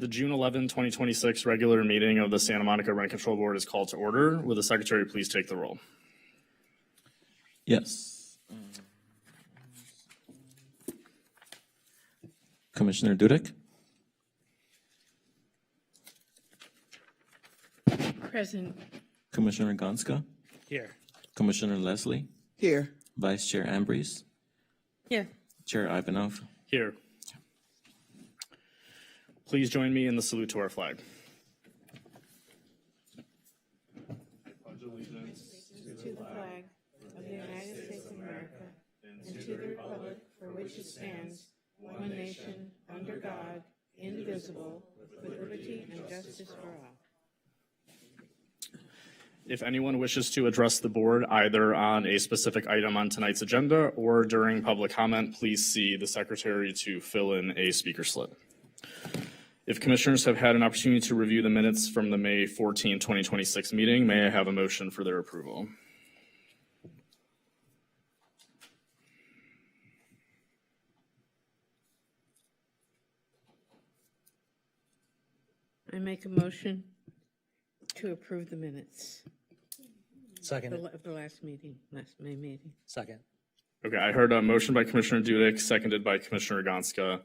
The June 11, 2026 regular meeting of the Santa Monica Rent Control Board is called to order. Will the secretary please take the roll? Yes. Commissioner Dudek, Present. Commissioner Gonska, Here. Commissioner Leslie, Here. Vice Chair Ambrose, Here. Chair Ivanov. Here. Please join me in the salute to our flag. To the flag of the United States of America and to the republic for which it stands, one nation, under God, indivisible, with liberty and justice for all. If anyone wishes to address the board either on a specific item on tonight's agenda or during public comment, please see the secretary to fill in a speaker slip. If commissioners have had an opportunity to review the minutes from the May 14, 2026 meeting, may I have a motion for their approval? I make a motion to approve the minutes Second. of the last meeting, last May meeting. Second. Okay, I heard a motion by Commissioner Dudek, seconded by Commissioner Gonska.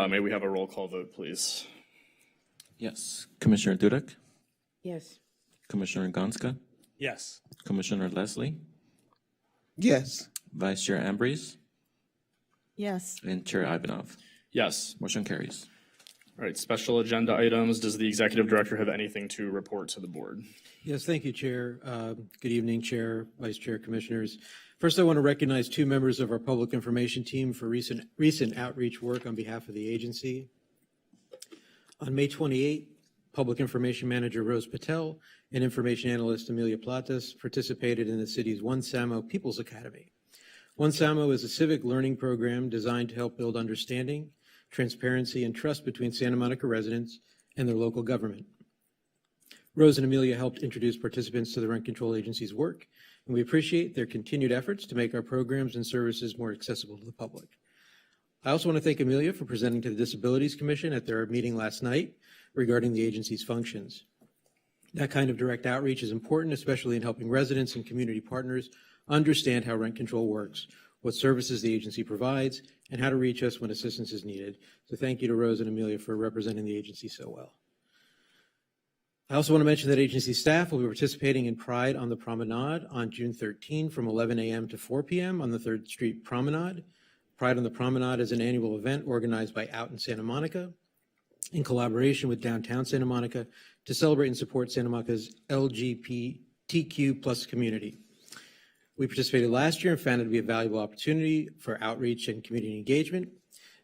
May we have a roll call vote, please? Yes. Commissioner Dudek, Yes. Commissioner Gonska, Yes. Commissioner Leslie, Yes. Vice Chair Ambrose, Yes. and Chair Ivanov. Yes. Motion carries. All right, special agenda items. Does the executive director have anything to report to the board? Yes, thank you, Chair. Good evening, Chair, Vice Chair, Commissioners. First, I want to recognize two members of our public information team for recent outreach work on behalf of the agency. On May 28, Public Information Manager Rose Patel and Information Analyst Amelia Platas participated in the city's One Samo People's Academy. One Samo is a civic learning program designed to help build understanding, transparency, and trust between Santa Monica residents and their local government. Rose and Amelia helped introduce participants to the Rent Control Agency's work, and we appreciate their continued efforts to make our programs and services more accessible to the public. I also want to thank Amelia for presenting to the Disabilities Commission at their meeting last night regarding the agency's functions. That kind of direct outreach is important, especially in helping residents and community partners understand how rent control works, what services the agency provides, and how to reach us when assistance is needed. So thank you to Rose and Amelia for representing the agency so well. I also want to mention that agency staff will be participating in Pride on the Promenade on June 13 from 11 a.m. to 4 p.m. on the 3rd Street Promenade. Pride on the Promenade is an annual event organized by Out in Santa Monica in collaboration with Downtown Santa Monica to celebrate and support Santa Monica's LGBTQ+ community. We participated last year and found it to be a valuable opportunity for outreach and community engagement.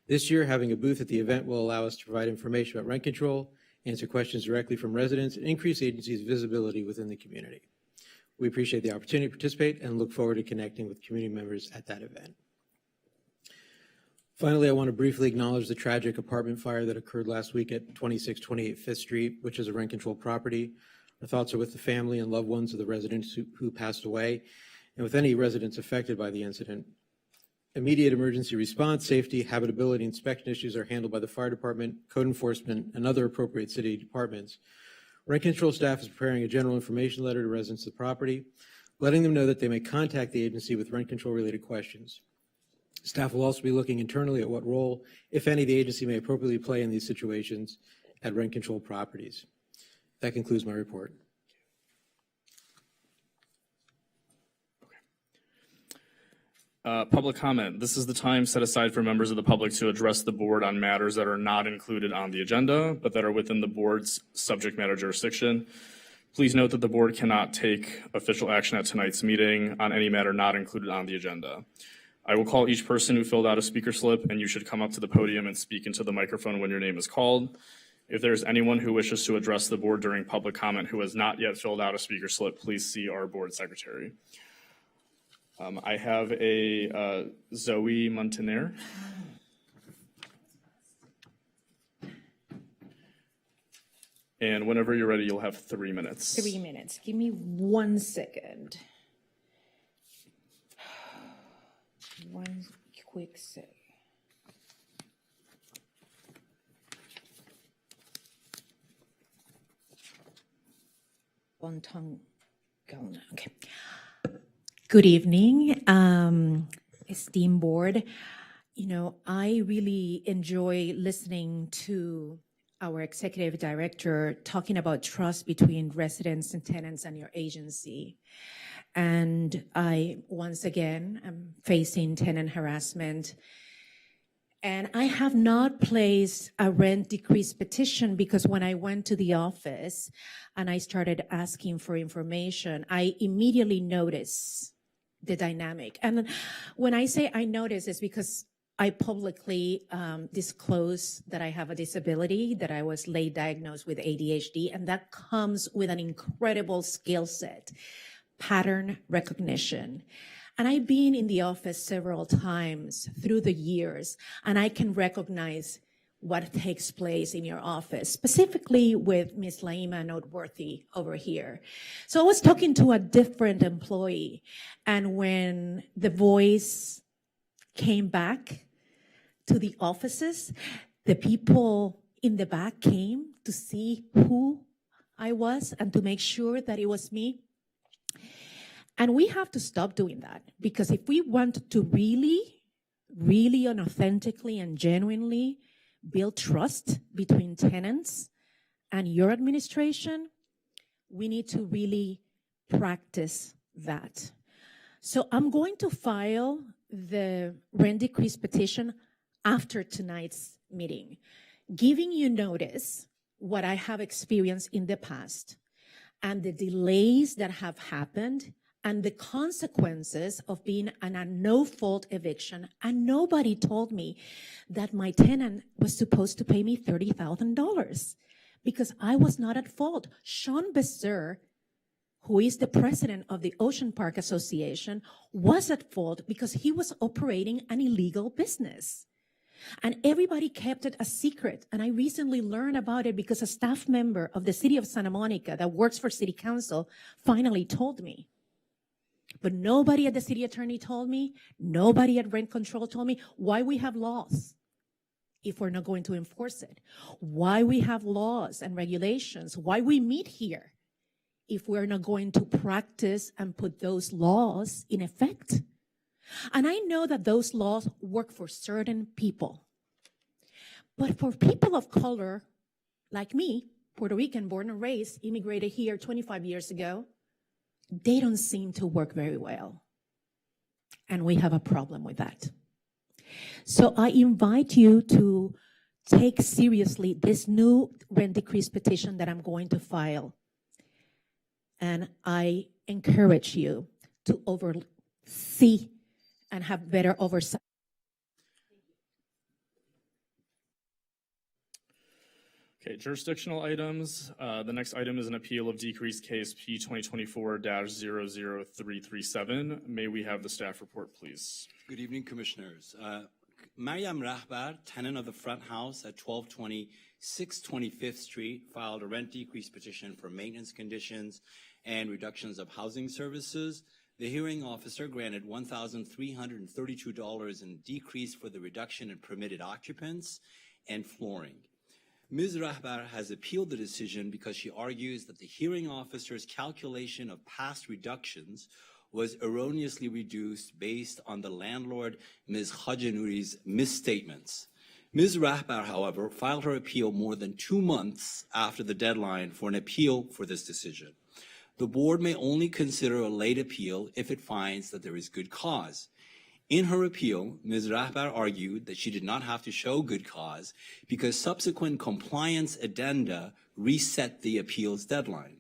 This year, having a booth at the event will allow us to provide information about rent control, answer questions directly from residents, and increase the agency's visibility within the community. We appreciate the opportunity to participate and look forward to connecting with community members at that event. Finally, I want to briefly acknowledge the tragic apartment fire that occurred last week at 2628 5th Street, which is a rent control property. Our thoughts are with the family and loved ones of the residents who passed away, and with any residents affected by the incident. Immediate emergency response, safety, habitability, inspection issues are handled by the fire department, code enforcement, and other appropriate city departments. Rent control staff is preparing a general information letter to residents of the property, letting them know that they may contact the agency with rent control related questions. Staff will also be looking internally at what role, if any, the agency may appropriately play in these situations at rent control properties. That concludes my report. Public comment. This is the time set aside for members of the public to address the board on matters that are not included on the agenda, but that are within the board's subject matter jurisdiction. Please note that the board cannot take official action at tonight's meeting on any matter not included on the agenda. I will call each person who filled out a speaker slip, and you should come up to the podium and speak into the microphone when your name is called. If there's anyone who wishes to address the board during public comment who has not yet filled out a speaker slip, please see our board secretary. I have a Zoe Montaner. And whenever you're ready, you'll have 3 minutes. 3 minutes. Give me 1 second. One quick sec. Bontong Galna. Okay. Good evening, esteemed board. You know, I really enjoy listening to our executive director talking about trust between residents and tenants and your agency. And I, once again, am facing tenant harassment. And I have not placed a rent decrease petition because when I went to the office and I started asking for information, I immediately noticed the dynamic. And when I say I notice, it's because I publicly disclose that I have a disability, that I was late diagnosed with ADHD, and that comes with an incredible skill set, pattern recognition. And I've been in the office several times through the years, and I can recognize what takes place in your office, specifically with Ms. Laima Noteworthy over here. So I was talking to a different employee, and when the voice came back to the offices, the people in the back came to see who I was and to make sure that it was me. And we have to stop doing that, because if we want to really and authentically and genuinely build trust between tenants and your administration, we need to really practice that. So I'm going to file the rent decrease petition after tonight's meeting, giving you notice what I have experienced in the past and the delays that have happened and the consequences of being a no-fault eviction. And nobody told me that my tenant was supposed to pay me $30,000 because I was not at fault. Sean Besser, who is the president of the Ocean Park Association, was at fault because he was operating an illegal business. And everybody kept it a secret. And I recently learned about it because a staff member of the city of Santa Monica that works for city council finally told me. But nobody at the city attorney told me, nobody at rent control told me why we have laws if we're not going to enforce it, why we have laws and regulations, why we meet here if we're not going to practice and put those laws in effect. And I know that those laws work for certain people. But for people of color like me, Puerto Rican, born and raised, immigrated here 25 years ago, they don't seem to work very well. And we have a problem with that. So I invite you to take seriously this new rent decrease petition that I'm going to file. And I encourage you to oversee and have better oversight. Okay, jurisdictional items. The next item is an appeal of decreased case P 2024-00337. May we have the staff report, please? Good evening, Commissioners. Mariam Rahbar, tenant of the front house at 1220 625th Street, filed a rent decrease petition for maintenance conditions and reductions of housing services. The hearing officer granted $1,332 in decrease for the reduction in permitted occupants and flooring. Ms. Rahbar has appealed the decision because she argues that the hearing officer's calculation of past reductions was erroneously reduced based on the landlord, Ms. Khajanouri's misstatements. Ms. Rahbar, however, filed her appeal more than 2 months after the deadline for an appeal for this decision. The board may only consider a late appeal if it finds that there is good cause. In her appeal, Ms. Rahbar argued that she did not have to show good cause because subsequent compliance addenda reset the appeal's deadline.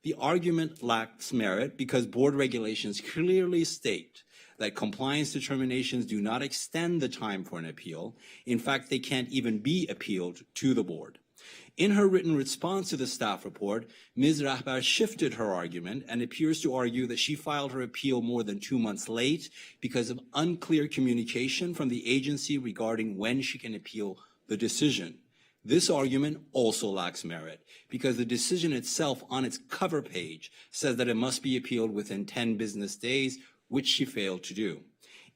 The argument lacks merit because board regulations clearly state that compliance determinations do not extend the time for an appeal. In fact, they can't even be appealed to the board. In her written response to the staff report, Ms. Rahbar shifted her argument and appears to argue that she filed her appeal more than 2 months late because of unclear communication from the agency regarding when she can appeal the decision. This argument also lacks merit because the decision itself on its cover page says that it must be appealed within 10 business days, which she failed to do.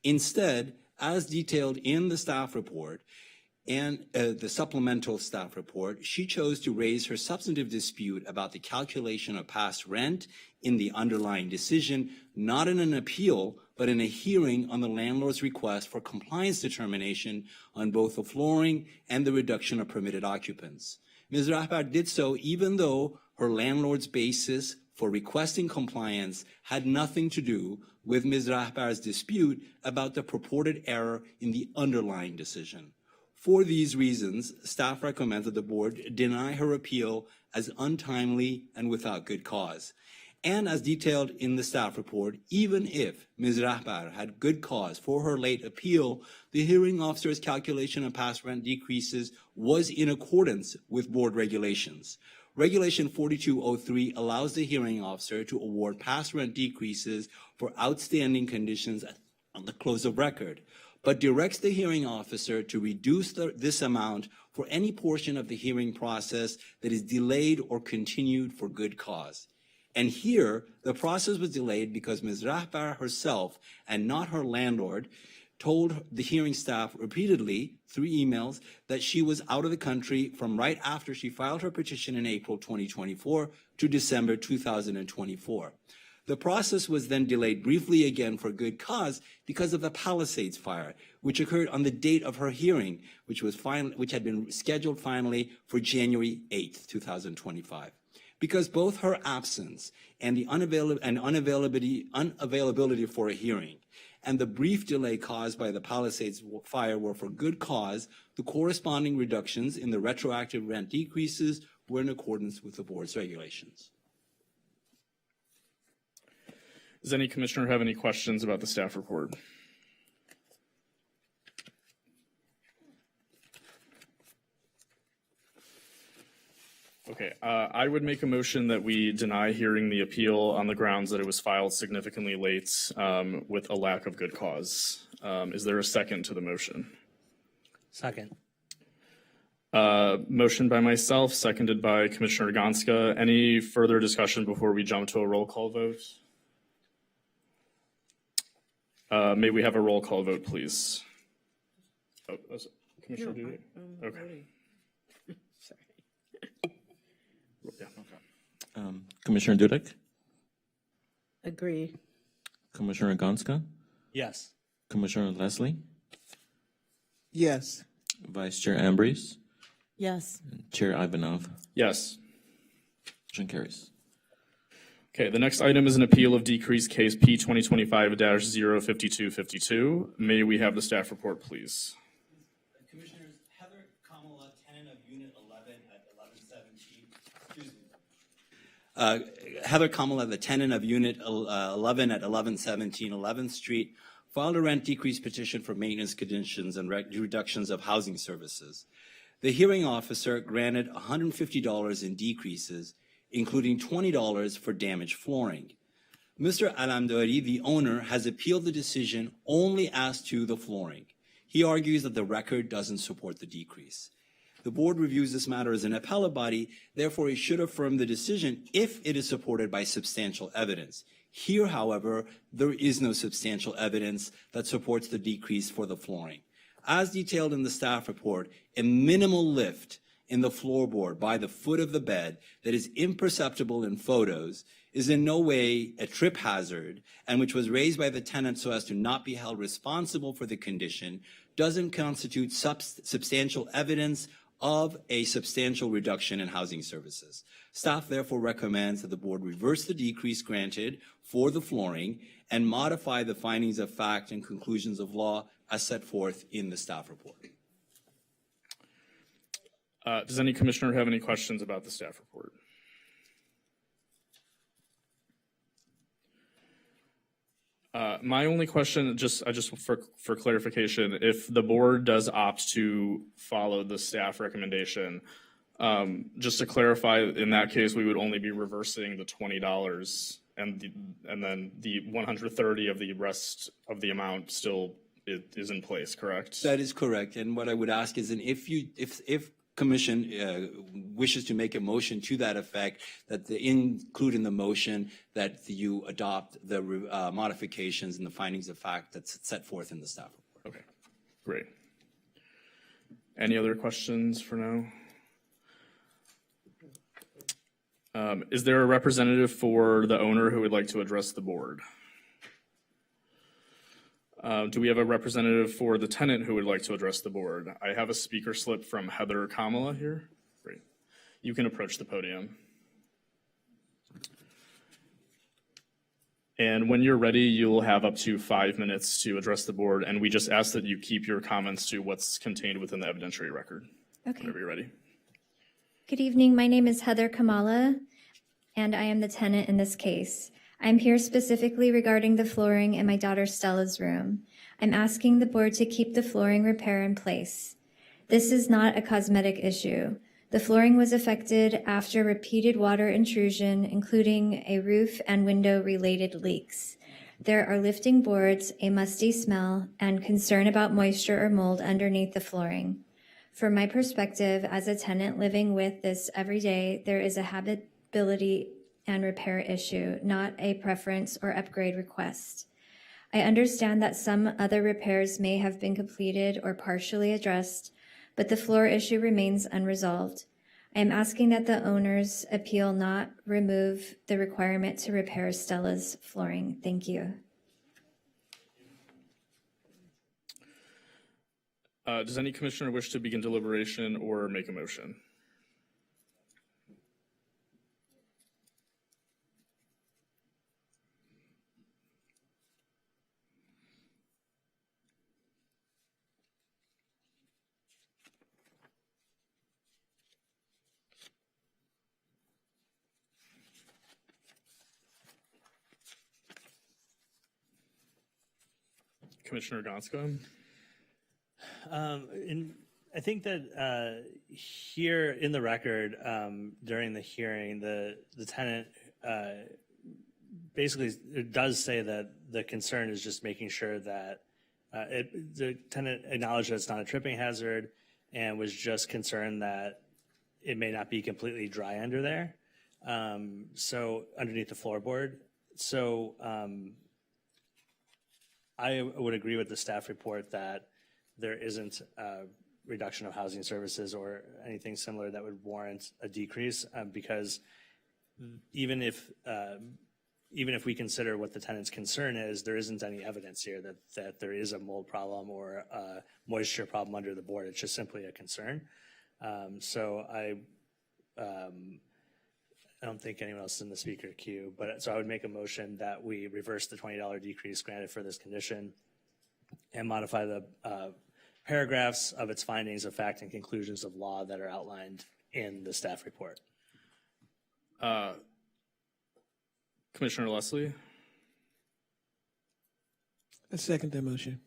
Instead, as detailed in the staff report, and the supplemental staff report, she chose to raise her substantive dispute about the calculation of past rent in the underlying decision, not in an appeal, but in a hearing on the landlord's request for compliance determination on both the flooring and the reduction of permitted occupants. Ms. Rahbar did so even though her landlord's basis for requesting compliance had nothing to do with Ms. Rahbar's dispute about the purported error in the underlying decision. For these reasons, staff recommends that the board deny her appeal as untimely and without good cause. And as detailed in the staff report, even if Ms. Rahbar had good cause for her late appeal, the hearing officer's calculation of past rent decreases was in accordance with board regulations. Regulation 4203 allows the hearing officer to award past rent decreases for outstanding conditions on the close of record, but directs the hearing officer to reduce this amount for any portion of the hearing process that is delayed or continued for good cause. And here, the process was delayed because Ms. Rahbar herself, and not her landlord, told the hearing staff repeatedly through emails that she was out of the country from right after she filed her petition in April 2024 to December 2024. The process was then delayed briefly again for good cause because of the Palisades fire, which occurred on the date of her hearing, which had been scheduled finally for January 8th, 2025. Because both her absence and the unavailability for a hearing and the brief delay caused by the Palisades fire were for good cause, the corresponding reductions in the retroactive rent decreases were in accordance with the board's regulations. Does any commissioner have any questions about the staff report? Okay, I would make a motion that we deny hearing the appeal on the grounds that it was filed significantly late with a lack of good cause. Is there a second to the motion? Second. Motion by myself, seconded by Commissioner Gonska. Any further discussion before we jump to a roll call vote? May we have a roll call vote, please? Oh, Commissioner Duty? Okay. Yeah, okay. Commissioner Dudek, Agree. Commissioner Gonska, Yes. Commissioner Leslie, Yes. Vice Chair Ambrose, Yes. Chair Ivanov. Yes. Motion carries. Okay, the next item is an appeal of decreased case P 2025-05252. May we have the staff report, please? Commissioners, Heather Kamala, tenant of Unit 11 at 1117. Heather Kamala, the tenant of Unit 11 at 1117 11th Street, filed a rent decrease petition for maintenance conditions and reductions of housing services. The hearing officer granted $150 in decreases, including $20 for damaged flooring. Mr. Alamdori, the owner, has appealed the decision only as to the flooring. He argues that the record doesn't support the decrease. The board reviews this matter as an appellate body, therefore it should affirm the decision if it is supported by substantial evidence. Here, however, there is no substantial evidence that supports the decrease for the flooring. As detailed in the staff report, a minimal lift in the floorboard by the foot of the bed that is imperceptible in photos is in no way a trip hazard and which was raised by the tenant so as to not be held responsible for the condition doesn't constitute substantial evidence of a substantial reduction in housing services. Staff therefore recommends that the board reverse the decrease granted for the flooring and modify the findings of fact and conclusions of law as set forth in the staff report. Does any commissioner have any questions about the staff report? My only question, just for clarification, if the board does opt to follow the staff recommendation, just to clarify, in that case, we would only be reversing the $20 and then the 130 of the rest of the amount still is in place, correct? That is correct. And what I would ask is, if Commission wishes to make a motion to that effect, that include in the motion that you adopt the modifications and the findings of fact that's set forth in the staff report. Okay, great. Any other questions for now? Is there a representative for the owner who would like to address the board? Do we have a representative for the tenant who would like to address the board? I have a speaker slip from Heather Kamala here. Great. You can approach the podium. And when you're ready, you'll have up to 5 minutes to address the board, and we just ask that you keep your comments to what's contained within the evidentiary record. Okay. Whenever you're ready. Good evening. My name is Heather Kamala, and I am the tenant in this case. I'm here specifically regarding the flooring in my daughter Stella's room. I'm asking the board to keep the flooring repair in place. This is not a cosmetic issue. The flooring was affected after repeated water intrusion, including a roof and window-related leaks. There are lifting boards, a musty smell, and concern about moisture or mold underneath the flooring. From my perspective, as a tenant living with this every day, there is a habitability and repair issue, not a preference or upgrade request. I understand that some other repairs may have been completed or partially addressed, but the floor issue remains unresolved. I am asking that the owner's appeal not remove the requirement to repair Stella's flooring. Thank you. Does any commissioner wish to begin deliberation or make a motion? Commissioner Gonska? I think that here in the record, during the hearing, the tenant basically it does say that the concern is just making sure that the tenant acknowledged that it's not a tripping hazard and was just concerned that it may not be completely dry under there, so underneath the floorboard. So I would agree with the staff report that there isn't a reduction of housing services or anything similar that would warrant a decrease, because even if we consider what the tenant's concern is, there isn't any evidence here that there is a mold problem or a moisture problem under the board. It's just simply a concern. So I don't think anyone else is in the speaker queue, but so I would make a motion that we reverse the $20 decrease granted for this condition and modify the paragraphs of its findings of fact and conclusions of law that are outlined in the staff report. Commissioner Leslie? I second that motion.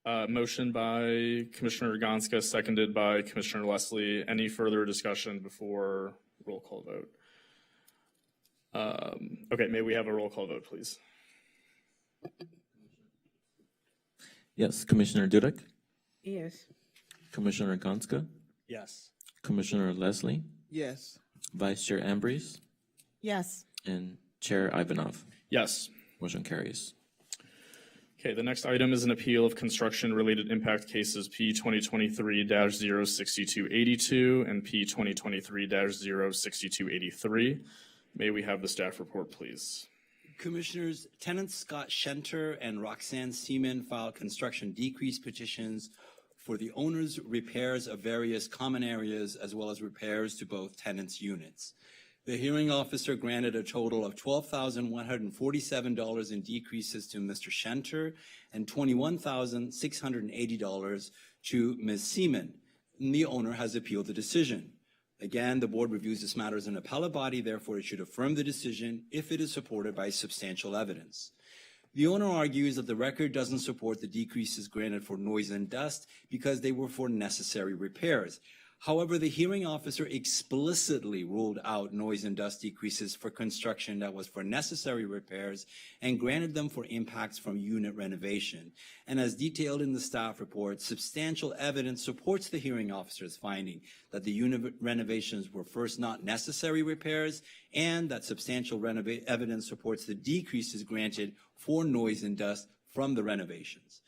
Motion by Commissioner Gonska, seconded by Commissioner Leslie. Any further discussion before roll call vote? Okay, may we have a roll call vote, please? Yes, Commissioner Dudek, Yes. Commissioner Gonska, Yes. Commissioner Leslie, Yes. Vice Chair Ambrose, Yes. and Chair Ivanov. Yes. Motion carries. Okay, the next item is an appeal of construction-related impact cases P 2023-06282 and P 2023-06283. May we have the staff report, please? Commissioners, tenants Scott Shenter and Roxanne Seaman filed construction decrease petitions for the owner's repairs of various common areas as well as repairs to both tenants' units. The hearing officer granted a total of $12,147 in decreases to Mr. Shenter and $21,680 to Ms. Seaman. And the owner has appealed the decision. Again, the board reviews this matter as an appellate body, therefore it should affirm the decision if it is supported by substantial evidence. The owner argues that the record doesn't support the decreases granted for noise and dust because they were for necessary repairs. However, the hearing officer explicitly ruled out noise and dust decreases for construction that was for necessary repairs and granted them for impacts from unit renovation. And as detailed in the staff report, substantial evidence supports the hearing officer's finding that the unit renovations were first not necessary repairs and that substantial evidence supports the decreases granted for noise and dust from the renovations.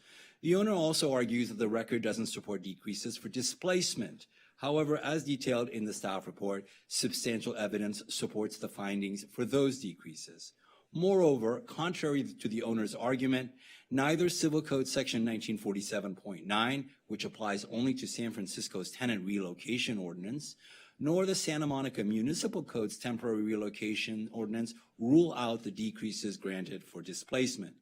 The owner also argues that the record doesn't support decreases for displacement. However, as detailed in the staff report, substantial evidence supports the findings for those decreases. Moreover, contrary to the owner's argument, neither Civil Code Section 1947.9, which applies only to San Francisco's tenant relocation ordinance, nor the Santa Monica Municipal Code's temporary relocation ordinance rule out the decreases granted for displacement.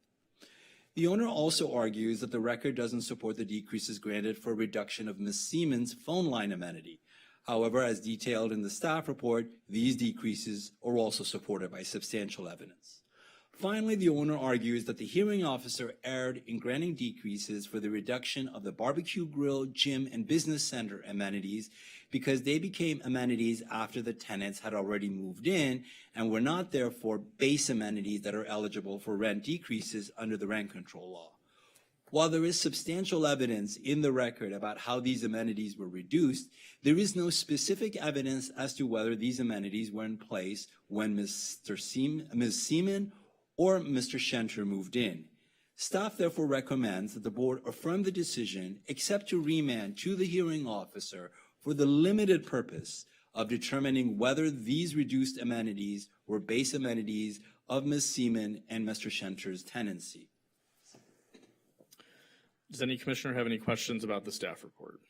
The owner also argues that the record doesn't support the decreases granted for reduction of Ms. Seaman's phone line amenity. However, as detailed in the staff report, these decreases are also supported by substantial evidence. Finally, the owner argues that the hearing officer erred in granting decreases for the reduction of the barbecue grill, gym, and business center amenities because they became amenities after the tenants had already moved in and were not therefore base amenities that are eligible for rent decreases under the rent control law. While there is substantial evidence in the record about how these amenities were reduced, there is no specific evidence as to whether these amenities were in place when Ms. Seaman or Mr. Shenter moved in. Staff therefore recommends that the board affirm the decision except to remand to the hearing officer for the limited purpose of determining whether these reduced amenities were base amenities of Ms. Seaman and Mr. Shenter's tenancy. Does any commissioner have any questions about the staff report?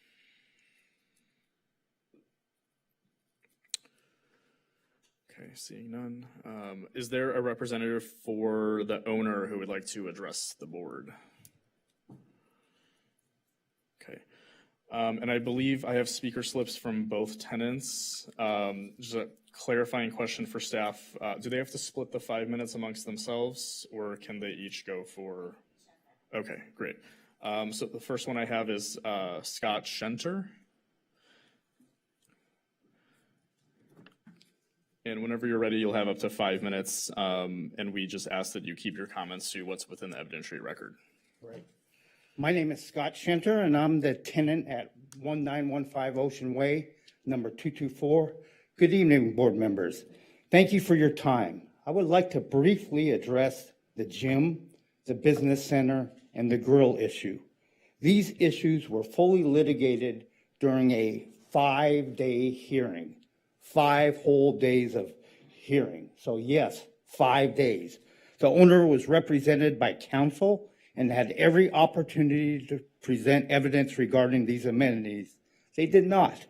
Okay, seeing none. Is there a representative for the owner who would like to address the board? Okay. And I believe I have speaker slips from both tenants. Just a clarifying question for staff. Do they have to split the 5 minutes amongst themselves, or can they each go for? Okay, great. So the first one I have is Scott Shenter. And whenever you're ready, you'll have up to 5 minutes. And we just ask that you keep your comments to what's within the evidentiary record. Right. My name is Scott Shenter, and I'm the tenant at 1915 Ocean Way, number 224. Good evening, board members. Thank you for your time. I would like to briefly address the gym, the business center, and the grill issue. These issues were fully litigated during a 5-day hearing, 5 whole days of hearing. So yes, 5 days. The owner was represented by counsel and had every opportunity to present evidence regarding these amenities. They did not.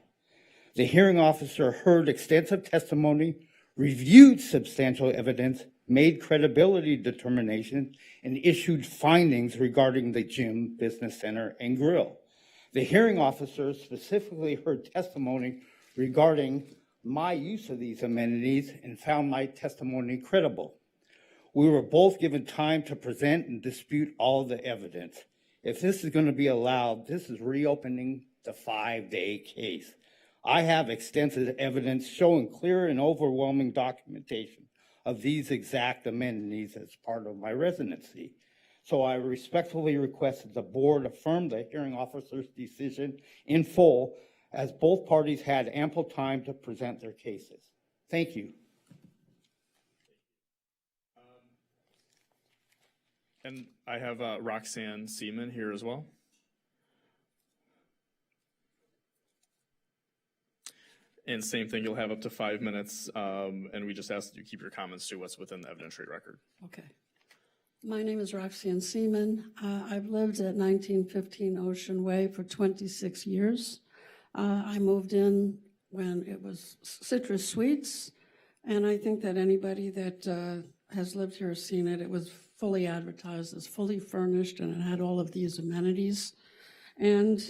The hearing officer heard extensive testimony, reviewed substantial evidence, made credibility determinations, and issued findings regarding the gym, business center, and grill. The hearing officer specifically heard testimony regarding my use of these amenities and found my testimony credible. We were both given time to present and dispute all the evidence. If this is going to be allowed, this is reopening the 5-day case. I have extensive evidence showing clear and overwhelming documentation of these exact amenities as part of my residency. So I respectfully request that the board affirm the hearing officer's decision in full, as both parties had ample time to present their cases. Thank you. And I have Roxanne Seaman here as well. And same thing, you'll have up to 5 minutes, and we just ask that you keep your comments to what's within the evidentiary record. Okay. My name is Roxanne Seaman. I've lived at 1915 Ocean Way for 26 years. I moved in when it was Citrus Suites, and I think that anybody that has lived here has seen it. It was fully advertised as fully furnished, and it had all of these amenities. And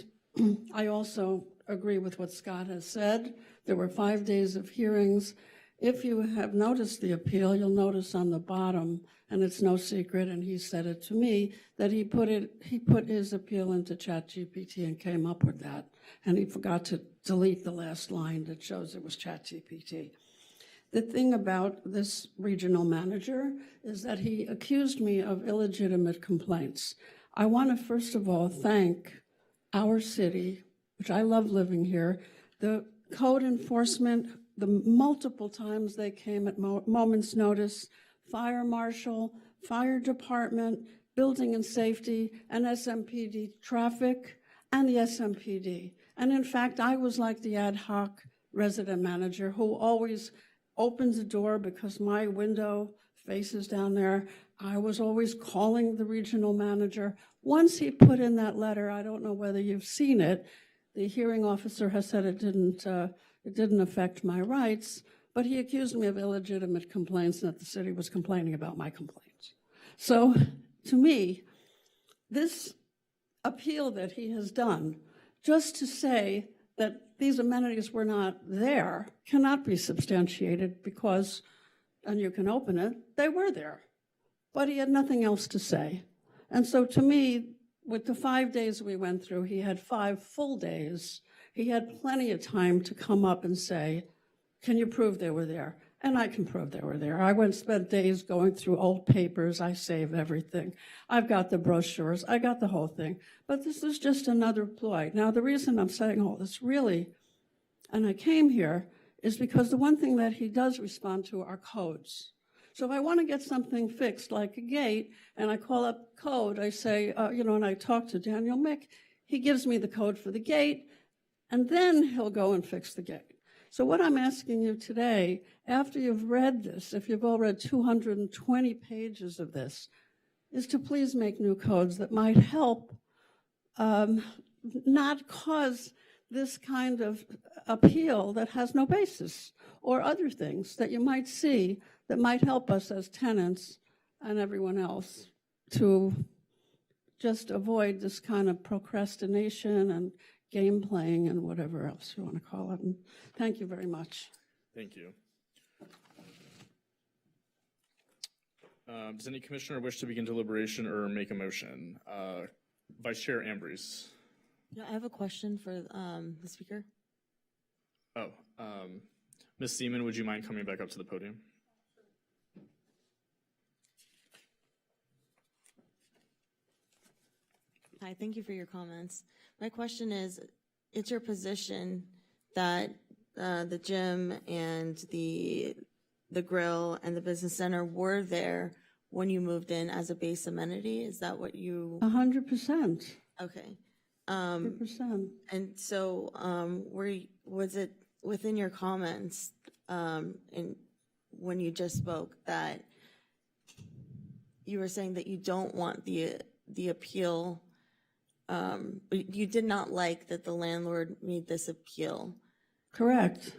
I also agree with what Scott has said. There were 5 days of hearings. If you have noticed the appeal, you'll notice on the bottom, and it's no secret, and he said it to me, that he put his appeal into ChatGPT and came up with that. And he forgot to delete the last line that shows it was ChatGPT. The thing about this regional manager is that he accused me of illegitimate complaints. I want to first of all thank our city, which I love living here, the code enforcement, the multiple times they came at moment's notice, fire marshal, fire department, building and safety, and SMPD traffic, and the SMPD. And in fact, I was like the ad hoc resident manager who always opens the door because my window faces down there. I was always calling the regional manager. Once he put in that letter, I don't know whether you've seen it, the hearing officer has said it didn't affect my rights, but he accused me of illegitimate complaints and that the city was complaining about my complaints. So to me, this appeal that he has done, just to say that these amenities were not there, cannot be substantiated because, and you can open it, they were there. But he had nothing else to say. And so to me, with the 5 days we went through, he had 5 full days. He had plenty of time to come up and say, can you prove they were there? And I can prove they were there. I went spent days going through old papers. I save everything. I've got the brochures. I got the whole thing. But this is just another ploy. Now, the reason I'm saying all this really, and I came here, is because the one thing that he does respond to are codes. So if I want to get something fixed, like a gate, and I call up code, I say, and I talk to Daniel Mick, he gives me the code for the gate, and then he'll go and fix the gate. So what I'm asking you today, after you've read this, if you've all read 220 pages of this, is to please make new codes that might help not cause this kind of appeal that has no basis, or other things that you might see that might help us as tenants and everyone else to just avoid this kind of procrastination and game playing and whatever else you want to call it. And thank you very much. Thank you. Does any commissioner wish to begin deliberation or make a motion? Vice Chair Ambrose. Yeah, I have a question for the speaker. Ms. Seaman, would you mind coming back up to the podium? Hi, thank you for your comments. My question is, it's your position that the gym and the grill and the business center were there when you moved in as a base amenity? Is that what you? 100%. Okay. 100%. And so was it within your comments and when you just spoke that you were saying that you don't want the appeal, you did not like that the landlord made this appeal? Correct.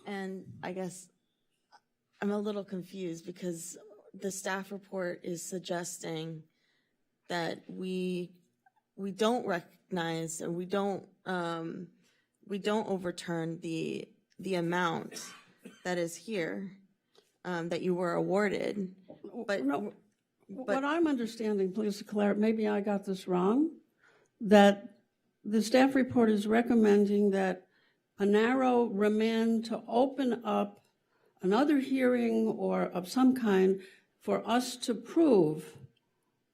And I guess I'm a little confused because the staff report is suggesting that we don't recognize and we don't overturn the amount that is here that you were awarded. But No, what I'm understanding, please declare, maybe I got this wrong, that the staff report is recommending that a narrow remand to open up another hearing or of some kind for us to prove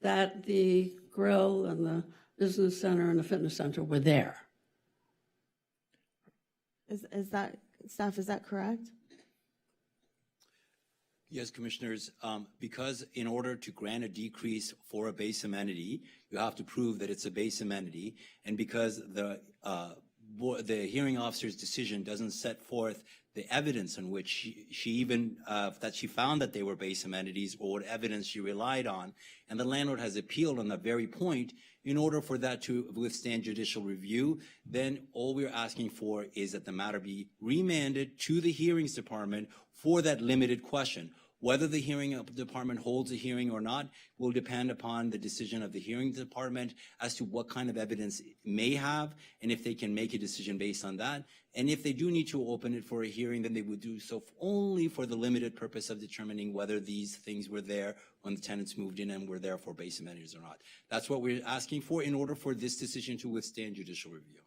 that the grill and the business center and the fitness center were there. is that, staff, is that correct? Yes, Commissioners, because in order to grant a decrease for a base amenity, you have to prove that it's a base amenity, and because the hearing officer's decision doesn't set forth the evidence on which she even, that she found that they were base amenities or what evidence she relied on, and the landlord has appealed on that very point, in order for that to withstand judicial review, then all we're asking for is that the matter be remanded to the hearings department for that limited question. Whether the hearing department holds a hearing or not will depend upon the decision of the hearing department as to what kind of evidence it may have, and if they can make a decision based on that. And if they do need to open it for a hearing, then they would do so only for the limited purpose of determining whether these things were there when the tenants moved in and were there for base amenities or not. That's what we're asking for in order for this decision to withstand judicial review.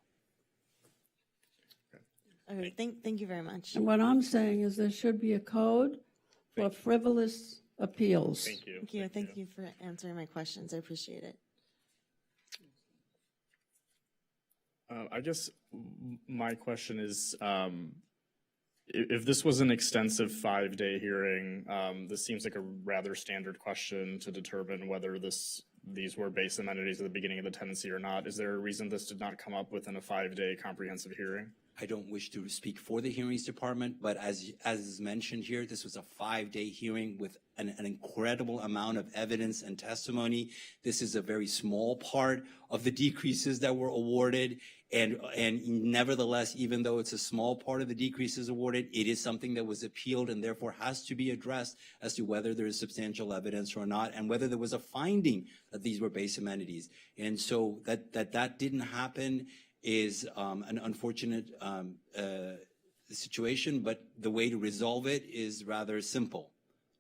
Okay, thank you very much. And what I'm saying is there should be a code for frivolous appeals. Thank you. Thank you. Thank you for answering my questions. I appreciate it. I guess my question is, if this was an extensive 5-day hearing, this seems like a rather standard question to determine whether these were base amenities at the beginning of the tenancy or not. Is there a reason this did not come up within a 5-day comprehensive hearing? I don't wish to speak for the hearings department, but as is mentioned here, this was a 5-day hearing with an incredible amount of evidence and testimony. This is a very small part of the decreases that were awarded. And nevertheless, even though it's a small part of the decreases awarded, it is something that was appealed and therefore has to be addressed as to whether there is substantial evidence or not, and whether there was a finding that these were base amenities. And so that didn't happen is an unfortunate situation, but the way to resolve it is rather simple.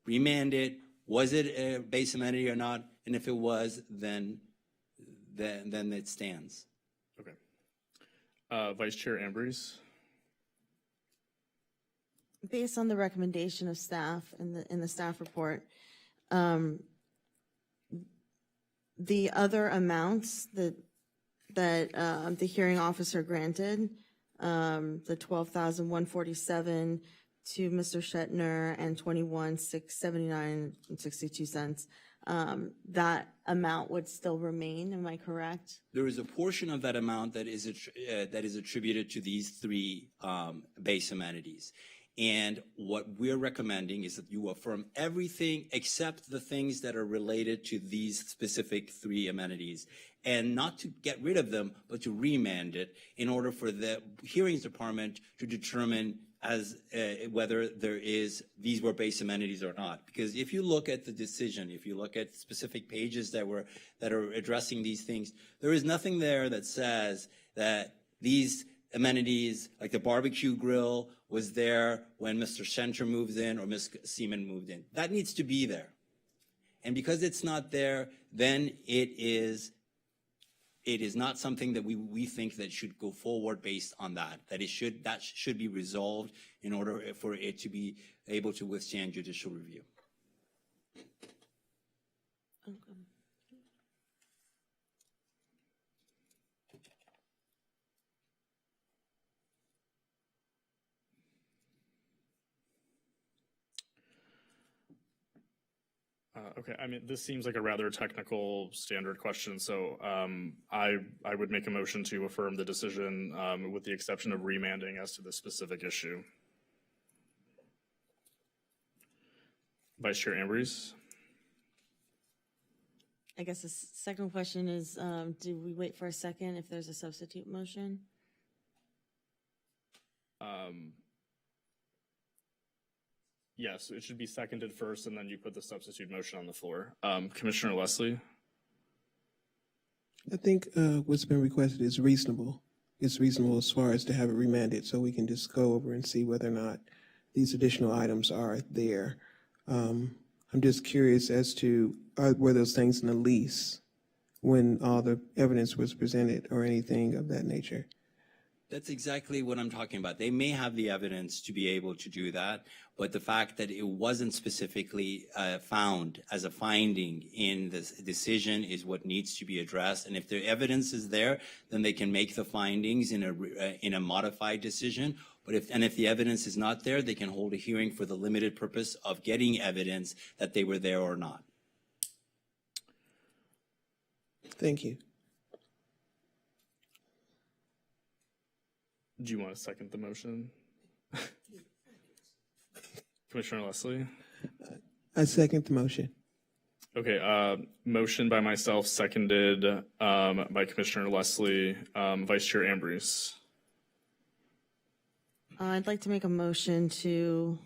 Remand it. Was it a base amenity or not? And if it was, then it stands. Okay. Vice Chair Ambrose? Based on the recommendation of staff in the staff report, the other amounts that the hearing officer granted, the $12,147 to Mr. Shetner and $21,679.62, that amount would still remain. Am I correct? There is a portion of that amount that is attributed to these three base amenities. And what we're recommending is that you affirm everything except the things that are related to these specific three amenities, and not to get rid of them, but to remand it in order for the hearings department to determine whether these were base amenities or not. Because if you look at the decision, if you look at specific pages that are addressing these things, there is nothing there that says that these amenities, like the barbecue grill, was there when Mr. Shenter moved in or Ms. Seaman moved in. That needs to be there. And because it's not there, then it is not something that we think that should go forward based on that. That should be resolved in order for it to be able to withstand judicial review. Okay. Okay, I mean, this seems like a rather technical standard question, so I would make a motion to affirm the decision with the exception of remanding as to the specific issue. Vice Chair Ambrose? I guess the second question is, do we wait for a second if there's a substitute motion? Yes, it should be seconded first, and then you put the substitute motion on the floor. Commissioner Leslie? I think what's been requested is reasonable. It's reasonable as far as to have it remanded so we can just go over and see whether or not these additional items are there. I'm just curious as to, were those things in the lease when all the evidence was presented or anything of that nature? That's exactly what I'm talking about. They may have the evidence to be able to do that, but the fact that it wasn't specifically found as a finding in this decision is what needs to be addressed. And if the evidence is there, then they can make the findings in a modified decision. But if the evidence is not there, they can hold a hearing for the limited purpose of getting evidence that they were there or not. Thank you. Do you want to second the motion? Commissioner Leslie? I second the motion. Okay, motion by myself, seconded by Commissioner Leslie. Vice Chair Ambrose? I'd like to make a motion to,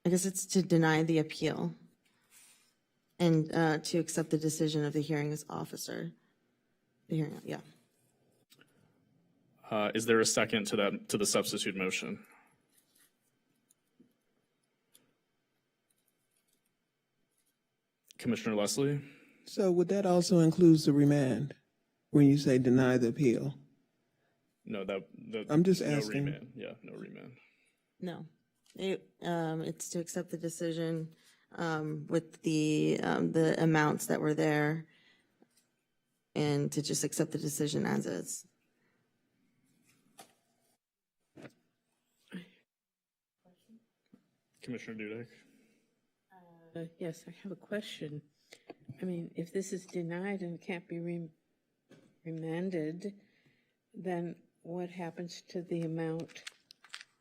I guess it's to deny the appeal and to accept the decision of the hearings officer. The hearing, yeah. Is there a second to the substitute motion? Commissioner Leslie? So would that also include the remand when you say deny the appeal? No, I'm just no asking. remand. Yeah, no remand. No, it's to accept the decision with the amounts that were there and to just accept the decision as is. Commissioner Dudek? Yes, I have a question. I mean, if this is denied and can't be remanded, then what happens to the amount?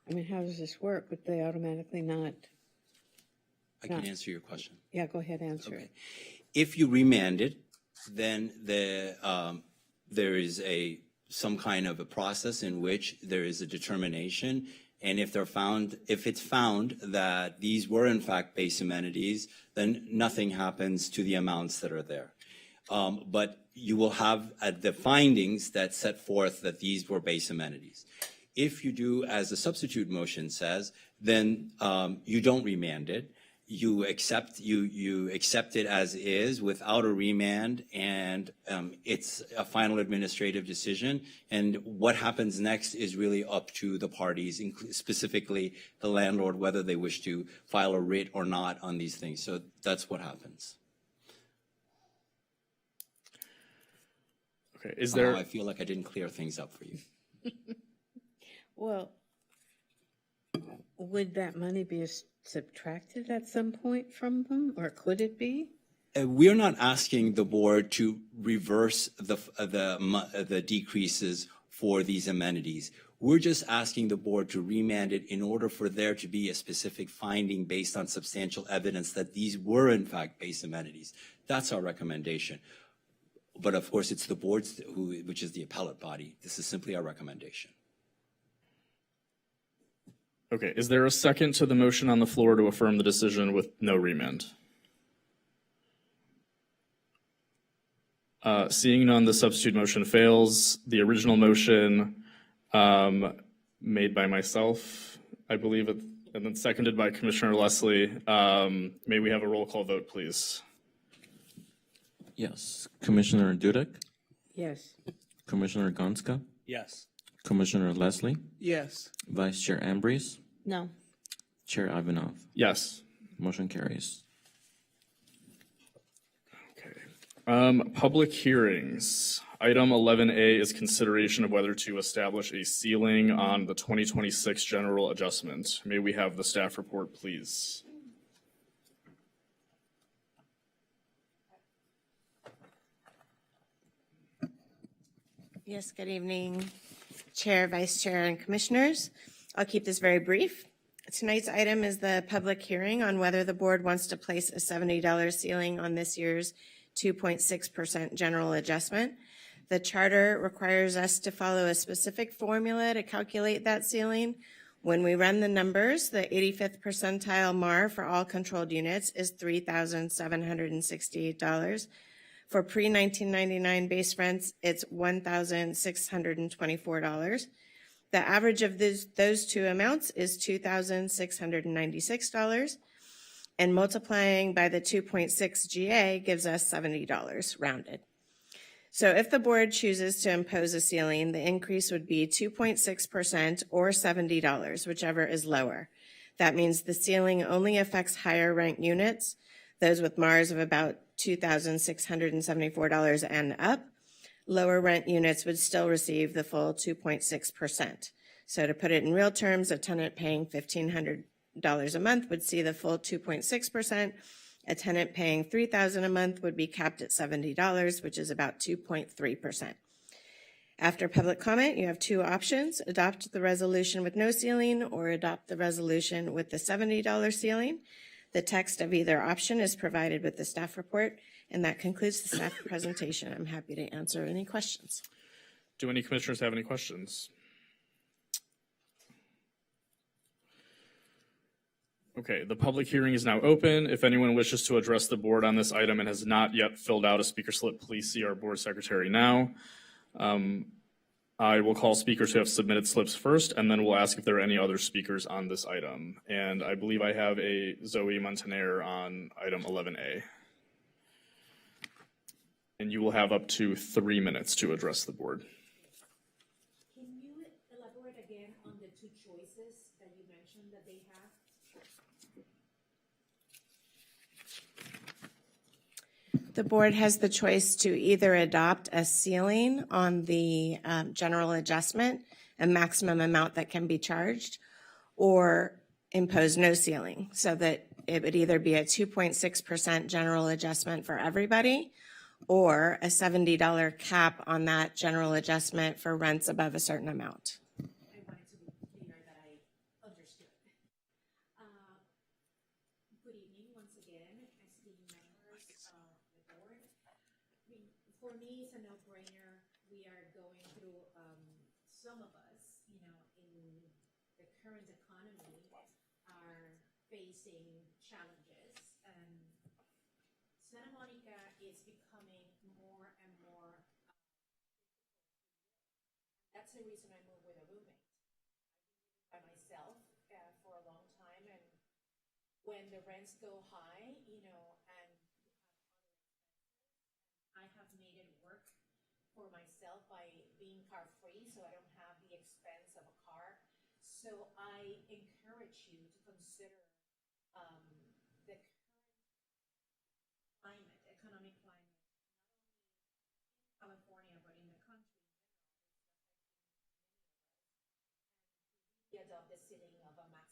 I mean, how does this work? Would they automatically not? I can answer your question. Yeah, go ahead, answer Okay. it. If you remand it, then there is some kind of a process in which there is a determination, and if it's found that these were in fact base amenities, then nothing happens to the amounts that are there. But you will have the findings that set forth that these were base amenities. If you do as the substitute motion says, then you don't remand it. You accept it as is without a remand, and it's a final administrative decision. And what happens next is really up to the parties, specifically the landlord, whether they wish to file a writ or not on these things. So that's what happens. Okay, is there? I feel like I didn't clear things up for you. Well, would that money be subtracted at some point from them, or could it be? We're not asking the board to reverse the decreases for these amenities. We're just asking the board to remand it in order for there to be a specific finding based on substantial evidence that these were in fact base amenities. That's our recommendation. But of course, it's the board's, which is the appellate body. This is simply our recommendation. Okay, is there a second to the motion on the floor to affirm the decision with no remand? Seeing none, the substitute motion fails. The original motion made by myself, I believe, and then seconded by Commissioner Leslie. May we have a roll call vote, please? Yes. Commissioner Dudek, Yes. Commissioner Gonska, Yes. Commissioner Leslie, Yes. Vice Chair Ambrose, No. Chair Ivanov. Yes. Motion carries. Okay. Public hearings. Item 11A is consideration of whether to establish a ceiling on the 2026 general adjustment. May we have the staff report, please? Yes, good evening, Chair, Vice Chair, and Commissioners. I'll keep this very brief. Tonight's item is the public hearing on whether the board wants to place a $70 ceiling on this year's 2.6% general adjustment. The charter requires us to follow a specific formula to calculate that ceiling. When we run the numbers, the 85th percentile MAR for all controlled units is $3,768. For pre-1999 base rents, it's $1,624. The average of those two amounts is $2,696, and multiplying by the 2.6 GA gives us $70 rounded. So if the board chooses to impose a ceiling, the increase would be 2.6% or $70, whichever is lower. That means the ceiling only affects higher rent units, those with MARs of about $2,674 and up. Lower rent units would still receive the full 2.6%. So to put it in real terms, a tenant paying $1,500 a month would see the full 2.6%. A tenant paying $3,000 a month would be capped at $70, which is about 2.3%. After public comment, you have two options: adopt the resolution with no ceiling or adopt the resolution with the $70 ceiling. The text of either option is provided with the staff report, and that concludes the staff presentation. I'm happy to answer any questions. Do any commissioners have any questions? Okay, the public hearing is now open. If anyone wishes to address the board on this item and has not yet filled out a speaker slip, please see our board secretary now. I will call speakers who have submitted slips first, and then we'll ask if there are any other speakers on this item. And I believe I have a Zoe Montaner on item 11A. And you will have up to 3 minutes to address the board. Can you elaborate again on the two choices that you mentioned that they have? The board has the choice to either adopt a ceiling on the general adjustment, a maximum amount that can be charged, or impose no ceiling, so that it would either be a 2.6% general adjustment for everybody or a $70 cap on that general adjustment for rents above a certain amount. I wanted to be clear that I understood. Good evening once again, esteemed members of the board. I mean, for me, it's a no-brainer. We are going through, some of us, you know, in the current economy are facing challenges. Santa Monica is becoming more and more. That's the reason I moved with a roommate. I've been by myself for a long time, and when the rents go high, you know, and I have made it work for myself by being car free, so I don't have the expense of a car. So I encourage you to consider the current climate, economic climate, not only in California but in the country. We adopt the ceiling of a maximum amount.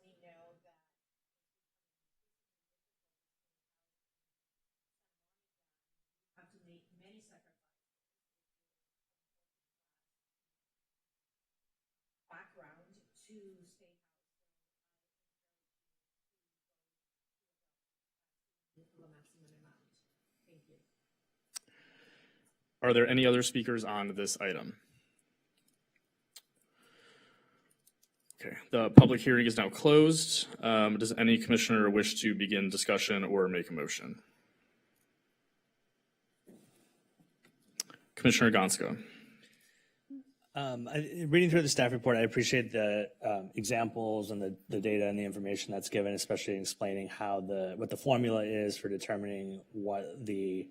We know that you have to make many sacrifices background to stay housed. So I encourage you to go to a maximum amount. Thank you. Are there any other speakers on this item? Okay, the public hearing is now closed. Does any commissioner wish to begin discussion or make a motion? Commissioner Gonska. Reading through the staff report, I appreciate the examples and the data and the information that's given, especially in explaining how what the formula is for determining what the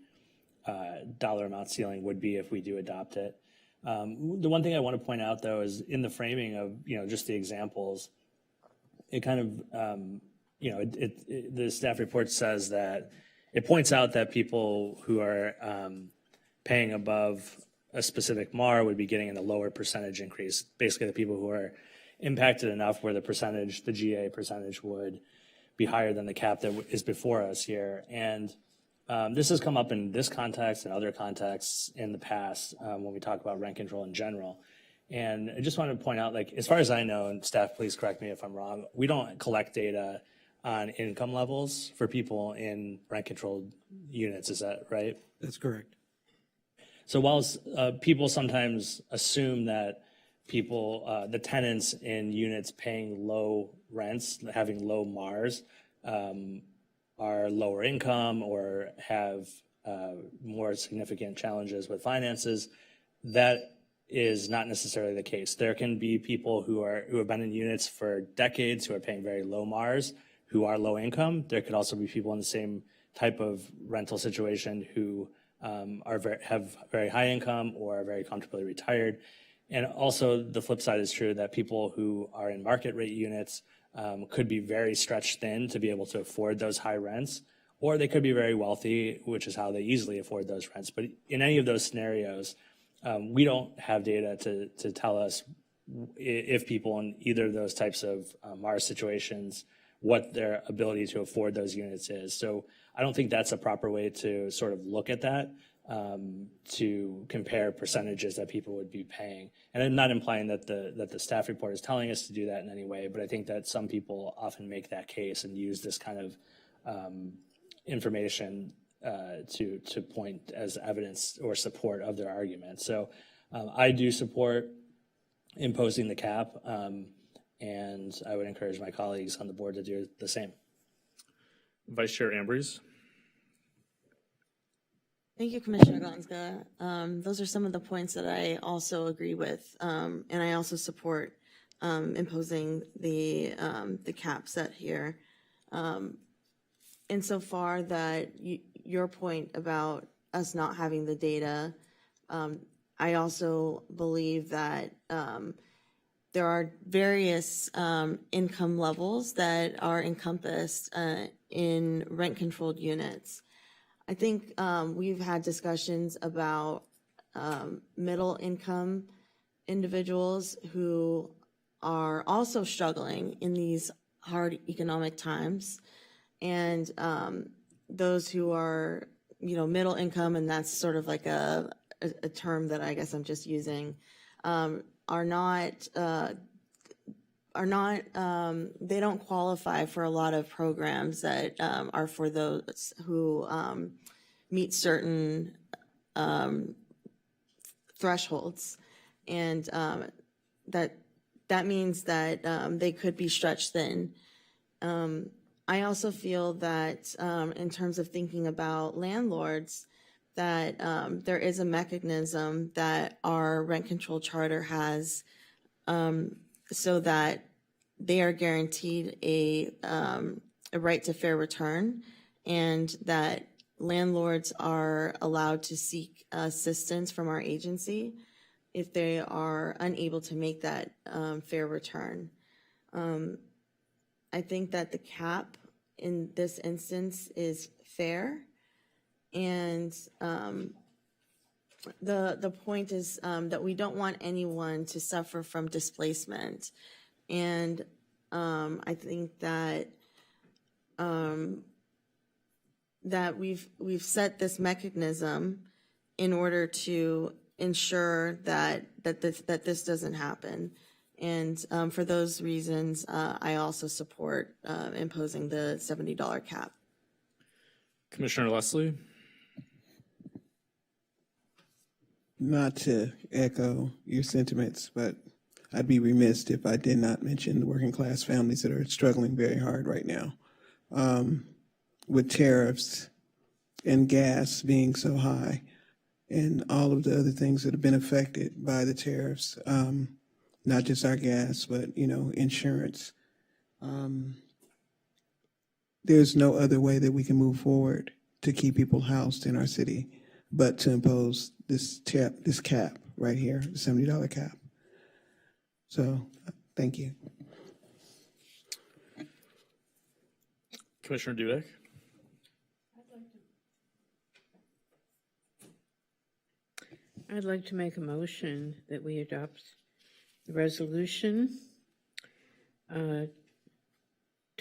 dollar amount ceiling would be if we do adopt it. The one thing I want to point out, though, is in the framing of, you know, just the examples, it kind of, you know, the staff report says that it points out that people who are paying above a specific MAR would be getting a lower percentage increase. Basically, the people who are impacted enough where the percentage, the GA percentage, would be higher than the cap that is before us here. And this has come up in this context and other contexts in the past when we talk about rent control in general. And I just want to point out, like, as far as I know, and staff, please correct me if I'm wrong, we don't collect data on income levels for people in rent-controlled units. Is that right? That's correct. So whilst people sometimes assume that people, the tenants in units paying low rents, having low MARs, are lower income or have more significant challenges with finances, that is not necessarily the case. There can be people who have been in units for decades who are paying very low MARs, who are low income. There could also be people in the same type of rental situation who have very high income or are very comfortably retired. And also the flip side is true, that people who are in market rate units could be very stretched thin to be able to afford those high rents, or they could be very wealthy, which is how they easily afford those rents. But in any of those scenarios, we don't have data to tell us if people in either of those types of MAR situations, what their ability to afford those units is. So I don't think that's a proper way to sort of look at that, to compare percentages that people would be paying. And I'm not implying that the staff report is telling us to do that in any way, but I think that some people often make that case and use this kind of information to point as evidence or support of their argument. So I do support imposing the cap, and I would encourage my colleagues on the board to do the same. Vice Chair Ambrose. Thank you, Commissioner Gonska. Those are some of the points that I also agree with, and I also support imposing the cap set here. Insofar that your point about us not having the data, I also believe that there are various income levels that are encompassed in rent-controlled units. I think we've had discussions about middle income individuals who are also struggling in these hard economic times, and those who are, middle income, and that's sort of like a term that I guess I'm just using, are not, they don't qualify for a lot of programs that are for those who meet certain thresholds. And that means that they could be stretched thin. I also feel that in terms of thinking about landlords, that there is a mechanism that our rent control charter has so that they are guaranteed a right to fair return, and that landlords are allowed to seek assistance from our agency if they are unable to make that fair return. I think that the cap in this instance is fair, and the point is that we don't want anyone to suffer from displacement. And I think that that we've set this mechanism in order to ensure that this doesn't happen. And for those reasons, I also support imposing the $70 cap. Commissioner Leslie? Not to echo your sentiments, but I'd be remiss if I did not mention the working class families that are struggling very hard right now. With tariffs and gas being so high and all of the other things that have been affected by the tariffs, not just our gas, but, insurance. There's no other way that we can move forward to keep people housed in our city but to impose this cap right here, the $70 cap. So, thank you. Commissioner Dudek? I'd like to make a motion that we adopt the resolution to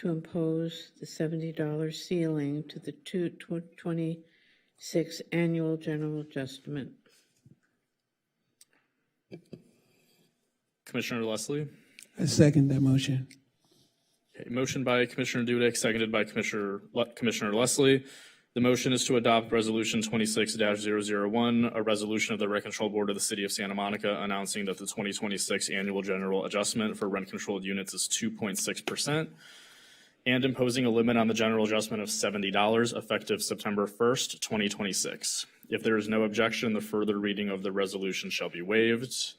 impose the $70 ceiling to the 2026 annual general adjustment. Commissioner Leslie? I second that motion. Okay, motion by Commissioner Dudek, seconded by Commissioner Leslie. The motion is to adopt Resolution 26-001, a resolution of the Rent Control Board of the City of Santa Monica announcing that the 2026 annual general adjustment for rent-controlled units is 2.6%, and imposing a limit on the general adjustment of $70 effective September 1st, 2026. If there is no objection, the further reading of the resolution shall be waived.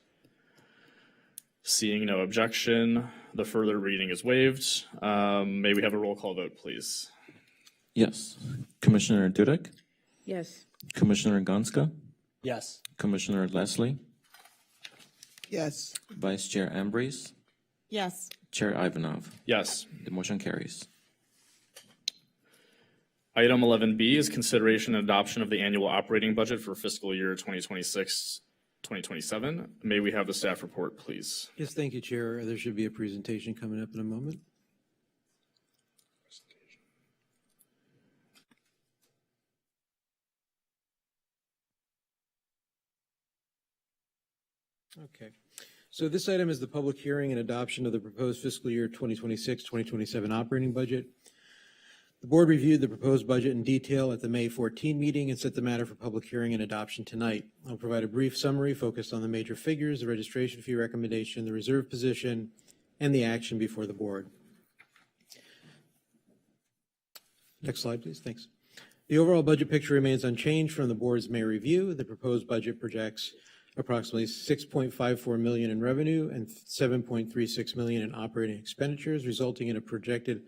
Seeing no objection, the further reading is waived. May we have a roll call vote, please? Yes. Commissioner Dudek? Yes. Commissioner Gonska? Yes. Commissioner Leslie? Yes. Vice Chair Ambrose? Yes. Chair Ivanov? Yes. The motion carries. Item 11B is consideration and adoption of the annual operating budget for fiscal year 2026-2027. May we have the staff report, please? Yes, thank you, Chair. There should be a presentation coming up in a moment. Okay. So this item is the public hearing and adoption of the proposed fiscal year 2026-2027 operating budget. The board reviewed the proposed budget in detail at the May 14 meeting and set the matter for public hearing and adoption tonight. I'll provide a brief summary focused on the major figures, the registration fee recommendation, the reserve position, and the action before the board. Next slide, please. Thanks. The overall budget picture remains unchanged from the board's May review. The proposed budget projects approximately $6.54 million in revenue and $7.36 million in operating expenditures, resulting in a projected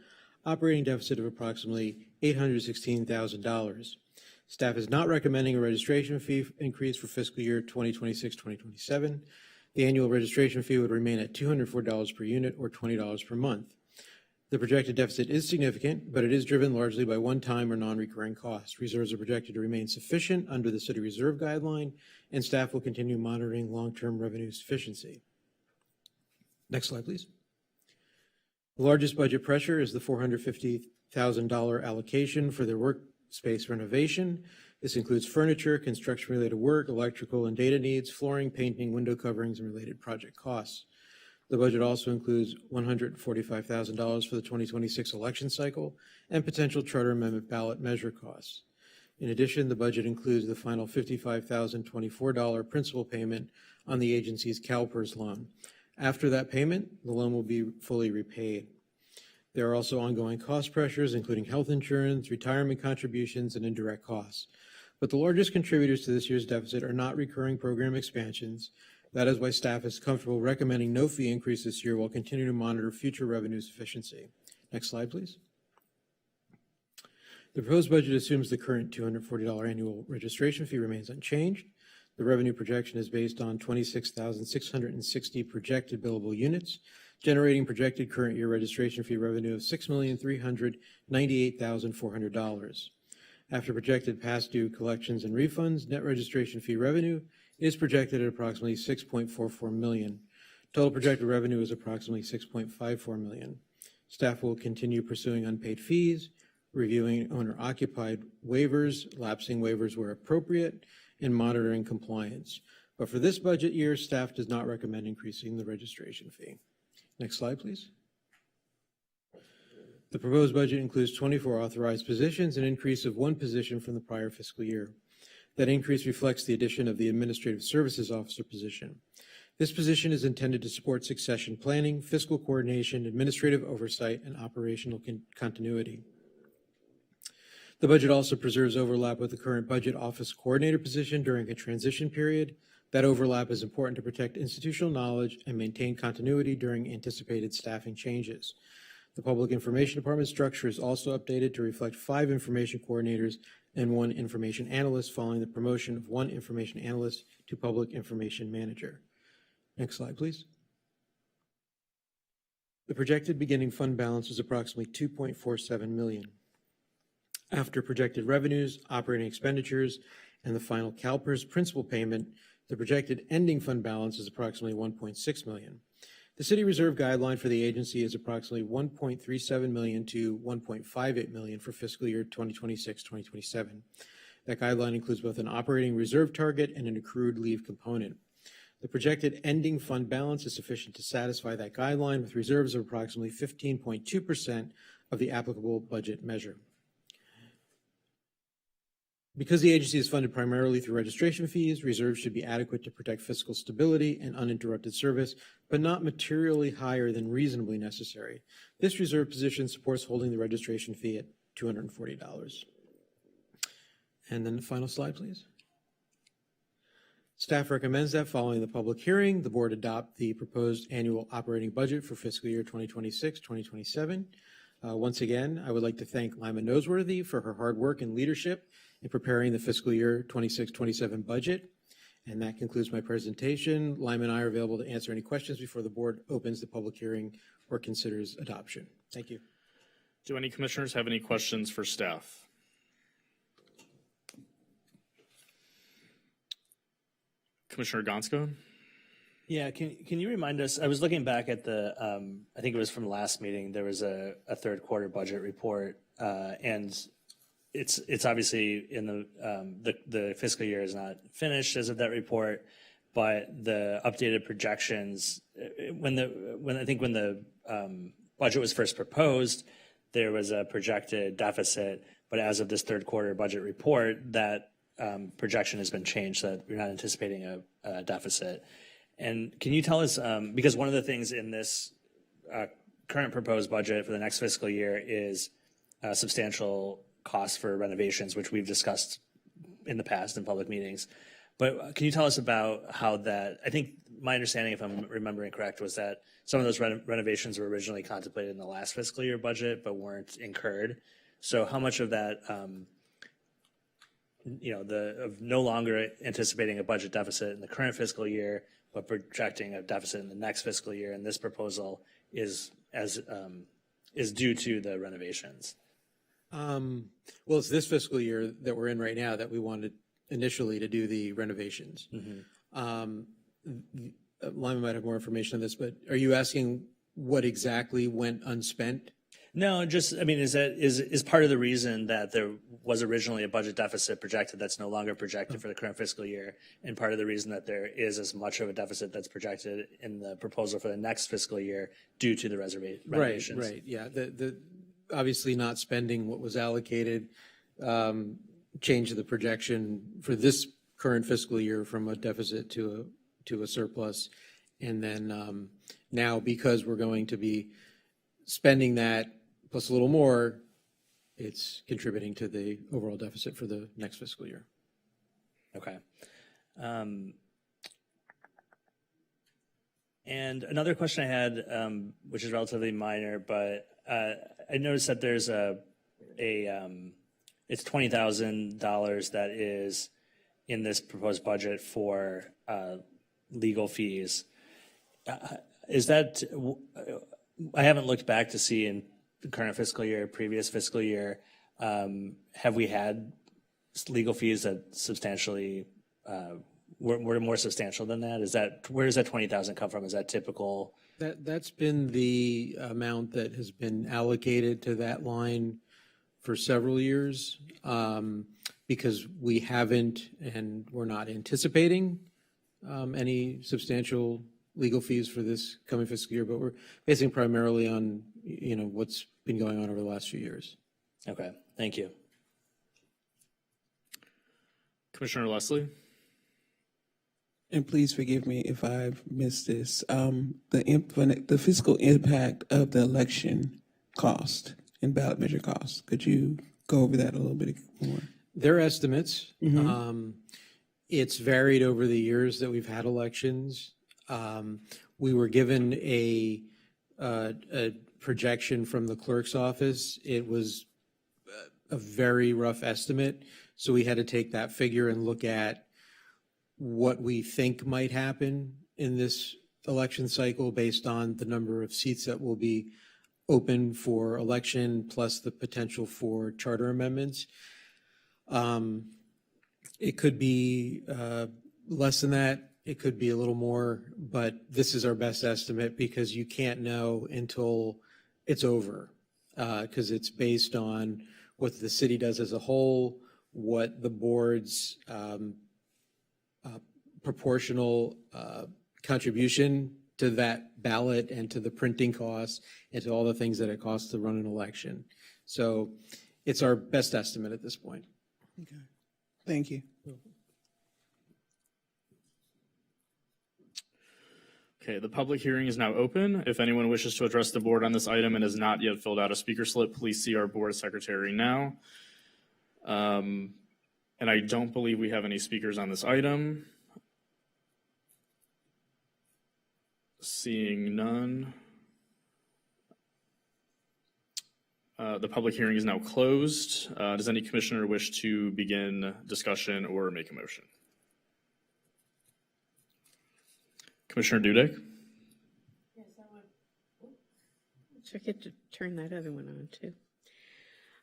operating deficit of approximately $816,000. Staff is not recommending a registration fee increase for fiscal year 2026-2027. The annual registration fee would remain at $204 per unit or $20 per month. The projected deficit is significant, but it is driven largely by one-time or non-recurring costs. Reserves are projected to remain sufficient under the city reserve guideline, and staff will continue monitoring long-term revenue sufficiency. Next slide, please. The largest budget pressure is the $450,000 allocation for their workspace renovation. This includes furniture, construction-related work, electrical and data needs, flooring, painting, window coverings, and related project costs. The budget also includes $145,000 for the 2026 election cycle and potential charter amendment ballot measure costs. In addition, the budget includes the final $55,024 principal payment on the agency's CalPERS loan. After that payment, the loan will be fully repaid. There are also ongoing cost pressures, including health insurance, retirement contributions, and indirect costs. But the largest contributors to this year's deficit are not recurring program expansions. That is why staff is comfortable recommending no fee increase this year while continuing to monitor future revenue sufficiency. Next slide, please. The proposed budget assumes the current $240 annual registration fee remains unchanged. The revenue projection is based on 26,660 projected billable units, generating projected current year registration fee revenue of $6,398,400. After projected past due collections and refunds, net registration fee revenue is projected at approximately $6.44 million. Total projected revenue is approximately $6.54 million. Staff will continue pursuing unpaid fees, reviewing owner-occupied waivers, lapsing waivers where appropriate, and monitoring compliance. But for this budget year, staff does not recommend increasing the registration fee. Next slide, please. The proposed budget includes 24 authorized positions, an increase of 1 position from the prior fiscal year. That increase reflects the addition of the Administrative Services Officer position. This position is intended to support succession planning, fiscal coordination, administrative oversight, and operational continuity. The budget also preserves overlap with the current budget office coordinator position during a transition period. That overlap is important to protect institutional knowledge and maintain continuity during anticipated staffing changes. The Public Information Department structure is also updated to reflect 5 information coordinators and 1 information analyst following the promotion of 1 information analyst to Public Information Manager. Next slide, please. The projected beginning fund balance is approximately $2.47 million. After projected revenues, operating expenditures, and the final CalPERS principal payment, the projected ending fund balance is approximately $1.6 million. The city reserve guideline for the agency is approximately $1.37 million to $1.58 million for fiscal year 2026-2027. That guideline includes both an operating reserve target and an accrued leave component. The projected ending fund balance is sufficient to satisfy that guideline with reserves of approximately 15.2% of the applicable budget measure. Because the agency is funded primarily through registration fees, reserves should be adequate to protect fiscal stability and uninterrupted service, but not materially higher than reasonably necessary. This reserve position supports holding the registration fee at $240. And then the final slide, please. Staff recommends that following the public hearing, the board adopt the proposed annual operating budget for fiscal year 2026-2027. Once again, I would like to thank Lyman Noseworthy for her hard work and leadership in preparing the fiscal year 26-27 budget. And that concludes my presentation. Lyman and I are available to answer any questions before the board opens the public hearing or considers adoption. Thank you. Do any commissioners have any questions for staff? Commissioner Gonska? Yeah, can you remind us, I was looking back at the, I think it was from last meeting, there was a third quarter budget report, and it's obviously in the fiscal year is not finished as of that report, but the updated projections, when the budget was first proposed, there was a projected deficit, but as of this third quarter budget report, that projection has been changed so that we're not anticipating a deficit. And can you tell us, because one of the things in this current proposed budget for the next fiscal year is substantial costs for renovations, which we've discussed in the past in public meetings. But can you tell us about how that, I think my understanding, if I'm remembering correct, was that some of those renovations were originally contemplated in the last fiscal year budget, but weren't incurred. So how much of that, of no longer anticipating a budget deficit in the current fiscal year, but projecting a deficit in the next fiscal year, and this proposal is is due to the renovations. Well, it's this fiscal year that we're in right now that we wanted initially to do the renovations. Lyman might have more information on this, but are you asking what exactly went unspent? No, just, I mean, is part of the reason that there was originally a budget deficit projected that's no longer projected for the current fiscal year, and part of the reason that there is as much of a deficit that's projected in the proposal for the next fiscal year due to the renovations. Right, yeah. The obviously not spending what was allocated changed the projection for this current fiscal year from a deficit to a surplus. And then now, because we're going to be spending that plus a little more, it's contributing to the overall deficit for the next fiscal year. Okay. And another question I had, which is relatively minor, but I noticed that there's it's $20,000 that is in this proposed budget for legal fees. Is that, I haven't looked back to see in the current fiscal year, previous fiscal year, have we had legal fees that substantially were more substantial than that? Is that, where does that 20,000 come from? Is that typical? That's been the amount that has been allocated to that line for several years, because we haven't and we're not anticipating any substantial legal fees for this coming fiscal year, but we're basing primarily on, what's been going on over the last few years. Okay, thank you. Commissioner Leslie? And please forgive me if I've missed this. The fiscal impact of the election cost and ballot measure cost. Could you go over that a little bit more? Their estimates. It's varied over the years that we've had elections. We were given a projection from the clerk's office. It was a very rough estimate, so we had to take that figure and look at what we think might happen in this election cycle based on the number of seats that will be open for election, plus the potential for charter amendments. It could be less than that. It could be a little more, but this is our best estimate because you can't know until it's over, because it's based on what the city does as a whole, what the board's proportional contribution to that ballot and to the printing costs and to all the things that it costs to run an election. So it's our best estimate at this point. Okay. Thank you. Okay, the public hearing is now open. If anyone wishes to address the board on this item and has not yet filled out a speaker slip, please see our board secretary now. And I don't believe we have any speakers on this item. Seeing none. The public hearing is now closed. Does any commissioner wish to begin discussion or make a motion? Commissioner Dudek? Yes, I forget to turn that other one on too.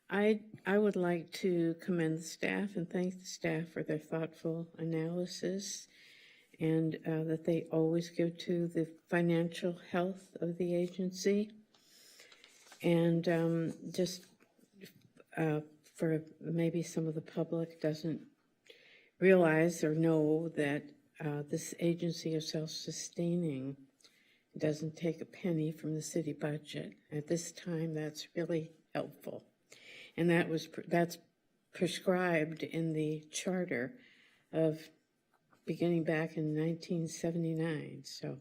I would like to commend the staff and thank the staff for their thoughtful analysis and that they always give to the financial health of the agency. And just for maybe some of the public doesn't realize or know that this agency is self-sustaining. It doesn't take a penny from the city budget. At this time, that's really helpful. And that's prescribed in the charter of beginning back in 1979. So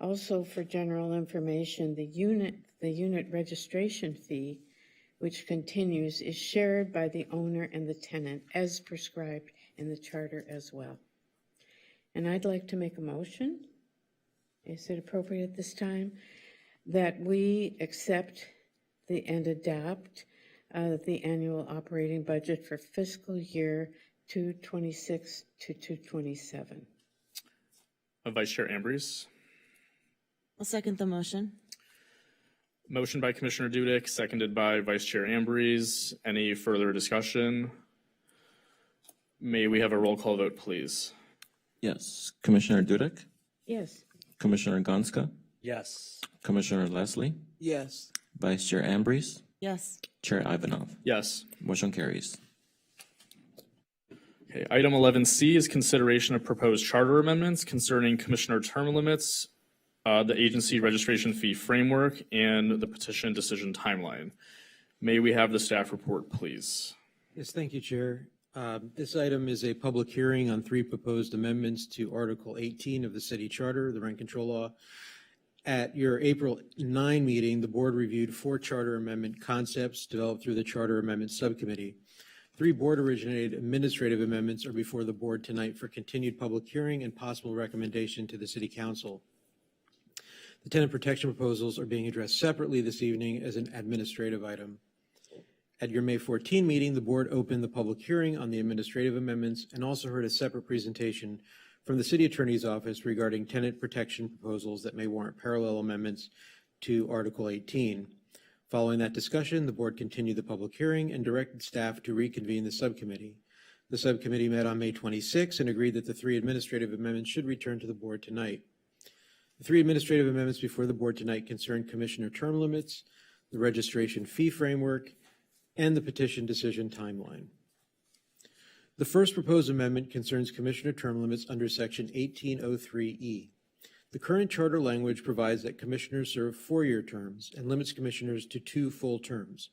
also for general information, the unit registration fee, which continues, is shared by the owner and the tenant as prescribed in the charter as well. And I'd like to make a motion, is it appropriate at this time, that we accept and adopt the annual operating budget for fiscal year 226 to 227. Vice Chair Ambrose? I'll second the motion. Motion by Commissioner Dudek, seconded by Vice Chair Ambrose. Any further discussion? May we have a roll call vote, please? Yes. Commissioner Dudek, Yes. Commissioner Gonska, Yes. Commissioner Leslie, Yes. Vice Chair Ambrose, Yes. Chair Ivanov. Yes. Motion carries. Okay, item 11C is consideration of proposed charter amendments concerning commissioner term limits, the agency registration fee framework, and the petition decision timeline. May we have the staff report, please? Yes, thank you, Chair. This item is a public hearing on 3 proposed amendments to Article 18 of the City Charter, the rent control law. At your April 9 meeting, the board reviewed 4 charter amendment concepts developed through the Charter Amendment Subcommittee. 3 board-originated administrative amendments are before the board tonight for continued public hearing and possible recommendation to the City Council. The tenant protection proposals are being addressed separately this evening as an administrative item. At your May 14 meeting, the board opened the public hearing on the administrative amendments and also heard a separate presentation from the City Attorney's Office regarding tenant protection proposals that may warrant parallel amendments to Article 18. Following that discussion, the board continued the public hearing and directed staff to reconvene the subcommittee. The subcommittee met on May 26 and agreed that the 3 administrative amendments should return to the board tonight. The 3 administrative amendments before the board tonight concern commissioner term limits, the registration fee framework, and the petition decision timeline. The first proposed amendment concerns commissioner term limits under Section 1803E. The current charter language provides that commissioners serve 4-year terms and limits commissioners to 2 full terms.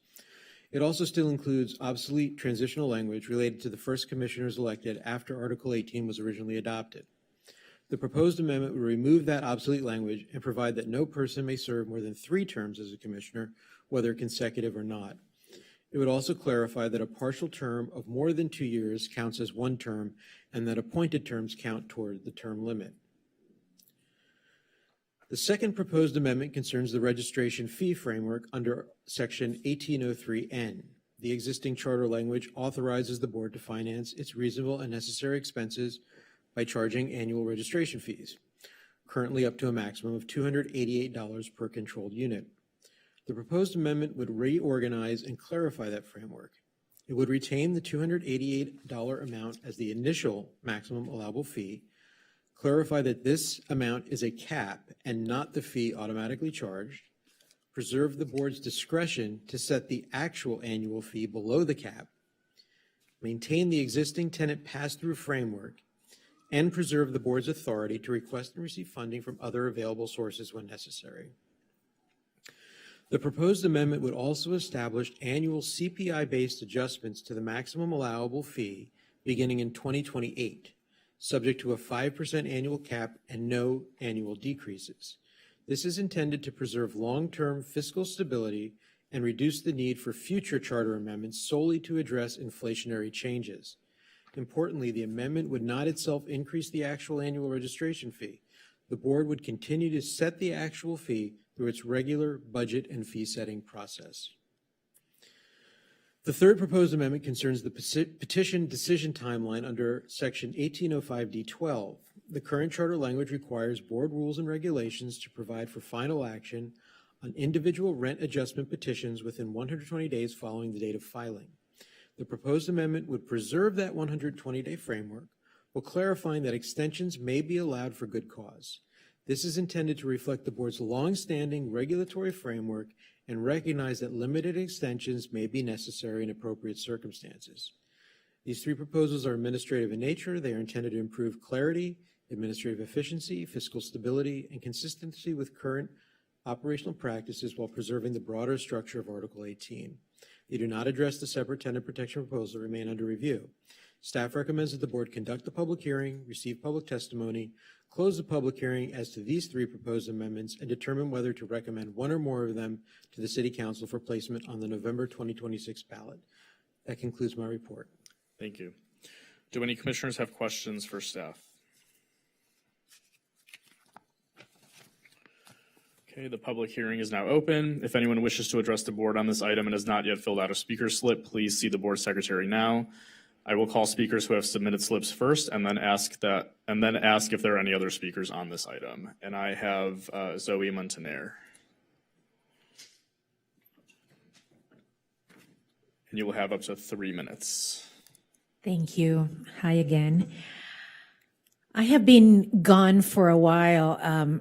It also still includes obsolete transitional language related to the first commissioners elected after Article 18 was originally adopted. The proposed amendment would remove that obsolete language and provide that no person may serve more than 3 terms as a commissioner, whether consecutive or not. It would also clarify that a partial term of more than 2 years counts as 1 term and that appointed terms count toward the term limit. The second proposed amendment concerns the registration fee framework under Section 1803N. The existing charter language authorizes the board to finance its reasonable and necessary expenses by charging annual registration fees, currently up to a maximum of $288 per controlled unit. The proposed amendment would reorganize and clarify that framework. It would retain the $288 amount as the initial maximum allowable fee, clarify that this amount is a cap and not the fee automatically charged, preserve the board's discretion to set the actual annual fee below the cap, maintain the existing tenant pass-through framework, and preserve the board's authority to request and receive funding from other available sources when necessary. The proposed amendment would also establish annual CPI-based adjustments to the maximum allowable fee beginning in 2028, subject to a 5% annual cap and no annual decreases. This is intended to preserve long-term fiscal stability and reduce the need for future charter amendments solely to address inflationary changes. Importantly, the amendment would not itself increase the actual annual registration fee. The board would continue to set the actual fee through its regular budget and fee-setting process. The third proposed amendment concerns the petition decision timeline under Section 1805D12. The current charter language requires board rules and regulations to provide for final action on individual rent adjustment petitions within 120 days following the date of filing. The proposed amendment would preserve that 120-day framework while clarifying that extensions may be allowed for good cause. This is intended to reflect the board's long-standing regulatory framework and recognize that limited extensions may be necessary in appropriate circumstances. These 3 proposals are administrative in nature. They are intended to improve clarity, administrative efficiency, fiscal stability, and consistency with current operational practices while preserving the broader structure of Article 18. They do not address the separate tenant protection proposals that remain under review. Staff recommends that the board conduct the public hearing, receive public testimony, close the public hearing as to these 3 proposed amendments, and determine whether to recommend one or more of them to the City Council for placement on the November 2026 ballot. That concludes my report. Thank you. Do any commissioners have questions for staff? Okay, the public hearing is now open. If anyone wishes to address the board on this item and has not yet filled out a speaker slip, please see the board secretary now. I will call speakers who have submitted slips first and then ask if there are any other speakers on this item. And I have Zoe Montaner. And you will have up to 3 minutes. Thank you. Hi again. I have been gone for a while,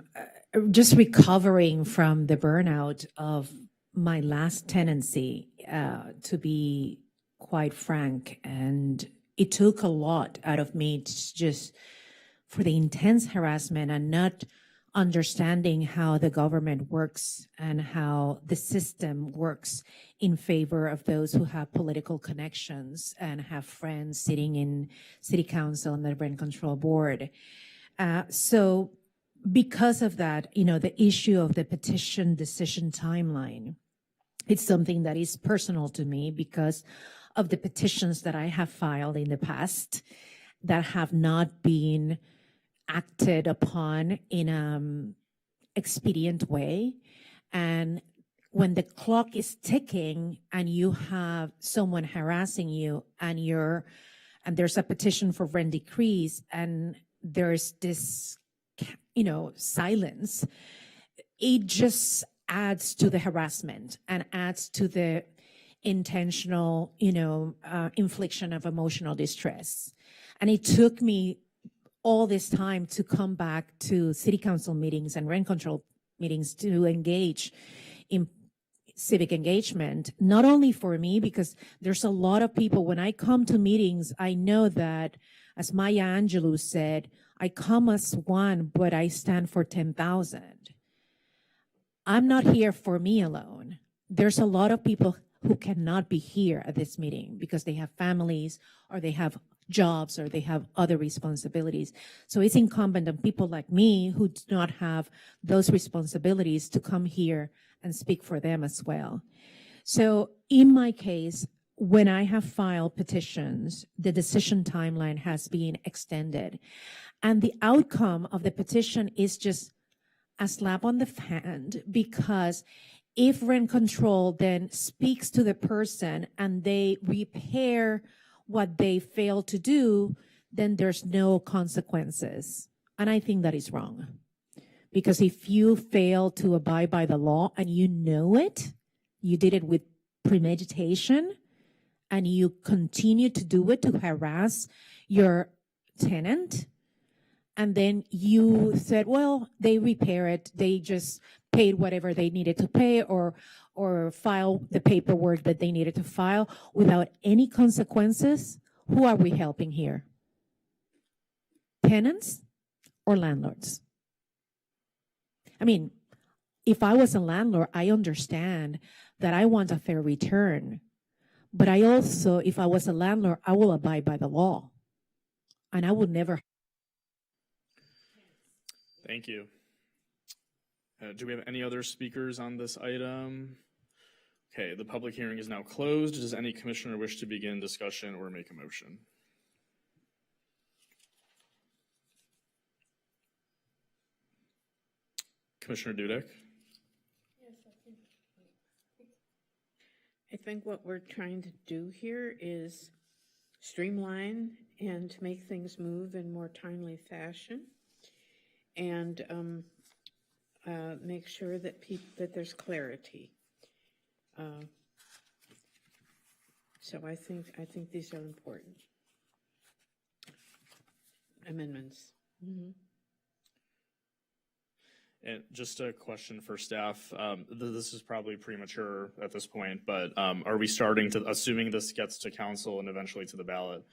just recovering from the burnout of my last tenancy, to be quite frank. And it took a lot out of me just for the intense harassment and not understanding how the government works and how the system works in favor of those who have political connections and have friends sitting in city council and the rent control board. So because of that, the issue of the petition decision timeline, it's something that is personal to me because of the petitions that I have filed in the past that have not been acted upon in an expedient way. And when the clock is ticking and you have someone harassing you and there's a petition for rent decrease and there's this, silence, it just adds to the harassment and adds to the intentional, infliction of emotional distress. And it took me all this time to come back to city council meetings and rent control meetings to engage in civic engagement, not only for me, because there's a lot of people, when I come to meetings, I know that, as Maya Angelou said, I come as one, but I stand for 10,000. I'm not here for me alone. There's a lot of people who cannot be here at this meeting because they have families or they have jobs or they have other responsibilities. So it's incumbent on people like me who do not have those responsibilities to come here and speak for them as well. So in my case, when I have filed petitions, the decision timeline has been extended. And the outcome of the petition is just a slap on the hand, because if rent control then speaks to the person and they repair what they fail to do, then there's no consequences. And I think that is wrong. Because if you fail to abide by the law and you know it, you did it with premeditation, and you continue to do it to harass your tenant, and then you said, well, they repair it, they just paid whatever they needed to pay or file the paperwork that they needed to file without any consequences, who are we helping here? Tenants or landlords? I mean, if I was a landlord, I understand that I want a fair return. But I also, if I was a landlord, I will abide by the law. And I would never. Thank you. Do we have any other speakers on this item? Okay, the public hearing is now closed. Does any commissioner wish to begin discussion or make a motion? Commissioner Dudek? I think what we're trying to do here is streamline and make things move in more timely fashion, and make sure that that there's clarity. So I think these are important amendments. Mm-hmm. And just a question for staff. This is probably premature at this point, but are we starting to, assuming this gets to council and eventually to the ballot,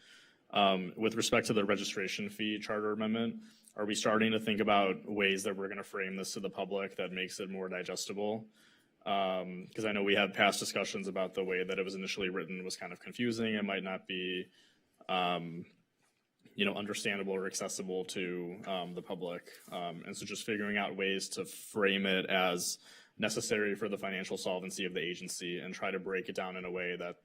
with respect to the registration fee charter amendment, are we starting to think about ways that we're going to frame this to the public that makes it more digestible? Because I know we had past discussions about the way that it was initially written was kind of confusing. It might not be understandable or accessible to the public. And so just figuring out ways to frame it as necessary for the financial solvency of the agency and try to break it down in a way that,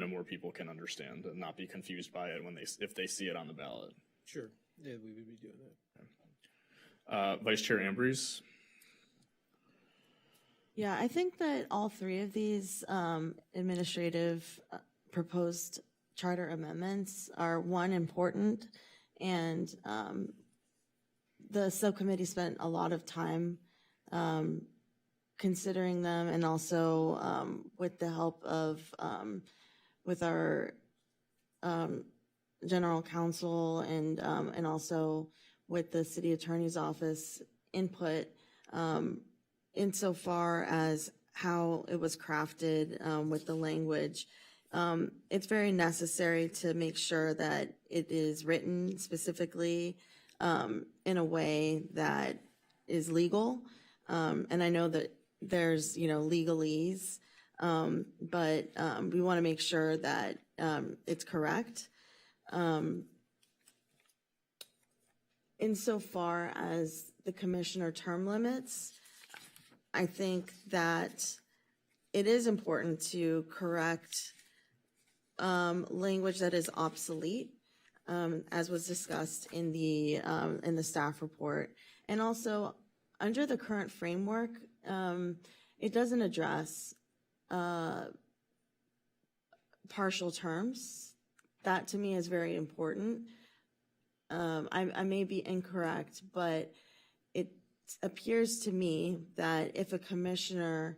more people can understand and not be confused by it if they see it on the ballot. Sure, yeah, we would be doing that. Vice Chair Ambrose? Yeah, I think that all three of these administrative proposed charter amendments are, one, important, and the subcommittee spent a lot of time considering them, and also with the help of, with our general counsel and also with the city attorney's office input, insofar as how it was crafted with the language. It's very necessary to make sure that it is written specifically in a way that is legal. And I know that there's, legalese, but we want to make sure that it's correct. Insofar as the commissioner term limits, I think that it is important to correct language that is obsolete, as was discussed in the staff report. And also, under the current framework, it doesn't address partial terms. That to me is very important. I may be incorrect, but it appears to me that if a commissioner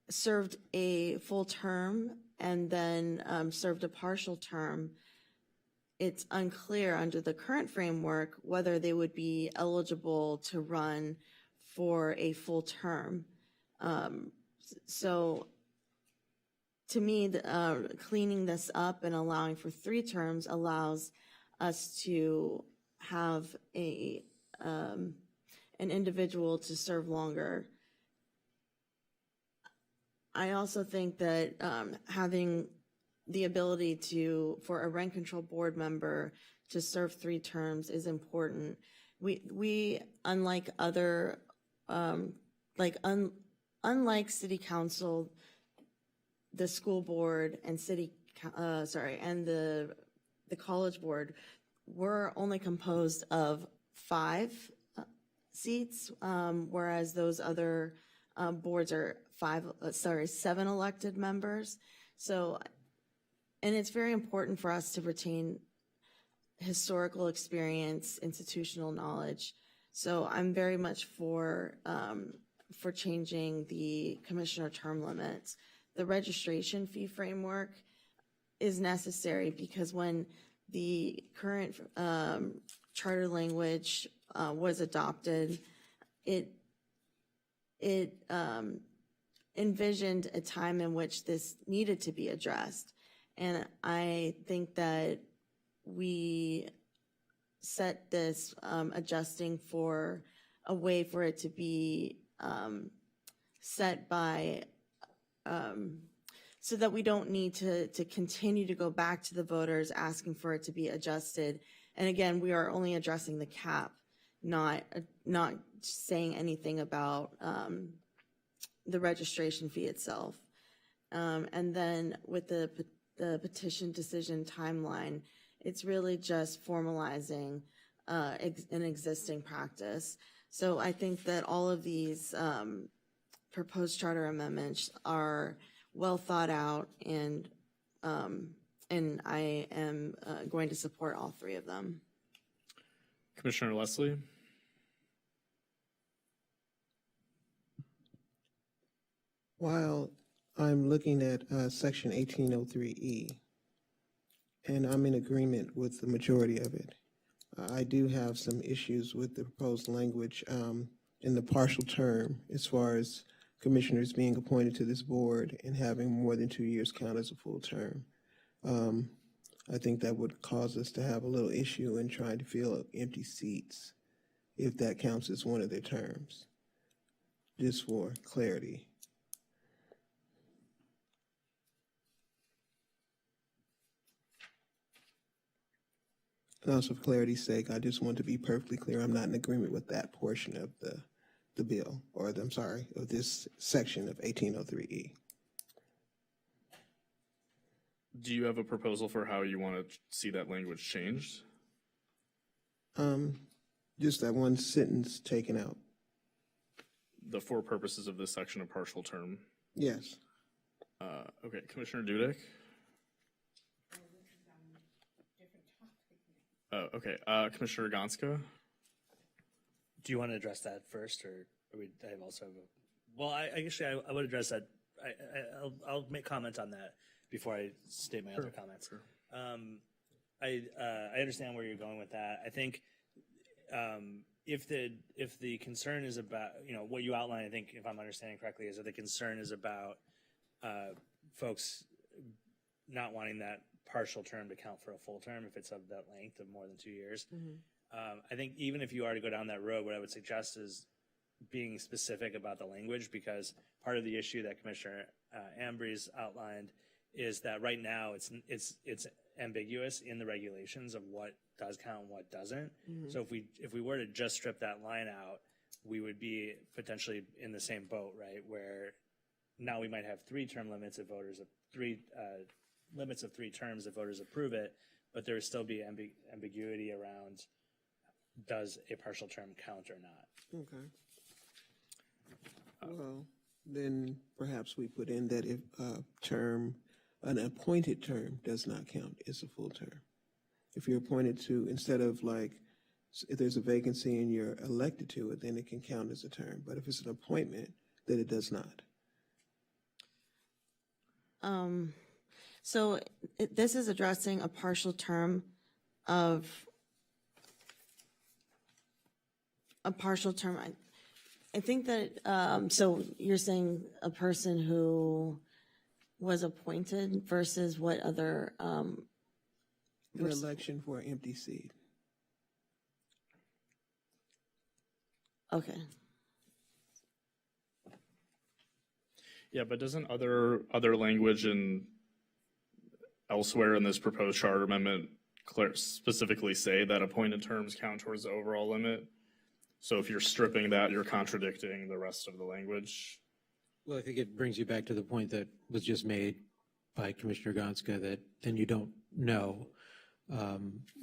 served a full term and then served a partial term, it's unclear under the current framework whether they would be eligible to run for a full term. So to me, cleaning this up and allowing for 3 terms allows us to have an individual to serve longer. I also think that having the ability for a rent control board member to serve 3 terms is important. We unlike other, unlike city council, the school board and and the college board, we're only composed of 5 seats, whereas those other boards are 7 elected members. So, and it's very important for us to retain historical experience, institutional knowledge. So I'm very much for changing the commissioner term limits. The registration fee framework is necessary because when the current charter language was adopted, it envisioned a time in which this needed to be addressed. And I think that we set this adjusting for a way for it to be set by, so that we don't need to continue to go back to the voters asking for it to be adjusted. And again, we are only addressing the cap, not saying anything about the registration fee itself. And then with the petition decision timeline, it's really just formalizing an existing practice. So I think that all of these proposed charter amendments are well thought out, and I am going to support all 3 of them. Commissioner Leslie? While I'm looking at Section 1803E, and I'm in agreement with the majority of it, I do have some issues with the proposed language in the partial term as far as commissioners being appointed to this board and having more than 2 years count as a full term. I think that would cause us to have a little issue in trying to fill empty seats if that counts as one of their terms, just for clarity. And also, for clarity's sake, I just want to be perfectly clear, I'm not in agreement with that portion of the bill, or of this section of 1803E. Do you have a proposal for how you want to see that language changed? Just that one sentence taken out. The 4 purposes of this section of partial term. Yes. Okay, Commissioner Dudek? Okay, Commissioner Gonska? Do you want to address that first, or I have also, well, I would address that. I'll make comment on that before I state my other comments. I understand where you're going with that. I think if the concern is about, what you outlined, I think if I'm understanding correctly, is that the concern is about folks not wanting that partial term to count for a full term if it's of that length of more than 2 years. I think even if you are to go down that road, what I would suggest is being specific about the language, because part of the issue that Commissioner Ambrose outlined is that right now it's ambiguous in the regulations of what does count and what doesn't. So if we were to just strip that line out, we would be potentially in the same boat, right? Where now we might have three limits of 3 terms if voters approve it, but there would still be ambiguity around does a partial term count or not. Okay. Well, then perhaps we put in that if a term, an appointed term does not count as a full term. If you're appointed to, instead of like, if there's a vacancy and you're elected to it, then it can count as a term. But if it's an appointment, then it does not. So this is addressing a partial term of I think that, so you're saying a person who was appointed versus what other, An election for an empty seat. okay. Yeah, but doesn't other language in elsewhere in this proposed charter amendment specifically say that appointed terms count towards the overall limit? So if you're stripping that, you're contradicting the rest of the language. Well, I think it brings you back to the point that was just made by Commissioner Gonska, that then you don't know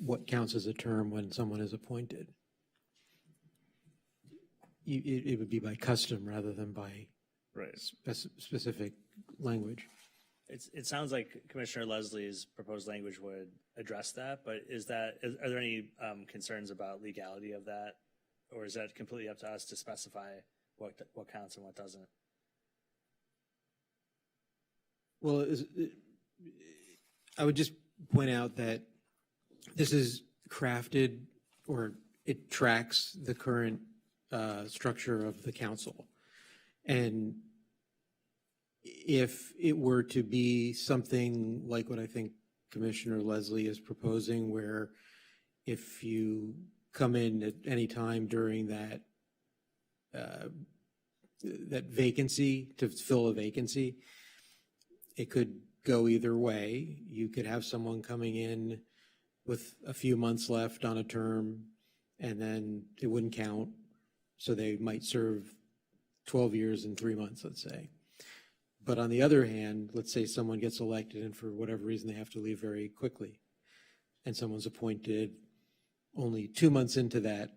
what counts as a term when someone is appointed. It would be by custom rather than by specific language. It sounds like Commissioner Leslie's proposed language would address that, but are there any concerns about legality of that? Or is that completely up to us to specify what counts and what doesn't? Well, I would just point out that this is crafted, or it tracks the current structure of the council. And if it were to be something like what I think Commissioner Leslie is proposing, where if you come in at any time during that vacancy, to fill a vacancy, it could go either way. You could have someone coming in with a few months left on a term, and then it wouldn't count. So they might serve 12 years and 3 months, let's say. But on the other hand, let's say someone gets elected and for whatever reason they have to leave very quickly, and someone's appointed only 2 months into the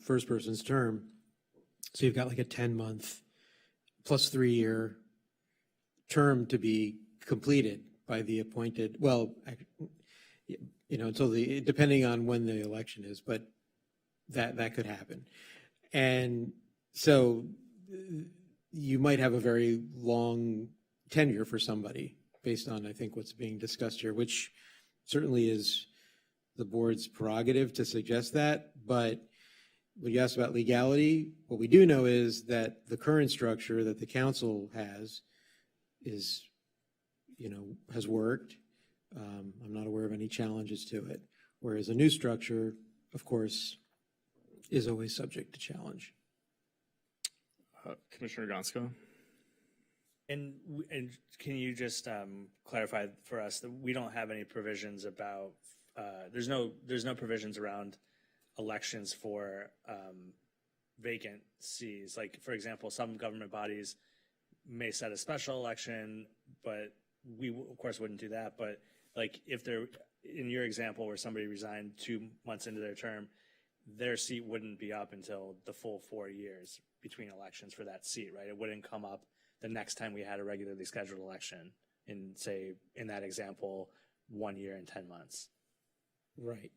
first person's term. So you've got like a 10-month plus 3-year term to be completed by the appointed, until depending on when the election is, but that could happen. And so you might have a very long tenure for somebody based on, I think, what's being discussed here, which certainly is the board's prerogative to suggest that. But when you ask about legality, what we do know is that the current structure that the council has has worked. I'm not aware of any challenges to it. Whereas a new structure, of course, is always subject to challenge. Commissioner Gonska? And can you just clarify for us that we don't have any provisions about, there's no provisions around elections for vacancies. Like, for example, some government bodies may set a special election, but we, of course, wouldn't do that. But like, if they're, in your example where somebody resigned 2 months into their term, their seat wouldn't be up until the full 4 years between elections for that seat, right? It wouldn't come up the next time we had a regularly scheduled election in, say, in that example, 1 year and 10 months. Right.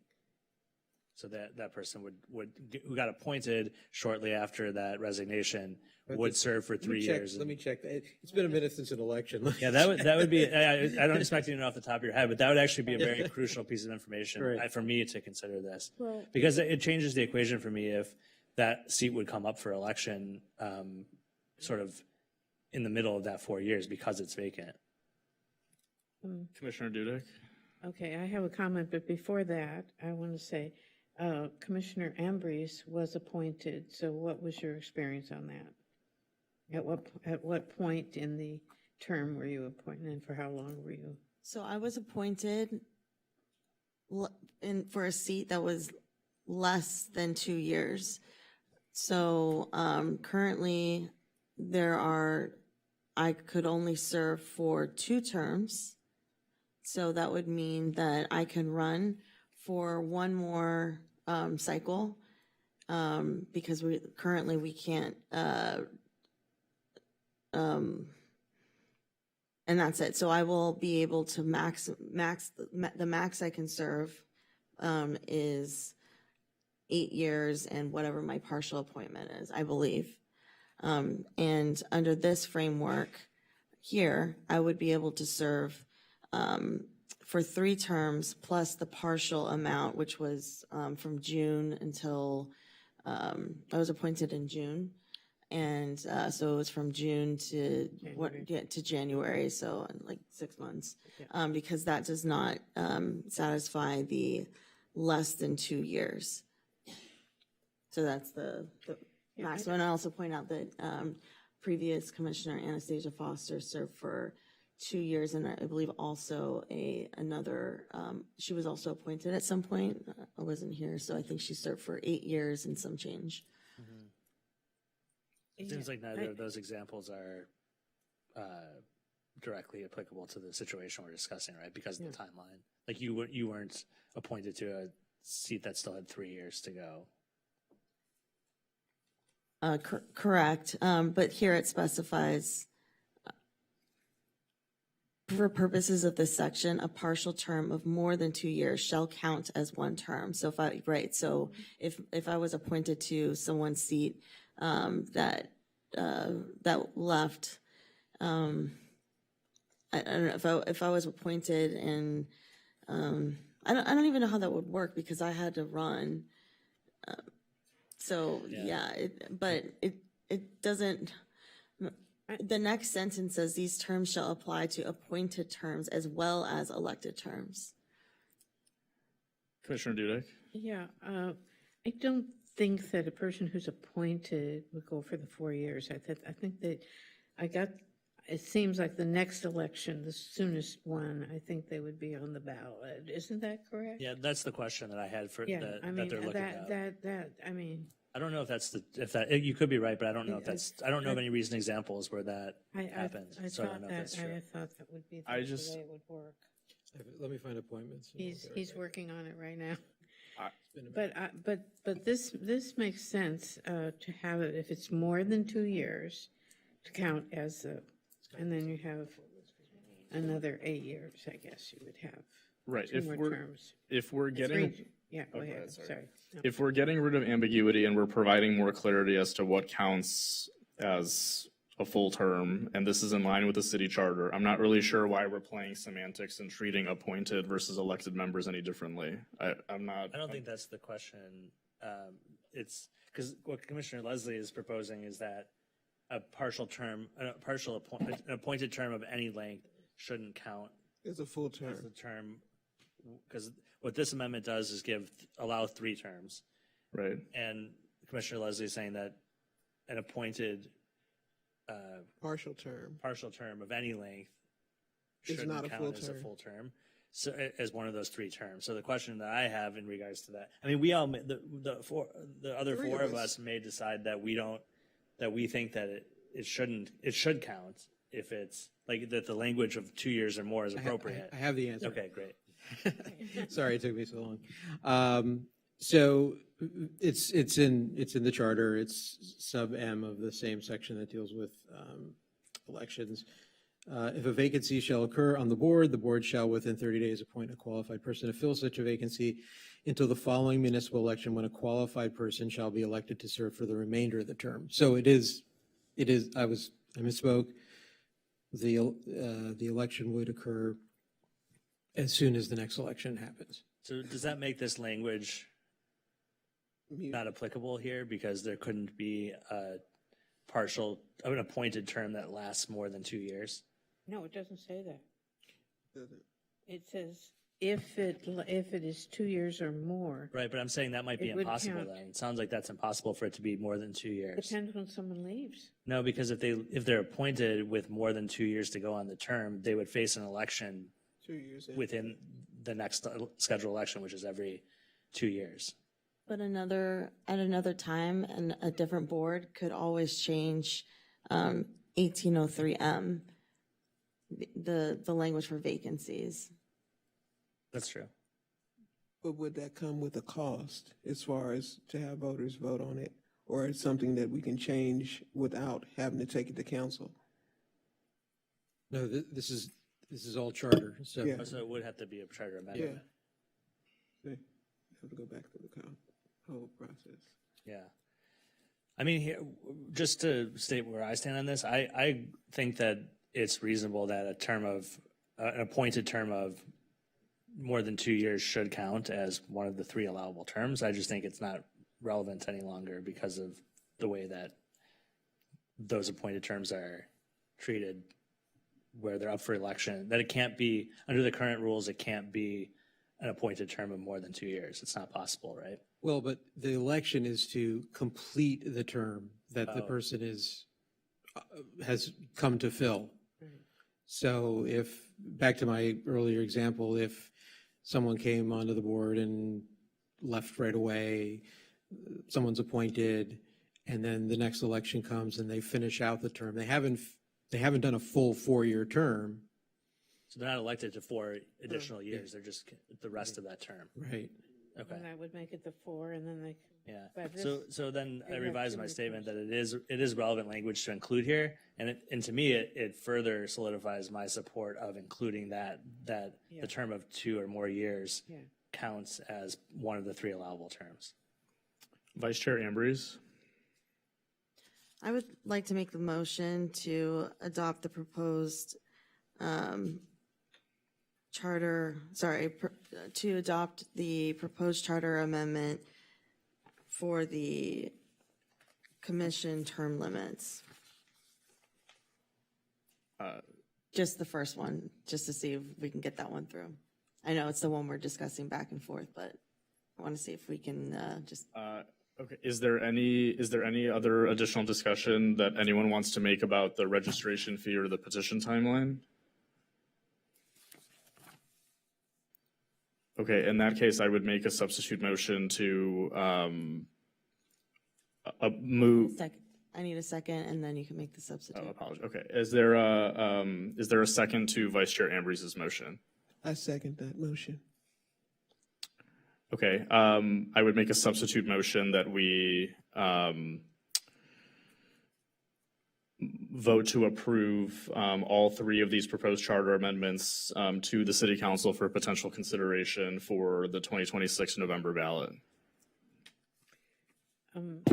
So that person who got appointed shortly after that resignation would serve for 3 years. Let me check. It's been a minute since an election. Yeah, that would be, I don't expect you to know off the top of your head, but that would actually be a very crucial piece of information Right. for me to consider this. Well- Because it changes the equation for me if that seat would come up for election sort of in the middle of that 4 years because it's vacant. Commissioner Dudek? Okay, I have a comment, but before that, I want to say, Commissioner Ambrose was appointed, so what was your experience on that? At what point in the term were you appointed, and for how long were you? So I was appointed for a seat that was less than 2 years. So currently, I could only serve for 2 terms. So that would mean that I can run for one more cycle because we can't. And that's it. So I will be able to the max I can serve is 8 years and whatever my partial appointment is, I believe. And under this framework here, I would be able to serve for 3 terms plus the partial amount, which was from June until I was appointed in June. And so it was from June to January, so like 6 months, because that does not satisfy the less than 2 years. So that's the maximum. And I also point out that previous Commissioner Anastasia Foster served for 2 years, and I believe also another. She was also appointed at some point. I wasn't here, so I think she served for 8 years and some change. It seems like neither of those examples are directly applicable to the situation we're discussing, right? Because of the timeline. Like you weren't appointed to a seat that still had 3 years to go. Correct, but here it specifies, for purposes of this section, a partial term of more than 2 years shall count as one term. So if I was appointed to someone's seat that left, I don't know if I was appointed and I don't even know how that would work because I had to run. But it doesn't. The next sentence says these terms shall apply to appointed terms as well as elected terms. Commissioner Dudek? Yeah, I don't think that a person who's appointed would go for the 4 years. I think that it seems like the next election, the soonest one, I think they would be on the ballot. Isn't that correct? Yeah, that's the question that I had for Yeah, that, I mean, that they're looking at. I mean. I don't know if you could be right, but I don't know I don't know of any recent examples where that happened. I So I don't know if that's true. thought that would be the I way just- it would work. Let me find appointments. He's working on it right now. been a But this makes sense to have it, if it's more than 2 years, to count as and then you have another 8 years, I guess you would have. Right, 2 more terms. if we're getting. Yeah, go Oh, go ahead, ahead, sorry. sorry. No. If we're getting rid of ambiguity and we're providing more clarity as to what counts as a full term, and this is in line with the city charter, I'm not really sure why we're playing semantics and treating appointed versus elected members any differently. I don't think that's the question. It's because what Commissioner Leslie is proposing is that an appointed term of any length shouldn't count It's a full as term. the term. Because what this amendment does is allow 3 terms. Right. And Commissioner Leslie is saying that an appointed Partial term. partial term of any length It's not shouldn't a count full as a term. full term. So as one of those 3 terms. So the question that I have in regards to that, I mean, we all, the other 3 4 of of us. us may decide that we think that it should count if it's like that the language of 2 years or more is appropriate. I have the answer. Okay, great. Sorry it took me so long. So it's in the charter. It's sub M of the same section that deals with elections. If a vacancy shall occur on the board shall within 30 days appoint a qualified person to fill such a vacancy until the following municipal election, when a qualified person shall be elected to serve for the remainder of the term. So I misspoke. The election would occur as soon as the next election happens. So does that make this language not applicable here because there couldn't be an appointed term that lasts more than 2 years? No, it doesn't say that. It says if it is 2 years or more. Right, but I'm saying that might be It would impossible count. then. It sounds like that's impossible for it to be more than 2 years. Depends when someone leaves. No, because if they're appointed with more than 2 years to go on the term, they would face an election 2 years in. within the next scheduled election, which is every 2 years. But at another time, and a different board could always change 1803M, the language for vacancies. That's true. But would that come with a cost as far as to have voters vote on it? Or it's something that we can change without having to take it to council? No, this is all charter, so. Yeah. So it would have to be a charter amendment. See, have to go back to the whole process. Yeah. I mean, here, just to state where I stand on this, I think that it's reasonable that an appointed term of more than 2 years should count as one of the 3 allowable terms. I just think it's not relevant any longer because of the way that those appointed terms are treated, where they're up for election, that it can't be, under the current rules, it can't be an appointed term of more than 2 years. It's not possible, right? Well, but the election is to complete the term that the person has come to fill. So back to my earlier example, if someone came onto the board and left right away, someone's appointed, and then the next election comes and they finish out the term, they haven't done a full 4-year term. So they're not elected to 4 additional years. They're just the rest of that term. Right. Okay. And that would make it the 4, and then they. Yeah. But this- So then I you have revise two my more statement that it is relevant language to include here. And to me, it further solidifies my support of including that Yeah. the term of 2 or more years Yeah. counts as one of the 3 allowable terms. Vice Chair Ambrose. I would like to make the motion to adopt the proposed to adopt the proposed charter amendment for the commission term limits. Just the first one, just to see if we can get that one through. I know it's the one we're discussing back and forth, but I want to see if we can just. Okay, is there any other additional discussion that anyone wants to make about the registration fee or the petition timeline? Okay, in that case, I would make a substitute motion to move. I need a second, and then you can make the substitute. Oh, apologies. Okay, is there a second to Vice Chair Ambrose's motion? I second that motion. Okay, I would make a substitute motion that we vote to approve all 3 of these proposed charter amendments to the City Council for potential consideration for the 2026 November ballot.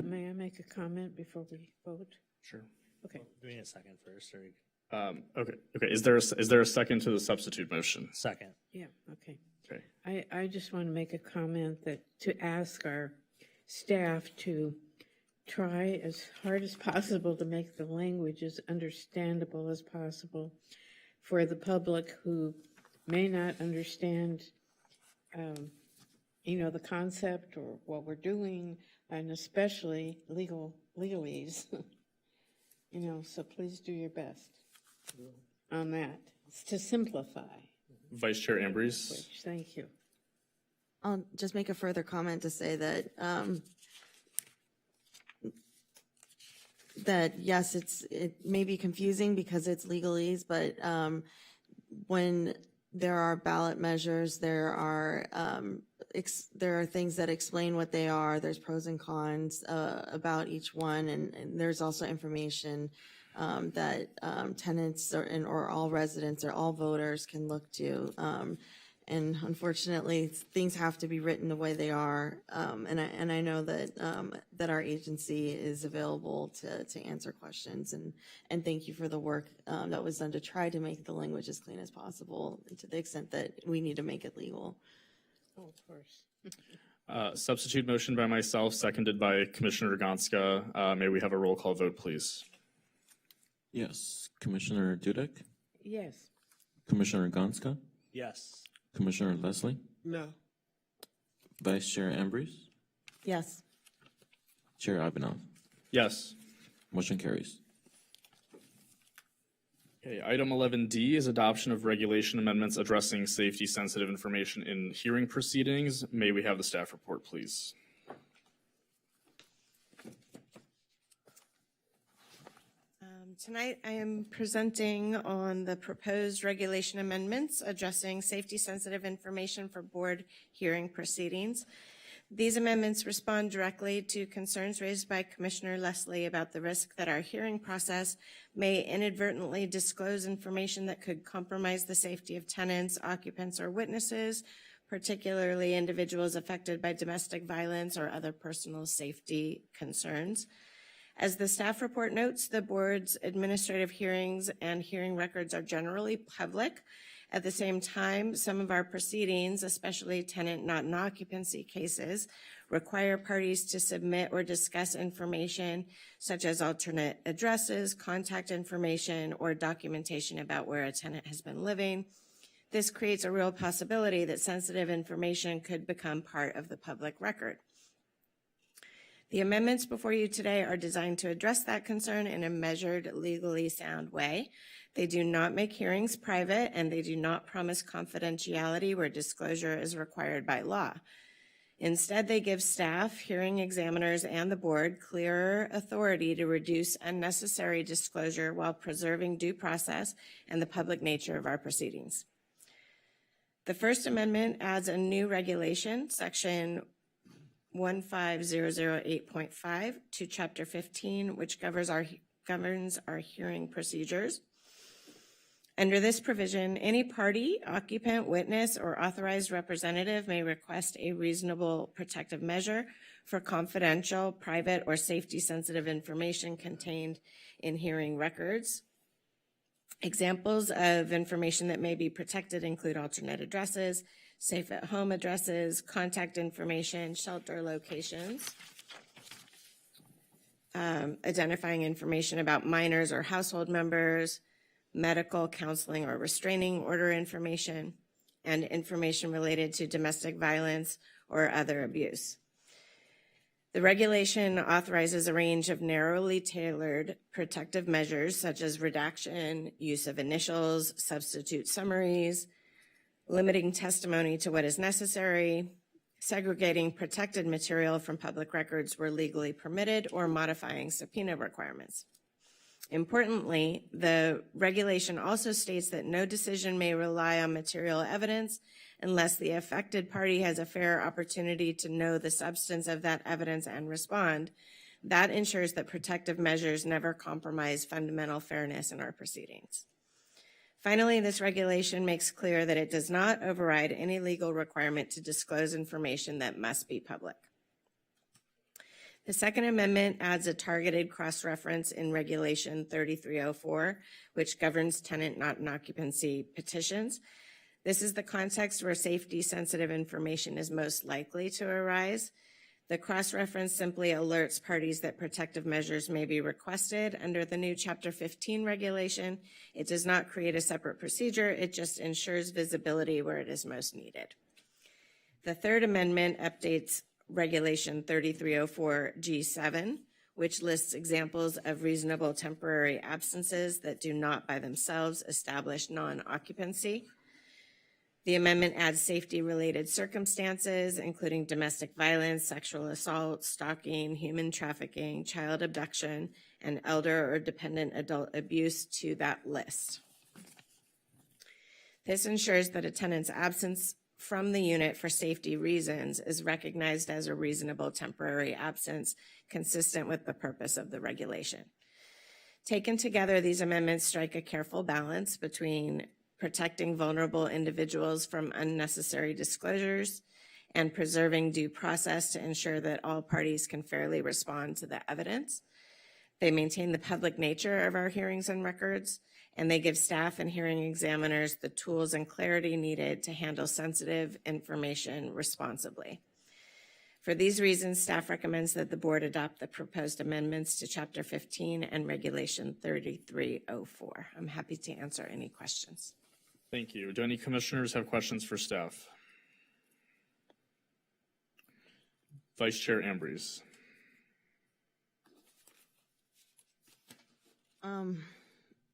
May I make a comment before we vote? Sure. Okay. Do we need a second first? Or? Okay. Is there a second to the substitute motion? Second. Yeah, okay. Okay. I just want to make a comment to ask our staff to try as hard as possible to make the language as understandable as possible for the public who may not understand, the concept or what we're doing, and especially legalese. So please do your best on that. It's to simplify. Vice Chair Ambrose? Thank you. I'll just make a further comment to say that, yes, it may be confusing because it's legalese, but when there are ballot measures, there are things that explain what they are. There's pros and cons about each one, and there's also information that tenants or all residents or all voters can look to. And unfortunately, things have to be written the way they are. And I know that that our agency is available to answer questions. And thank you for the work that was done to try to make the language as clean as possible, to the extent that we need to make it legal. Oh, of course. Substitute motion by myself, seconded by Commissioner Gonska. May we have a roll call vote, please? Yes. Commissioner Dudek, Yes. Commissioner Gonska, Yes. Commissioner Leslie, No. Vice Chair Ambrose, Yes. Chair Ivanov. Yes. Motion carries. Okay, item 11D is adoption of regulation amendments addressing safety-sensitive information in hearing proceedings. May we have the staff report, please? Tonight, I am presenting on the proposed regulation amendments addressing safety-sensitive information for board hearing proceedings. These amendments respond directly to concerns raised by Commissioner Leslie about the risk that our hearing process may inadvertently disclose information that could compromise the safety of tenants, occupants, or witnesses, particularly individuals affected by domestic violence or other personal safety concerns. As the staff report notes, the board's administrative hearings and hearing records are generally public. At the same time, some of our proceedings, especially tenant not in occupancy cases, require parties to submit or discuss information such as alternate addresses, contact information, or documentation about where a tenant has been living. This creates a real possibility that sensitive information could become part of the public record. The amendments before you today are designed to address that concern in a measured, legally sound way. They do not make hearings private, and they do not promise confidentiality where disclosure is required by law. Instead, they give staff, hearing examiners, and the board clearer authority to reduce unnecessary disclosure while preserving due process and the public nature of our proceedings. The First Amendment adds a new regulation, Section 15008.5 to Chapter 15, which governs our hearing procedures. Under this provision, any party, occupant, witness, or authorized representative may request a reasonable protective measure for confidential, private, or safety-sensitive information contained in hearing records. Examples of information that may be protected include alternate addresses, safe at home addresses, contact information, shelter locations, identifying information about minors or household members, medical, counseling, or restraining order information, and information related to domestic violence or other abuse. The regulation authorizes a range of narrowly tailored protective measures such as redaction, use of initials, substitute summaries, limiting testimony to what is necessary, segregating protected material from public records where legally permitted, or modifying subpoena requirements. Importantly, the regulation also states that no decision may rely on material evidence unless the affected party has a fair opportunity to know the substance of that evidence and respond. That ensures that protective measures never compromise fundamental fairness in our proceedings. Finally, this regulation makes clear that it does not override any legal requirement to disclose information that must be public. The Second Amendment adds a targeted cross-reference in Regulation 3304, which governs tenant not in occupancy petitions. This is the context where safety-sensitive information is most likely to arise. The cross-reference simply alerts parties that protective measures may be requested under the new Chapter 15 regulation. It does not create a separate procedure. It just ensures visibility where it is most needed. The Third Amendment updates Regulation 3304 G7, which lists examples of reasonable temporary absences that do not by themselves establish non-occupancy. The amendment adds safety-related circumstances, including domestic violence, sexual assault, stalking, human trafficking, child abduction, and elder or dependent adult abuse to that list. This ensures that a tenant's absence from the unit for safety reasons is recognized as a reasonable temporary absence consistent with the purpose of the regulation. Taken together, these amendments strike a careful balance between protecting vulnerable individuals from unnecessary disclosures and preserving due process to ensure that all parties can fairly respond to the evidence. They maintain the public nature of our hearings and records, and they give staff and hearing examiners the tools and clarity needed to handle sensitive information responsibly. For these reasons, staff recommends that the board adopt the proposed amendments to Chapter 15 and Regulation 3304. I'm happy to answer any questions. Thank you. Do any commissioners have questions for staff? Vice Chair Ambrose.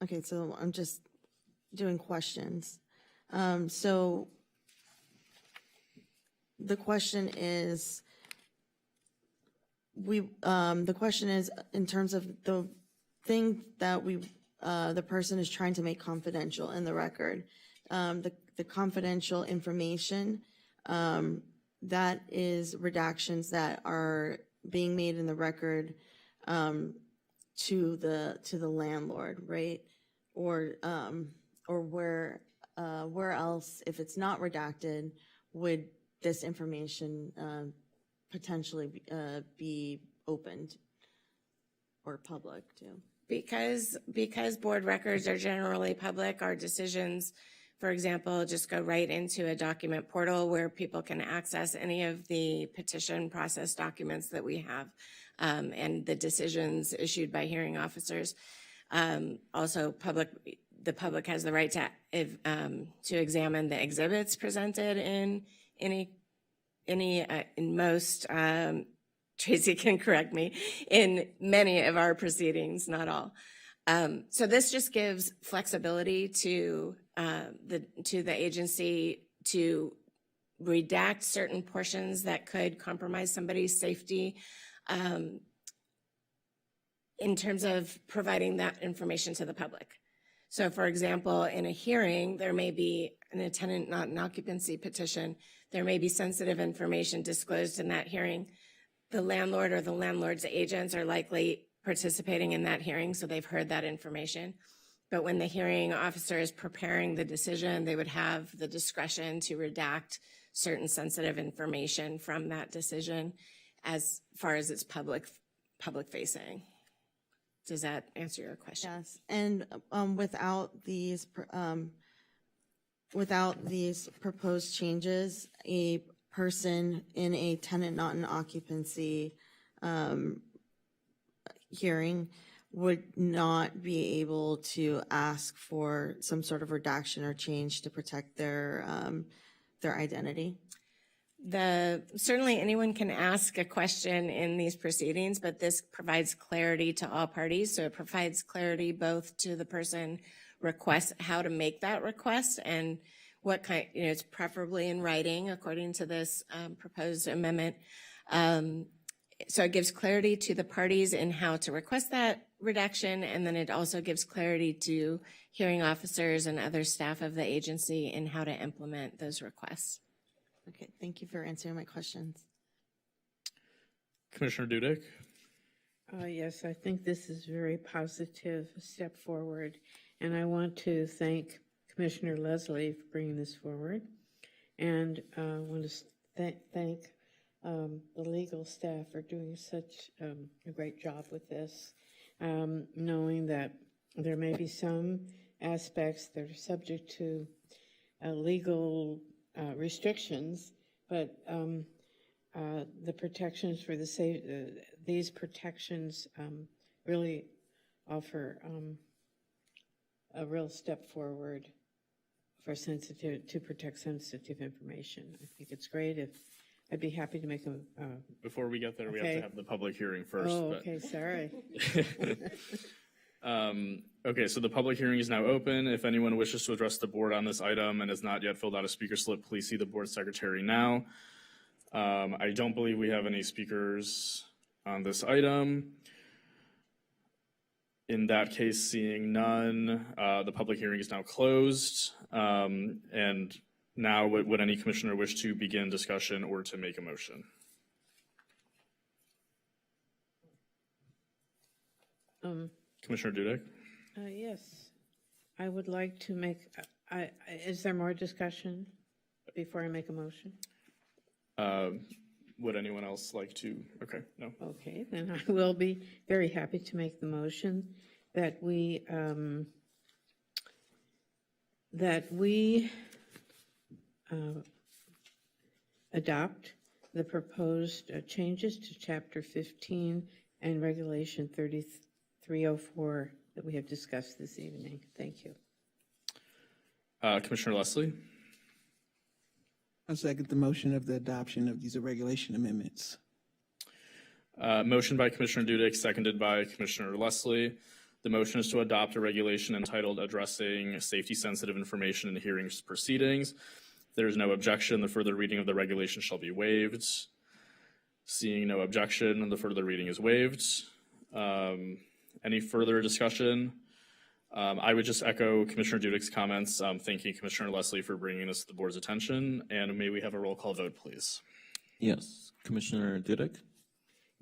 Okay, so I'm just doing questions. So the question is, the question is in terms of the thing that the person is trying to make confidential in the record, the confidential information, that is redactions that are being made in the record to the landlord, right? Or where else, if it's not redacted, would this information potentially be opened or public too? Because board records are generally public, our decisions, for example, just go right into a document portal where people can access any of the petition process documents that we have, and the decisions issued by hearing officers. Also, the public has the right to examine the exhibits presented in most, Tracy can correct me, in many of our proceedings, not all. So this just gives flexibility to the agency to redact certain portions that could compromise somebody's safety, in terms of providing that information to the public. So for example, in a hearing, there may be a tenant not in occupancy petition, there may be sensitive information disclosed in that hearing. The landlord or the landlord's agents are likely participating in that hearing, so they've heard that information. But when the hearing officer is preparing the decision, they would have the discretion to redact certain sensitive information from that decision as far as it's public facing. Does that answer your question? Yes, and without these proposed changes, a person in a tenant not in occupancy hearing would not be able to ask for some sort of redaction or change to protect their identity? Certainly anyone can ask a question in these proceedings, but this provides clarity to all parties. So it provides clarity both to the person request how to make that request and what kind, it's preferably in writing according to this proposed amendment. So it gives clarity to the parties in how to request that redaction, and then it also gives clarity to hearing officers and other staff of the agency in how to implement those requests. Okay, thank you for answering my questions. Commissioner Dudek? Yes, I think this is a very positive step forward, and I want to thank Commissioner Leslie for bringing this forward, and I want to thank the legal staff for doing such a great job with this, knowing that there may be some aspects that are subject to legal restrictions, but the protections for these protections really offer a real step forward for to protect sensitive information. I think it's great. I'd be happy to make a. Before we get there, we have to have the public hearing first. Oh, okay, sorry. Okay, so the public hearing is now open. If anyone wishes to address the board on this item and has not yet filled out a speaker slip, please see the board secretary now. I don't believe we have any speakers on this item. In that case, seeing none, the public hearing is now closed. And now would any commissioner wish to begin discussion or to make a motion? Commissioner Dudek? Yes, I would like to make, is there more discussion before I make a motion? Would anyone else like to? Okay, no. Okay, then I will be very happy to make the motion that we adopt the proposed changes to Chapter 15 and Regulation 3304 that we have discussed this evening. Thank you. Commissioner Leslie? I second the motion of the adoption of these regulation amendments. Motion by Commissioner Dudek, seconded by Commissioner Leslie. The motion is to adopt a regulation entitled Addressing Safety-Sensitive Information in Hearings Proceedings. There is no objection. The further reading of the regulation shall be waived. Seeing no objection, the further reading is waived. Any further discussion? I would just echo Commissioner Dudek's comments, thanking Commissioner Leslie for bringing this to the board's attention, and may we have a roll call vote, please? Yes. Commissioner Dudek?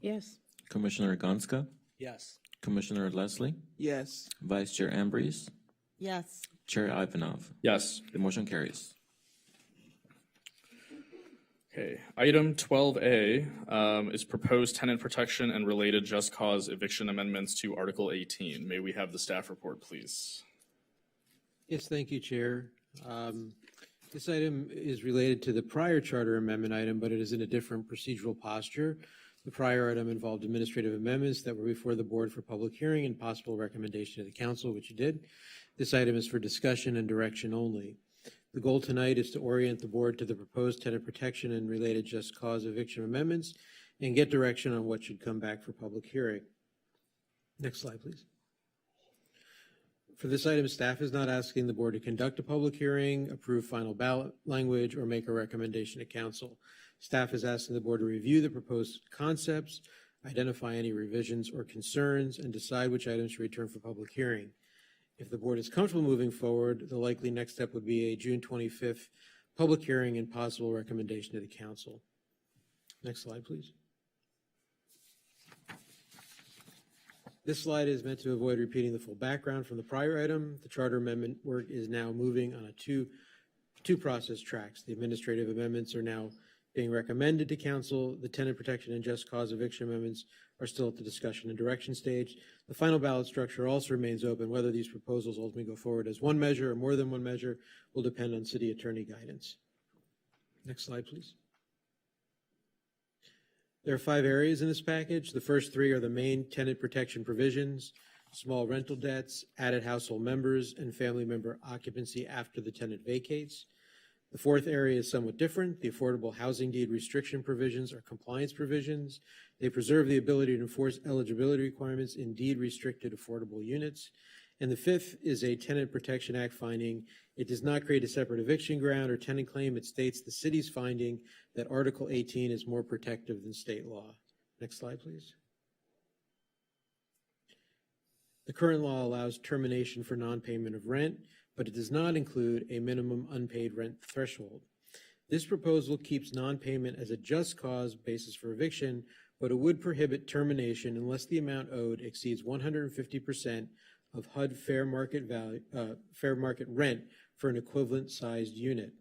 Yes. Commissioner Gonska? Yes. Commissioner Leslie? Yes. Vice Chair Ambrose? Yes. Chair Ivanov? Yes. The motion carries. Okay, item 12A is proposed tenant protection and related just cause eviction amendments to Article 18. May we have the staff report, please? Yes, thank you, Chair. This item is related to the prior charter amendment item, but it is in a different procedural posture. The prior item involved administrative amendments that were before the board for public hearing and possible recommendation to the council, which you did. This item is for discussion and direction only. The goal tonight is to orient the board to the proposed tenant protection and related just cause eviction amendments and get direction on what should come back for public hearing. Next slide, please. For this item, staff is not asking the board to conduct a public hearing, approve final ballot language, or make a recommendation to council. Staff is asking the board to review the proposed concepts, identify any revisions or concerns, and decide which items to return for public hearing. If the board is comfortable moving forward, the likely next step would be a June 25th public hearing and possible recommendation to the council. Next slide, please. This slide is meant to avoid repeating the full background from the prior item. The charter amendment work is now moving on a two process tracks. The administrative amendments are now being recommended to council. The tenant protection and just cause eviction amendments are still at the discussion and direction stage. The final ballot structure also remains open. Whether these proposals ultimately go forward as one measure or more than one measure will depend on city attorney guidance. Next slide, please. There are 5 areas in this package. The first 3 are the main tenant protection provisions: small rental debts, added household members, and family member occupancy after the tenant vacates. The 4th area is somewhat different. The affordable housing deed restriction provisions are compliance provisions. They preserve the ability to enforce eligibility requirements in deed restricted affordable units. And the 5th is a Tenant Protection Act finding. It does not create a separate eviction ground or tenant claim. It states the city's finding that Article 18 is more protective than state law. Next slide, please. The current law allows termination for non-payment of rent, but it does not include a minimum unpaid rent threshold. This proposal keeps non-payment as a just cause basis for eviction, but it would prohibit termination unless the amount owed exceeds 150% of HUD fair market rent for an equivalent sized unit.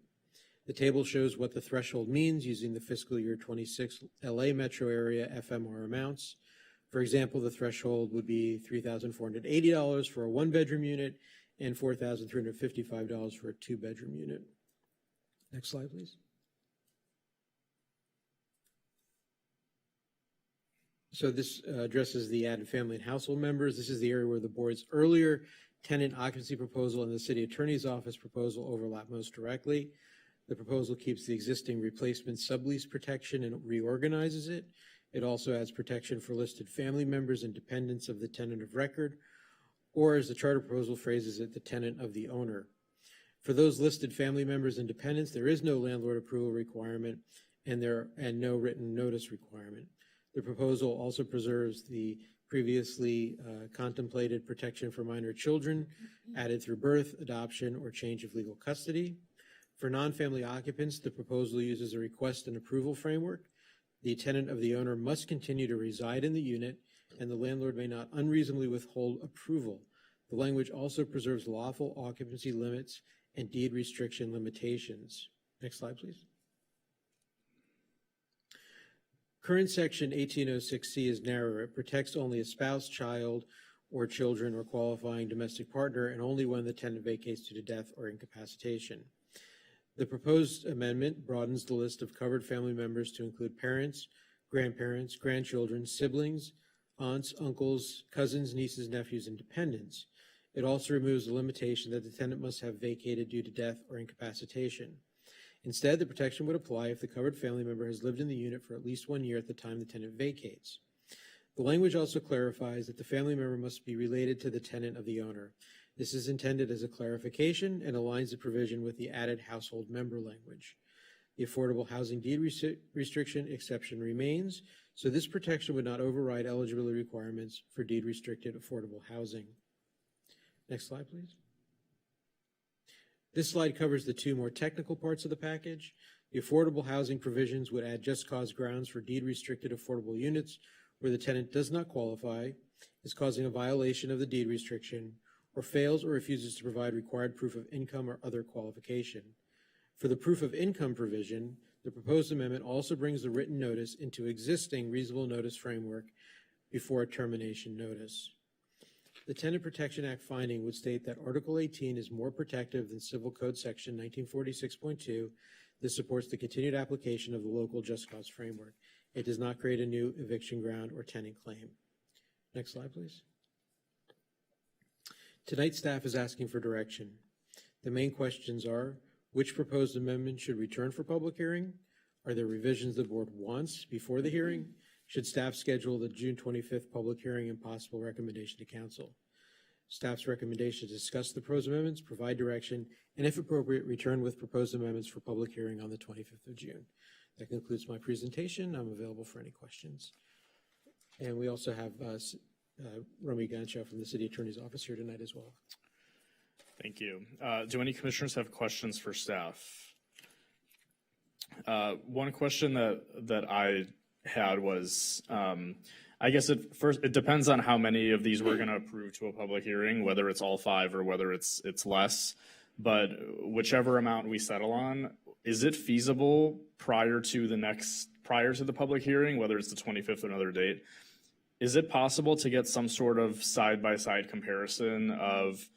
The table shows what the threshold means using the fiscal year 26 LA metro area FMR amounts. For example, the threshold would be $3,480 for a 1-bedroom unit and $4,355 for a 2-bedroom unit. Next slide, please. So this addresses the added family and household members. This is the area where the board's earlier tenant occupancy proposal and the city attorney's office proposal overlap most directly. The proposal keeps the existing replacement sublease protection and reorganizes it. It also adds protection for listed family members and dependents of the tenant of record, or as the charter proposal phrases it, the tenant of the owner. For those listed family members and dependents, there is no landlord approval requirement and no written notice requirement. The proposal also preserves the previously contemplated protection for minor children added through birth, adoption, or change of legal custody. For non-family occupants, the proposal uses a request and approval framework. The tenant of the owner must continue to reside in the unit, and the landlord may not unreasonably withhold approval. The language also preserves lawful occupancy limits and deed restriction limitations. Next slide, please. Current section 1806C is narrower. It protects only a spouse, child, or children or qualifying domestic partner, and only when the tenant vacates due to death or incapacitation. The proposed amendment broadens the list of covered family members to include parents, grandparents, grandchildren, siblings, aunts, uncles, cousins, nieces, nephews, and dependents. It also removes the limitation that the tenant must have vacated due to death or incapacitation. Instead, the protection would apply if the covered family member has lived in the unit for at least 1 year at the time the tenant vacates. The language also clarifies that the family member must be related to the tenant of the owner. This is intended as a clarification and aligns the provision with the added household member language. The affordable housing deed restriction exception remains, so this protection would not override eligibility requirements for deed restricted affordable housing. Next slide, please. This slide covers the two more technical parts of the package. The affordable housing provisions would add just cause grounds for deed restricted affordable units where the tenant does not qualify, is causing a violation of the deed restriction, or fails or refuses to provide required proof of income or other qualification. For the proof of income provision, the proposed amendment also brings the written notice into existing reasonable notice framework before a termination notice. The Tenant Protection Act finding would state that Article 18 is more protective than Civil Code Section 1946.2. This supports the continued application of the local just cause framework. It does not create a new eviction ground or tenant claim. Next slide, please. Tonight, staff is asking for direction. The main questions are, which proposed amendment should return for public hearing? Are there revisions the board wants before the hearing? Should staff schedule the June 25th public hearing and possible recommendation to council? Staff's recommendation to discuss the proposed amendments, provide direction, and if appropriate, return with proposed amendments for public hearing on the 25th of June. That concludes my presentation. I'm available for any questions. And we also have Romy Ganshaw from the City Attorney's Office here tonight as well. Thank you. Do any commissioners have questions for staff? One question that I had was, I guess it depends on how many of these we're going to approve to a public hearing, whether it's all 5 or whether it's less. But whichever amount we settle on, is it feasible prior to the public hearing, whether it's the 25th or another date? Is it possible to get some sort of side-by-side comparison of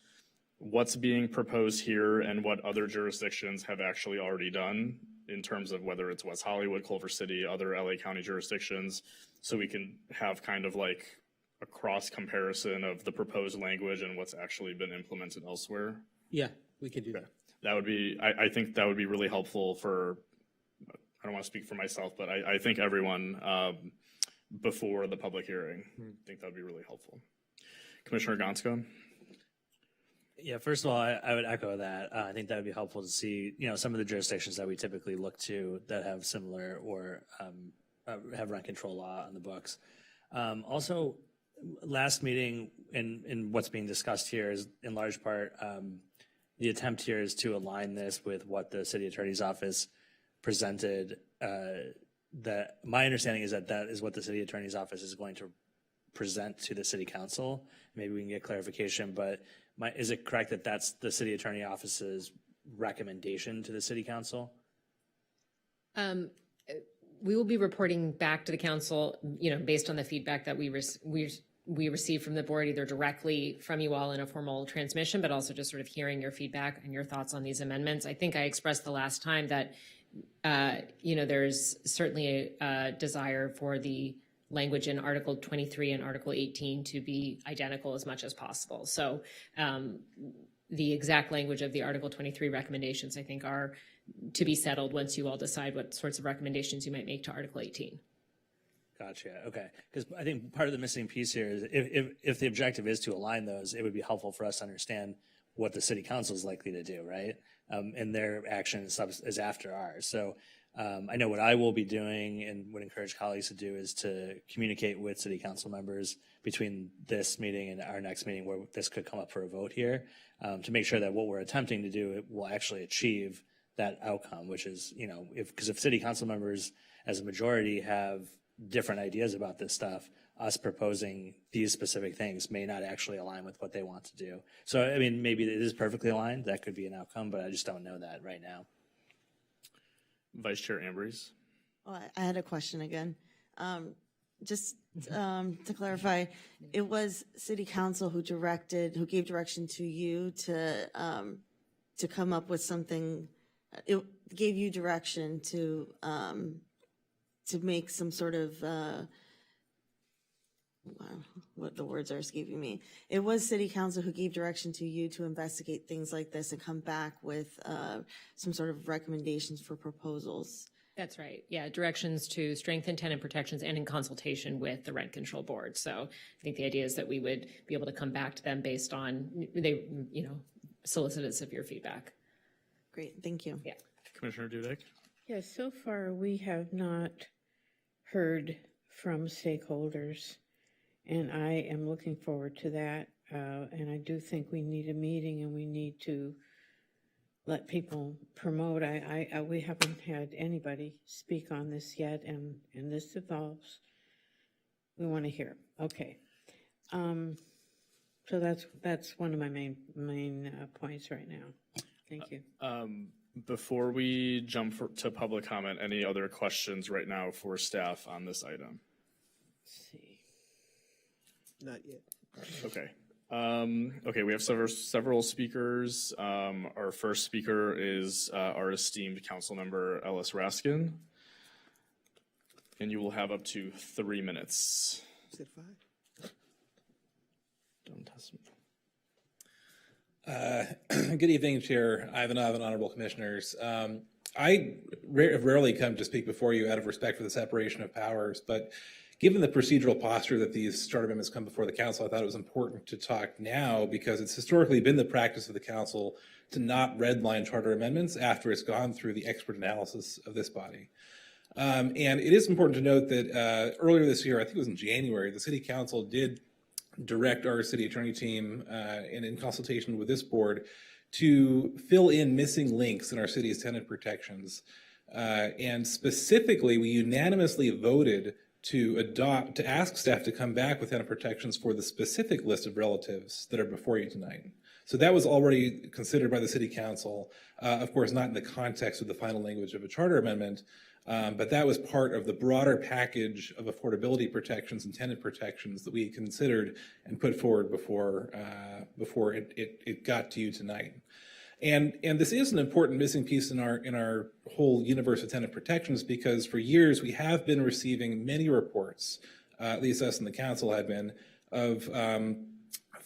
what's being proposed here and what other jurisdictions have actually already done in terms of whether it's West Hollywood, Culver City, other LA County jurisdictions, so we can have kind of like a cross comparison of the proposed language and what's actually been implemented elsewhere? Yeah, we could do that. That would be, I think that would be really helpful for, I don't want to speak for myself, but I think everyone before the public hearing. I think that would be really helpful. Commissioner Gonska? Yeah, first of all, I would echo that. I think that would be helpful to see, some of the jurisdictions that we typically look to that have similar or have rent control law on the books. Also, last meeting and what's being discussed here is in large part, the attempt here is to align this with what the city attorney's office presented. That my understanding is that is what the city attorney's office is going to present to the city council. Maybe we can get clarification, but is it correct that that's the city attorney office's recommendation to the city council? We will be reporting back to the council, based on the feedback that we receive from the board, either directly from you all in a formal transmission, but also just sort of hearing your feedback and your thoughts on these amendments. I think I expressed the last time that, there's certainly a desire for the language in Article 23 and Article 18 to be identical as much as possible. So the exact language of the Article 23 recommendations, I think, are to be settled once you all decide what sorts of recommendations you might make to Article 18. Gotcha. Okay. Because I think part of the missing piece here is if the objective is to align those, it would be helpful for us to understand what the city council is likely to do, right? And their action is after ours. So I know what I will be doing and would encourage colleagues to do is to communicate with city council members between this meeting and our next meeting where this could come up for a vote here, to make sure that what we're attempting to do will actually achieve that outcome, which is, because if city council members as a majority have different ideas about this stuff, us proposing these specific things may not actually align with what they want to do. So, I mean, maybe it is perfectly aligned. That could be an outcome, but I just don't know that right now. Vice Chair Ambrose. Oh, I had a question again. Just to clarify, it was City Council who gave direction to you to come up with something. It gave you direction to make some sort of what the words are escaping me. It was City Council who gave direction to you to investigate things like this and come back with some sort of recommendations for proposals. That's right. Yeah, directions to strengthen tenant protections and in consultation with the Rent Control Board. So I think the idea is that we would be able to come back to them based on, they, solicitous of your feedback. Great, thank you. Yeah. Commissioner Dudek. Yes, so far we have not heard from stakeholders, and I am looking forward to that. And I do think we need a meeting and we need to let people promote. We haven't had anybody speak on this yet, and this evolves. We want to hear. Okay. So that's one of my main points right now. Thank you. Before we jump to public comment, any other questions right now for staff on this item? Let's see. Not yet. Okay. Okay, we have several speakers. Our first speaker is our esteemed council member, Ellis Raskin. And you will have up to 3 minutes. Is it 5? Don't test me. Good evening, Chair Ivanov and honorable commissioners. I rarely come to speak before you out of respect for the separation of powers, but given the procedural posture that these charter amendments come before the council, I thought it was important to talk now because it's historically been the practice of the council to not redline charter amendments after it's gone through the expert analysis of this body. And it is important to note that earlier this year, I think it was in January, the city council did direct our city attorney team and in consultation with this board to fill in missing links in our city's tenant protections. And specifically, we unanimously voted to ask staff to come back with tenant protections for the specific list of relatives that are before you tonight. So that was already considered by the city council, of course, not in the context of the final language of a charter amendment, but that was part of the broader package of affordability protections and tenant protections that we had considered and put forward before it got to you tonight. And this is an important missing piece in our whole universe of tenant protections because for years we have been receiving many reports, at least us and the council have been, of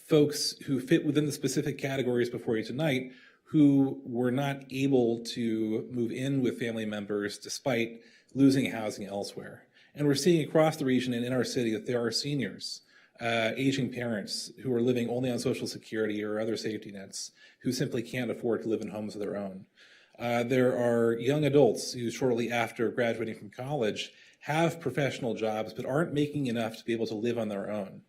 folks who fit within the specific categories before you tonight who were not able to move in with family members despite losing housing elsewhere. And we're seeing across the region and in our city that there are seniors, aging parents who are living only on Social Security or other safety nets who simply can't afford to live in homes of their own. There are young adults who shortly after graduating from college have professional jobs but aren't making enough to be able to live on their own.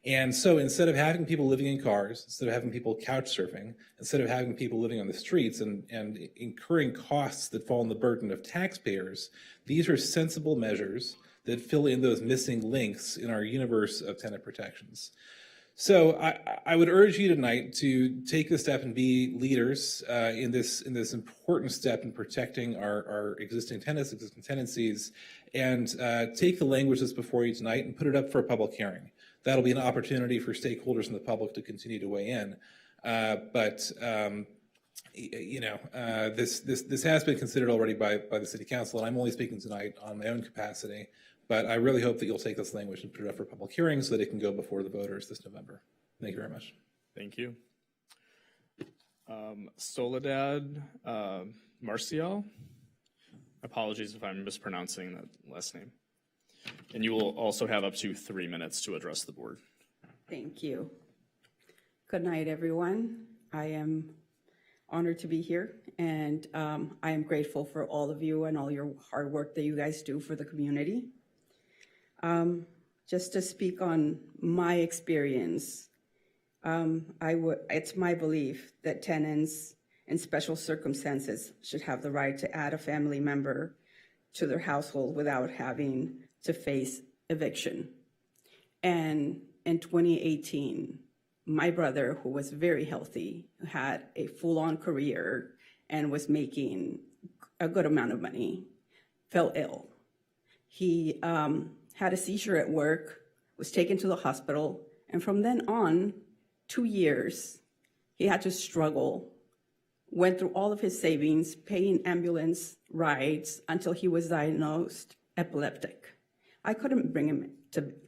And so instead of having people living in cars, instead of having people couch surfing, instead of having people living on the streets and incurring costs that fall on the burden of taxpayers, these are sensible measures that fill in those missing links in our universe of tenant protections. So I would urge you tonight to take the step and be leaders in this important step in protecting our existing tenants, existing tenancies, and take the language that's before you tonight and put it up for a public hearing. That'll be an opportunity for stakeholders in the public to continue to weigh in. This has been considered already by the city council, and I'm only speaking tonight on my own capacity. But I really hope that you'll take this language and put it up for public hearing so that it can go before the voters this November. Thank you very much. Thank you. Soledad Marcial. Apologies if I'm mispronouncing that last name. And you will also have up to 3 minutes to address the board. Thank you. Good night, everyone. I am honored to be here, and I am grateful for all of you and all your hard work that you guys do for the community. Just to speak on my experience, it's my belief that tenants in special circumstances should have the right to add a family member to their household without having to face eviction. And in 2018, my brother, who was very healthy, had a full-on career and was making a good amount of money, fell ill. He had a seizure at work, was taken to the hospital, and from then on, 2 years, he had to struggle, went through all of his savings, paying ambulance rides until he was diagnosed epileptic. I couldn't bring him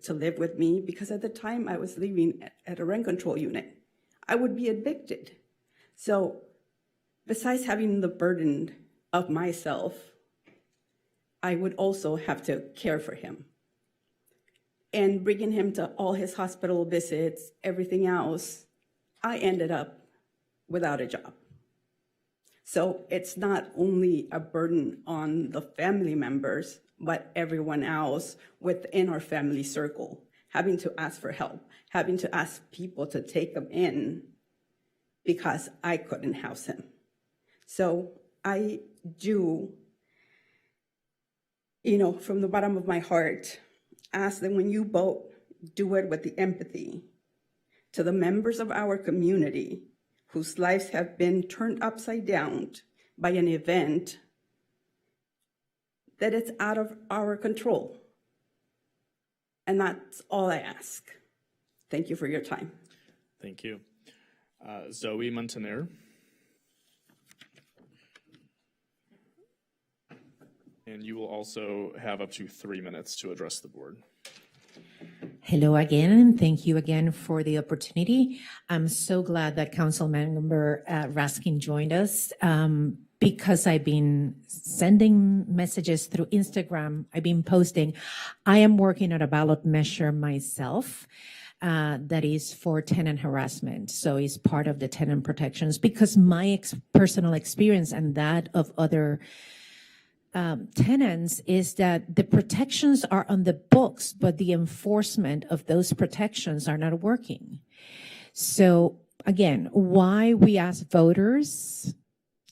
to live with me because at the time I was living at a rent control unit. I would be evicted. So besides having the burden of myself, I would also have to care for him. And bringing him to all his hospital visits, everything else, I ended up without a job. So it's not only a burden on the family members, but everyone else within our family circle, having to ask for help, having to ask people to take them in because I couldn't house him. So I do, from the bottom of my heart, ask that when you vote, do it with the empathy to the members of our community whose lives have been turned upside down by an event that it's out of our control. And that's all I ask. Thank you for your time. Thank you. Zoe Montaner. And you will also have up to 3 minutes to address the board. Hello again, and thank you again for the opportunity. I'm so glad that Councilmember Raskin joined us because I've been sending messages through Instagram. I've been posting. I am working on a ballot measure myself that is for tenant harassment. So it's part of the tenant protections because my personal experience and that of other tenants is that the protections are on the books, but the enforcement of those protections are not working. So again, why we ask voters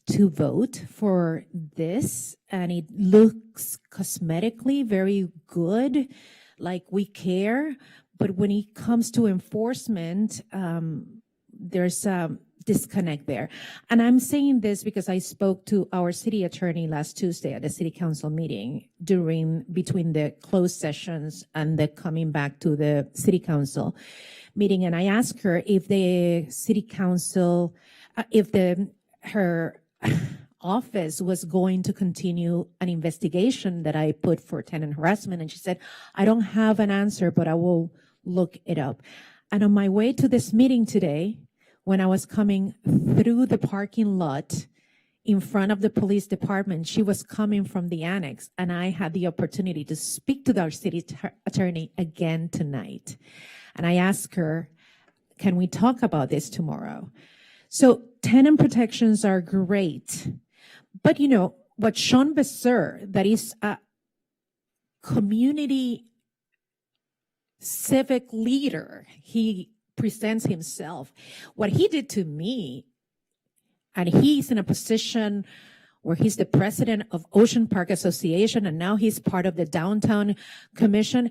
to vote for this, and it looks cosmetically very good, like we care, but when it comes to enforcement, there's a disconnect there. And I'm saying this because I spoke to our city attorney last Tuesday at the city council meeting between the closed sessions and the coming back to the city council meeting. And I asked her if the city council, her office was going to continue an investigation that I put for tenant harassment. And she said, I don't have an answer, but I will look it up. And on my way to this meeting today, when I was coming through the parking lot in front of the police department, she was coming from the annex, and I had the opportunity to speak to our city attorney again tonight. And I asked her, can we talk about this tomorrow? So tenant protections are great. But what Sean Besser, that is a community civic leader, he presents himself. What he did to me, and he's in a position where he's the president of Ocean Park Association, and now he's part of the Downtown Commission.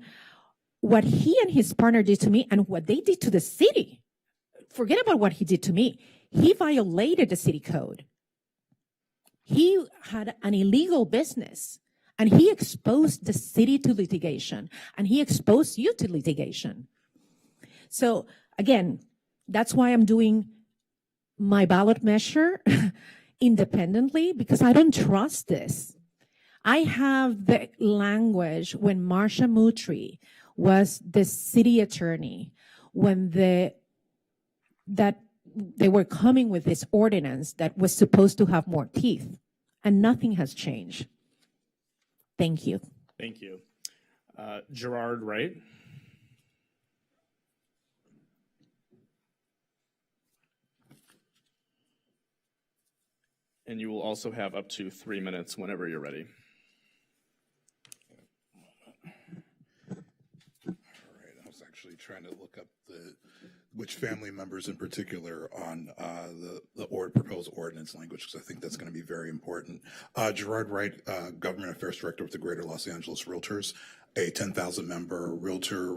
What he and his partner did to me and what they did to the city, forget about what he did to me. He violated the city code. He had an illegal business, and he exposed the city to litigation, and he exposed you to litigation. So again, that's why I'm doing my ballot measure independently, because I don't trust this. I have the language when Marsha Moutry was the city attorney, when that they were coming with this ordinance that was supposed to have more teeth, and nothing has changed. Thank you. Thank you. Gerard Wright. And you will also have up to 3 minutes whenever you're ready. All right, I was actually trying to look up which family members in particular on the proposed ordinance language, because I think that's going to be very important. Gerard Wright, Government Affairs Director with the Greater Los Angeles Realtors, a 10,000 member realtor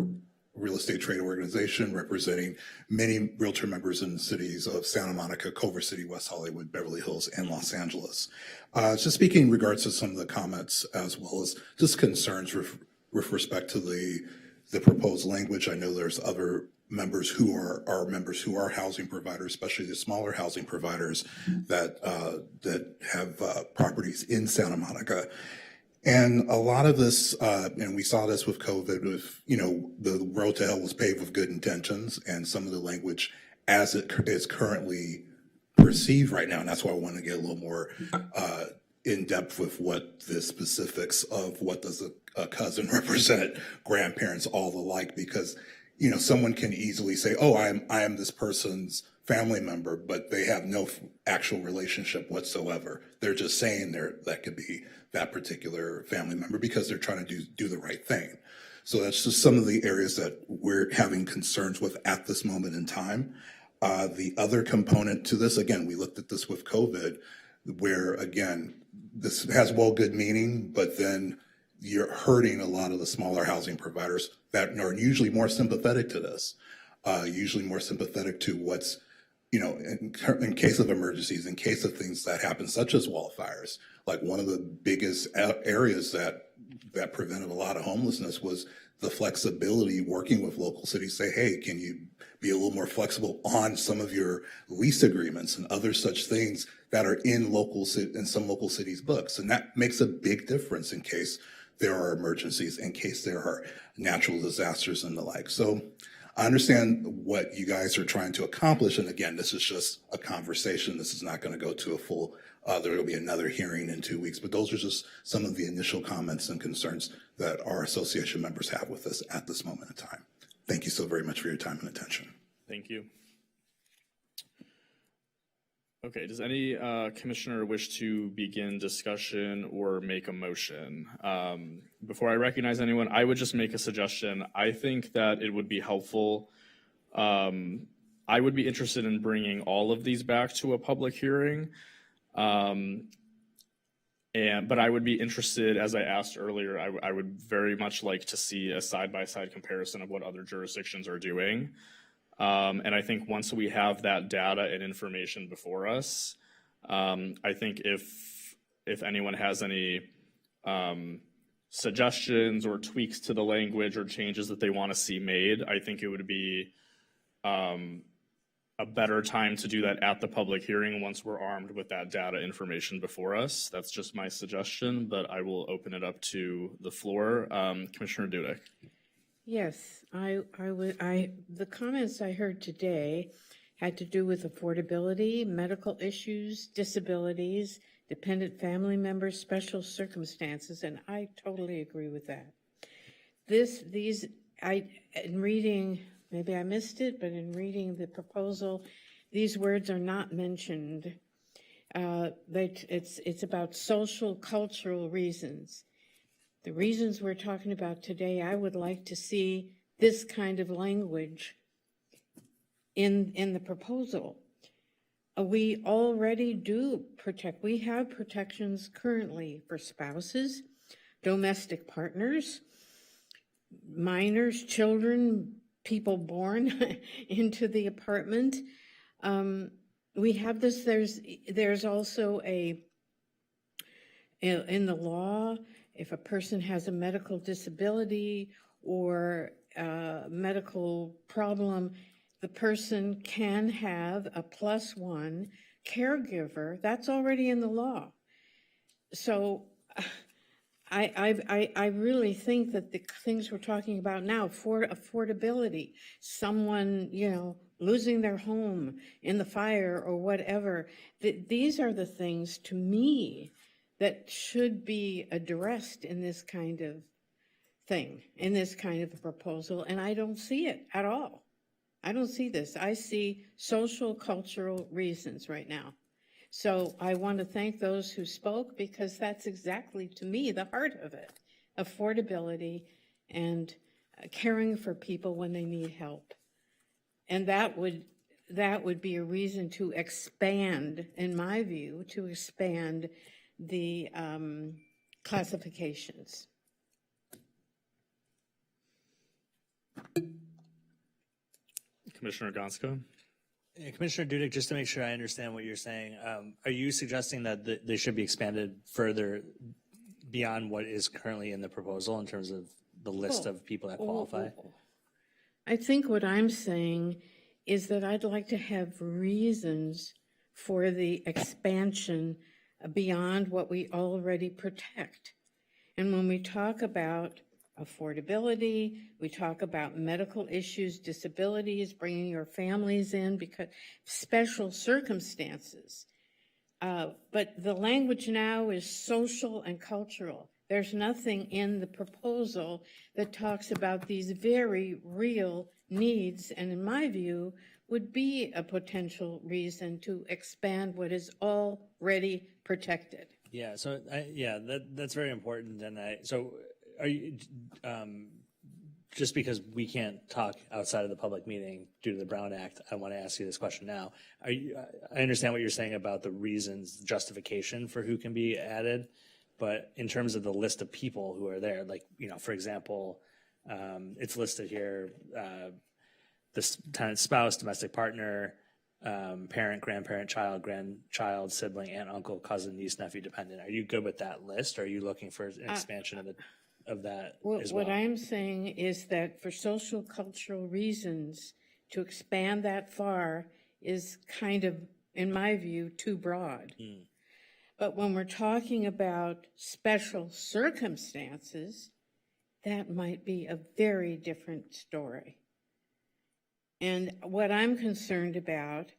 real estate trade organization representing many realtor members in the cities of Santa Monica, Culver City, West Hollywood, Beverly Hills, and Los Angeles. Just speaking in regards to some of the comments as well as just concerns with respect to the proposed language. I know there's other members who are members who are housing providers, especially the smaller housing providers that have properties in Santa Monica. And a lot of this, and we saw this with COVID, with, the road to hell was paved with good intentions, and some of the language as it is currently perceived right now. And that's why I want to get a little more in depth with what the specifics of what does a cousin represent, grandparents, all the like, because, someone can easily say, oh, I am this person's family member, but they have no actual relationship whatsoever. They're just saying that could be that particular family member because they're trying to do the right thing. So that's just some of the areas that we're having concerns with at this moment in time. The other component to this, again, we looked at this with COVID, where, again, this has good meaning, but then you're hurting a lot of the smaller housing providers that are usually more sympathetic to this, usually more sympathetic to what's, in case of emergencies, in case of things that happen, such as wildfires. Like one of the biggest areas that prevented a lot of homelessness was the flexibility working with local cities. Say, hey, can you be a little more flexible on some of your lease agreements and other such things that are in some local cities' books? And that makes a big difference in case there are emergencies, in case there are natural disasters and the like. So I understand what you guys are trying to accomplish. And again, this is just a conversation. This is not going to go to a full, there will be another hearing in 2 weeks, but those are just some of the initial comments and concerns that our association members have with us at this moment in time. Thank you so very much for your time and attention. Thank you. Okay, does any commissioner wish to begin discussion or make a motion? Before I recognize anyone, I would just make a suggestion. I think that it would be helpful. I would be interested in bringing all of these back to a public hearing. But I would be interested, as I asked earlier, I would very much like to see a side-by-side comparison of what other jurisdictions are doing. And I think once we have that data and information before us, I think if anyone has any suggestions or tweaks to the language or changes that they want to see made, I think it would be a better time to do that at the public hearing once we're armed with that data information before us. That's just my suggestion, but I will open it up to the floor. Commissioner Dudek. Yes, the comments I heard today had to do with affordability, medical issues, disabilities, dependent family members, special circumstances, and I totally agree with that. In reading, maybe I missed it, but in reading the proposal, these words are not mentioned. It's about social, cultural reasons. The reasons we're talking about today, I would like to see this kind of language in the proposal. We already do protect, we have protections currently for spouses, domestic partners, minors, children, people born into the apartment. We have this, there's also in the law, if a person has a medical disability or a medical problem, the person can have a +1 caregiver. That's already in the law. So I really think that the things we're talking about now, for affordability, someone, losing their home in the fire or whatever, these are the things to me that should be addressed in this kind of thing, in this kind of a proposal, and I don't see it at all. I don't see this. I see social, cultural reasons right now. So I want to thank those who spoke because that's exactly, to me, the heart of it, affordability and caring for people when they need help. And that would be a reason to expand, in my view, to expand the classifications. Commissioner Gonska? Commissioner Dudek, just to make sure I understand what you're saying, are you suggesting that they should be expanded further beyond what is currently in the proposal in terms of the list of people that qualify? I think what I'm saying is that I'd like to have reasons for the expansion beyond what we already protect. And when we talk about affordability, we talk about medical issues, disabilities, bringing your families in because special circumstances. But the language now is social and cultural. There's nothing in the proposal that talks about these very real needs, and in my view, would be a potential reason to expand what is already protected. Yeah, so that's very important. And so are you, just because we can't talk outside of the public meeting due to the Brown Act, I want to ask you this question now. I understand what you're saying about the reasons, justification for who can be added, but in terms of the list of people who are there, like, for example, it's listed here, the tenant's spouse, domestic partner, parent, grandparent, child, grandchild, sibling, aunt, uncle, cousin, niece, nephew, dependent. Are you good with that list? Or are you looking for an expansion of that as well? What I'm saying is that for social cultural reasons, to expand that far is kind of, in my view, too broad. But when we're talking about special circumstances, that might be a very different story. And what I'm concerned about,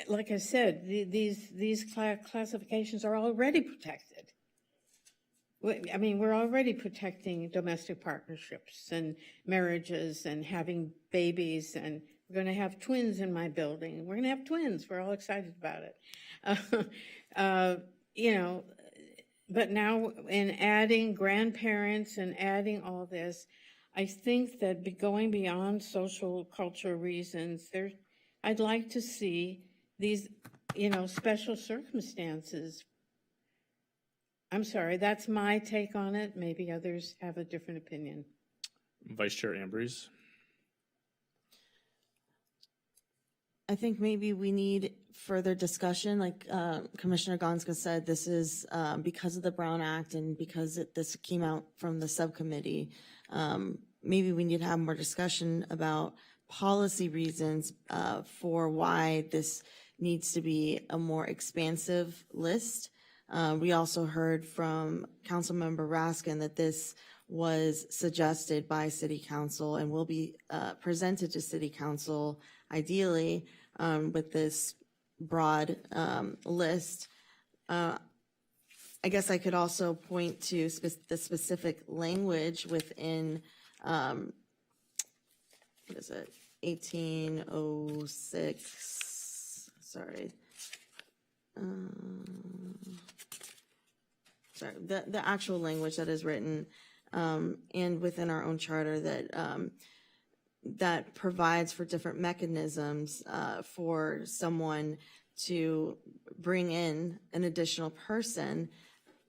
like I said, these classifications are already protected. I mean, we're already protecting domestic partnerships and marriages and having babies, and we're going to have twins in my building. We're going to have twins. We're all excited about it. But now in adding grandparents and adding all this, I think that going beyond social cultural reasons, I'd like to see these, special circumstances. I'm sorry, that's my take on it. Maybe others have a different opinion. Vice Chair Ambrose? I think maybe we need further discussion. Like Commissioner Gonska said, this is because of the Brown Act and because this came out from the subcommittee. Maybe we need to have more discussion about policy reasons for why this needs to be a more expansive list. We also heard from Councilmember Raskin that this was suggested by City Council and will be presented to City Council ideally with this broad list. I guess I could also point to the specific language within, what is it, 1806, sorry. The actual language that is written and within our own charter that provides for different mechanisms for someone to bring in an additional person,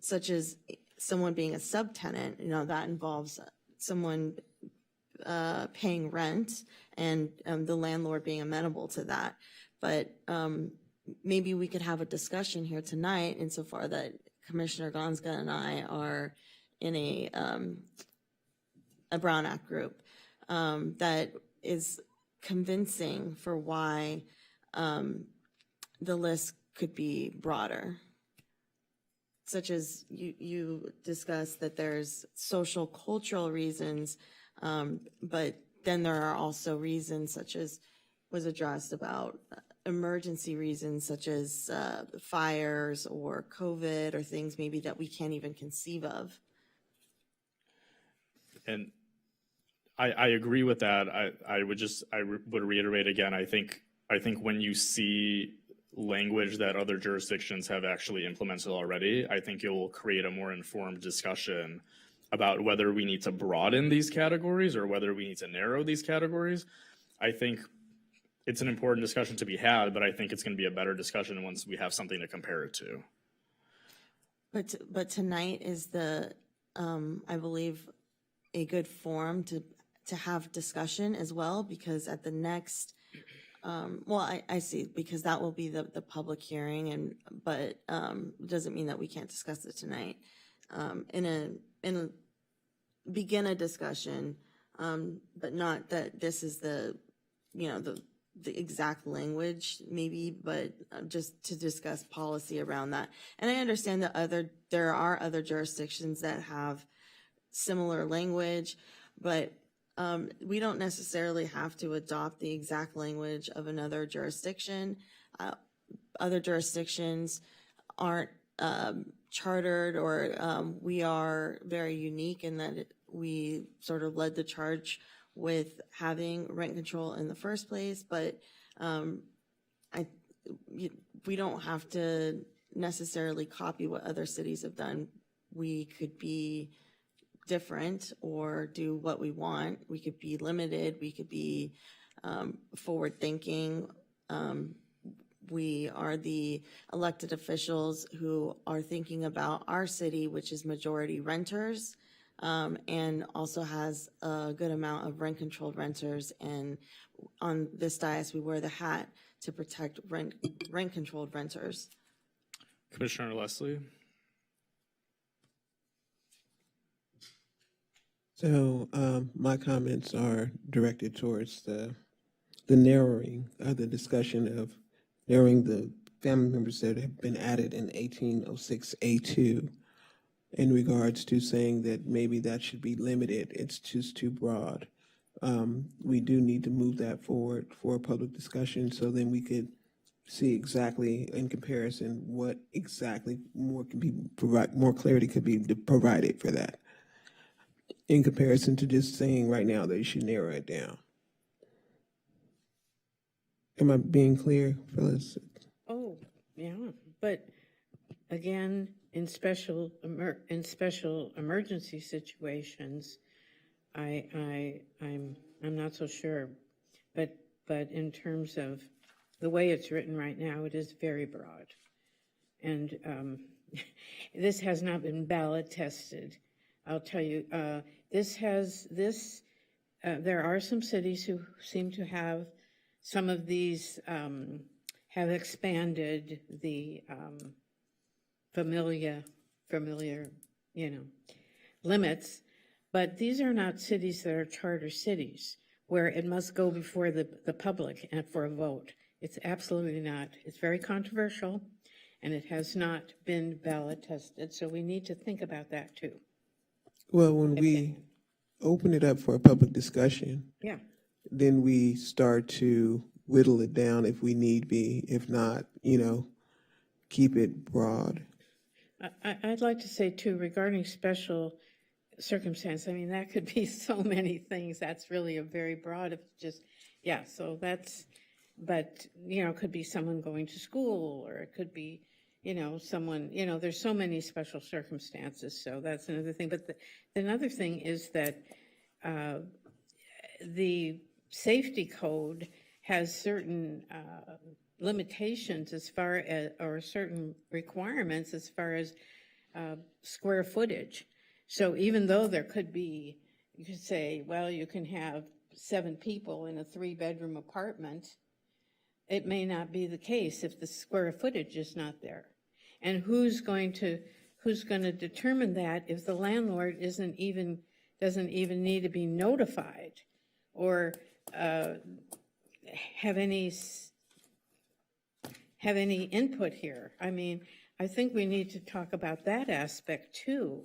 such as someone being a subtenant. That involves someone paying rent and the landlord being amenable to that. But maybe we could have a discussion here tonight insofar that Commissioner Gonska and I are in a Brown Act group that is convincing for why the list could be broader. Such as you discussed that there's social cultural reasons, but then there are also reasons such as was addressed about emergency reasons such as fires or COVID or things maybe that we can't even conceive of. And I agree with that. I would reiterate again, I think when you see language that other jurisdictions have actually implemented already, I think it will create a more informed discussion about whether we need to broaden these categories or whether we need to narrow these categories. I think it's an important discussion to be had, but I think it's going to be a better discussion once we have something to compare it to. But tonight is I believe, a good forum to have discussion as well, because at the next, I see, because that will be the public hearing, but doesn't mean that we can't discuss it tonight. Begin a discussion, but not that this is the exact language maybe, but just to discuss policy around that. And I understand that there are other jurisdictions that have similar language, but we don't necessarily have to adopt the exact language of another jurisdiction. Other jurisdictions aren't chartered, or we are very unique in that we sort of led the charge with having rent control in the first place, but we don't have to necessarily copy what other cities have done. We could be different or do what we want. We could be limited. We could be forward thinking. We are the elected officials who are thinking about our city, which is majority renters, and also has a good amount of rent-controlled renters. And on this dais, we wear the hat to protect rent-controlled renters. Commissioner Leslie? So my comments are directed towards the narrowing of the discussion of narrowing the family members that have been added in 1806A2 in regards to saying that maybe that should be limited. It's just too broad. We do need to move that forward for a public discussion, so then we could see exactly in comparison what exactly more clarity could be provided for that, in comparison to just saying right now that you should narrow it down. Am I being clear, Phyllis? Oh, yeah, but again, in special emergency situations, I'm not so sure, but in terms of the way it's written right now, it is very broad, and this has not been ballot tested. I'll tell you, there are some cities who seem to have some of these have expanded the familiar, limits, but these are not cities that are charter cities where it must go before the public and for a vote. It's absolutely not. It's very controversial, and it has not been ballot tested, so we need to think about that too. Well, when we open it up for a public discussion, Yeah. then we start to whittle it down if we need be. If not, keep it broad. I'd like to say too, regarding special circumstance, I mean, that could be so many things. That's really a very broad, so that's, but, it could be someone going to school, or it could be, someone, there's so many special circumstances, so that's another thing. But another thing is that the safety code has certain limitations as far as, or certain requirements as far as square footage. So even though there could be, you could say, well, you can have 7 people in a 3-bedroom apartment, it may not be the case if the square footage is not there. And who's going to determine that if the landlord doesn't even need to be notified or have any input here? I mean, I think we need to talk about that aspect too,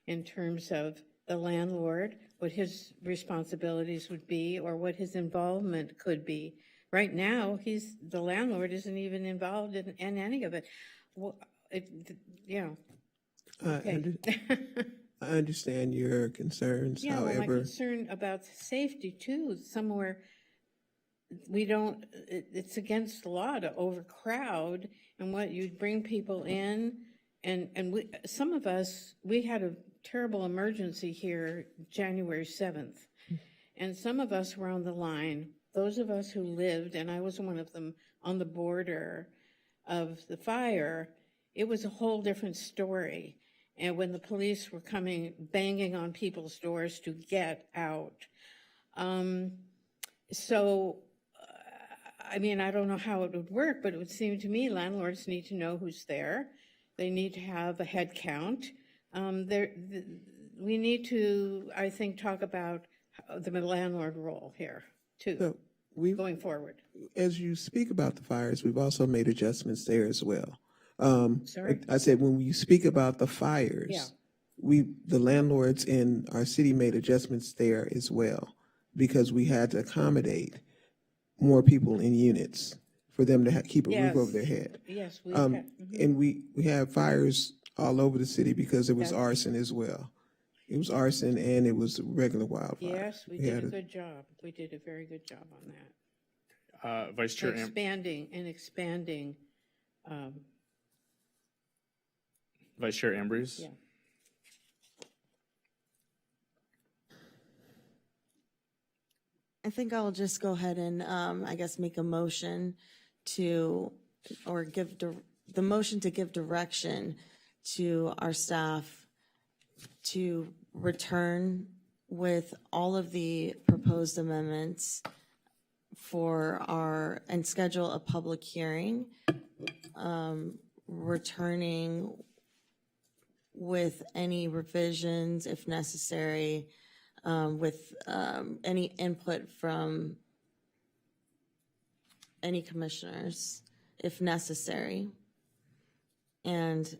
in terms of the landlord, what his responsibilities would be, or what his involvement could be. Right now, the landlord isn't even involved in any of it. Well, okay. I understand your concerns. Yeah, well, my However, concern about safety too, somewhere it's against the law to overcrowd, and what you bring people in, and some of us, we had a terrible emergency here January 7th, and some of us were on the line. Those of us who lived, and I was one of them, on the border of the fire, it was a whole different story. And when the police were coming, banging on people's doors to get out, So, I mean, I don't know how it would work, but it would seem to me landlords need to know who's there. They need to have a head count. We need to, I think, talk about the landlord role here, too, So going forward. as you speak about the fires, we've also made adjustments there as well. Sorry? I said, when you speak about the fires, Yeah. the landlords in our city made adjustments there as well, because we had to accommodate more people in units for them to keep a roof over their head. Yes, we And we have fires all over the city because there was arson as well. It was arson and it was regular wildfire. Yes, we did a good job. We did a very good job on that. Vice Chair Expanding. Vice Chair Ambrose? Yeah. I think I'll just go ahead and, I guess, make a motion to, or give the motion to give direction to our staff to return with all of the proposed amendments and schedule a public hearing, returning with any revisions if necessary, with any input from any commissioners if necessary. And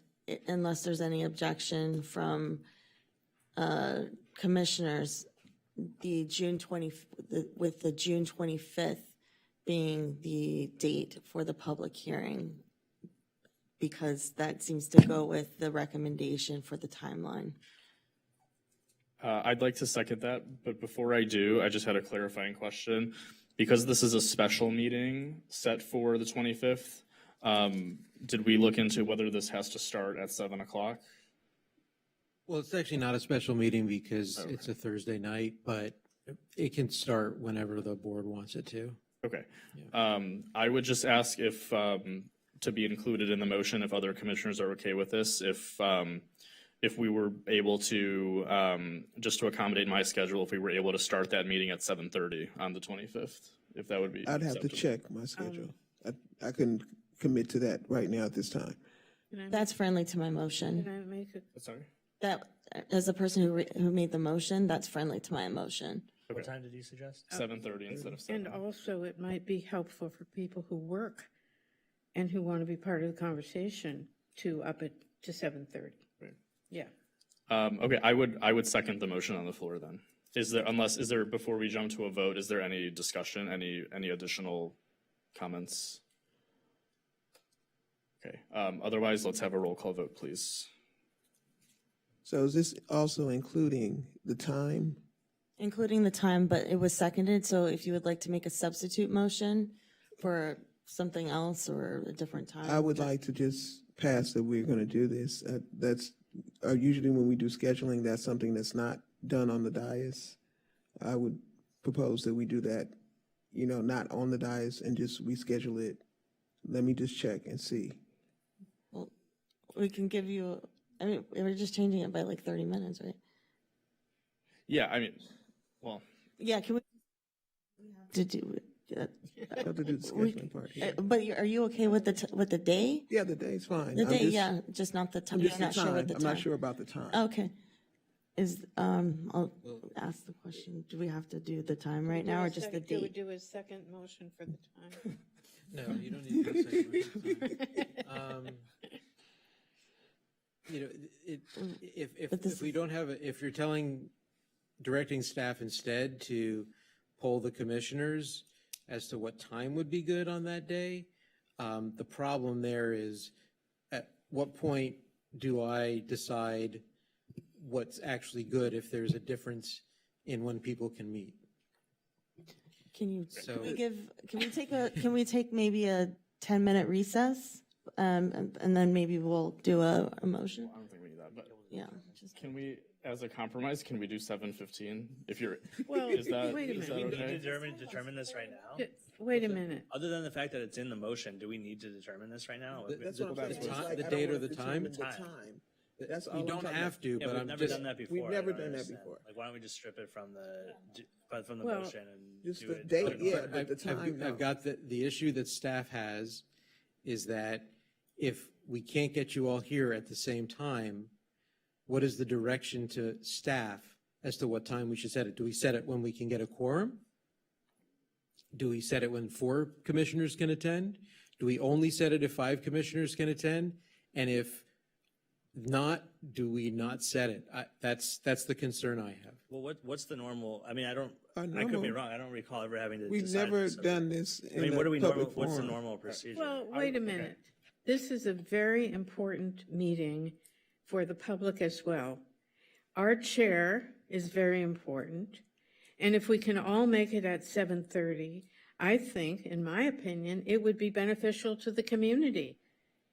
unless there's any objection from commissioners, with the June 25th being the date for the public hearing, because that seems to go with the recommendation for the timeline. I'd like to second that, but before I do, I just had a clarifying question. Because this is a special meeting set for the 25th, did we look into whether this has to start at 7 o'clock? Well, it's actually not a special meeting because it's a Thursday night, but it can start whenever the board wants it to. Okay. I would just ask if, to be included in the motion, if other commissioners are okay with this, if we were able to, just to accommodate my schedule, if we were able to start that meeting at 7:30 on the 25th, if that would be I'd have to acceptable. check my schedule. I couldn't commit to that right now at this time. That's friendly to my motion. Can I make a Sorry? That, as a person who made the motion, that's friendly to my motion. What time did you suggest? 7:30 instead of 7. And also, it might be helpful for people who work and who want to be part of the conversation to up it to 7:30. Right. Yeah. Okay, I would second the motion on the floor then. Is there, before we jump to a vote, is there any discussion, any additional comments? Okay, otherwise, let's have a roll call vote, please. So is this also including the time? Including the time, but it was seconded, so if you would like to make a substitute motion for something else or a different time. I would like to just pass that we're going to do this. That's usually when we do scheduling, that's something that's not done on the dais. I would propose that we do that, not on the dais and just reschedule it. Let me just check and see. Well, we can give you, we're just changing it by like 30 minutes, right? Yeah, well. Yeah, can we? To do I have to do the scheduling part here. But are you okay with the day? Yeah, the day's fine. The I'm day, just- yeah, just not the time. I'm just You're not the sure what time. the I'm time. not sure about the time. Okay. I'll ask the question, do we have to do the time right now or just the Do we date? do a second motion for the time? No, you don't need to do a second. If we don't have, if you're directing staff instead to poll the commissioners as to what time would be good on that day, the problem there is, at what point do I decide what's actually good if there's a difference in when people can meet? Can we take maybe a 10-minute recess? And then maybe we'll do a motion? I don't think we need that, but Yeah. can we, as a compromise, can we do 7:15? If you're, Well, is that, wait a is that minute. okay? Determine this right now? Wait a minute. Other than the fact that it's in the motion, do we need to determine this right now? That's what I'm saying. The date or the time? That's all You I'm don't talking have to, Yeah, but we've I'm never just, done that before. We've I never don't done that understand. before. Like, why don't we just strip it from the Well, motion and Just do the it? date, yeah, But but the time, no. I've got the issue that staff has is that if we can't get you all here at the same time, what is the direction to staff as to what time we should set it? Do we set it when we can get a quorum? Do we set it when 4 commissioners can attend? Do we only set it if 5 commissioners can attend? And if not, do we not set it? That's the concern I have. Well, what's the normal, I mean, I could be normal- wrong, I don't recall ever having to We've decide never this. done this I in mean, what a do we public what's the forum. normal procedure? Well, wait a minute. This is a very important meeting for the public as well. Our chair is very important, and if we can all make it at 7:30, I think, in my opinion, it would be beneficial to the community,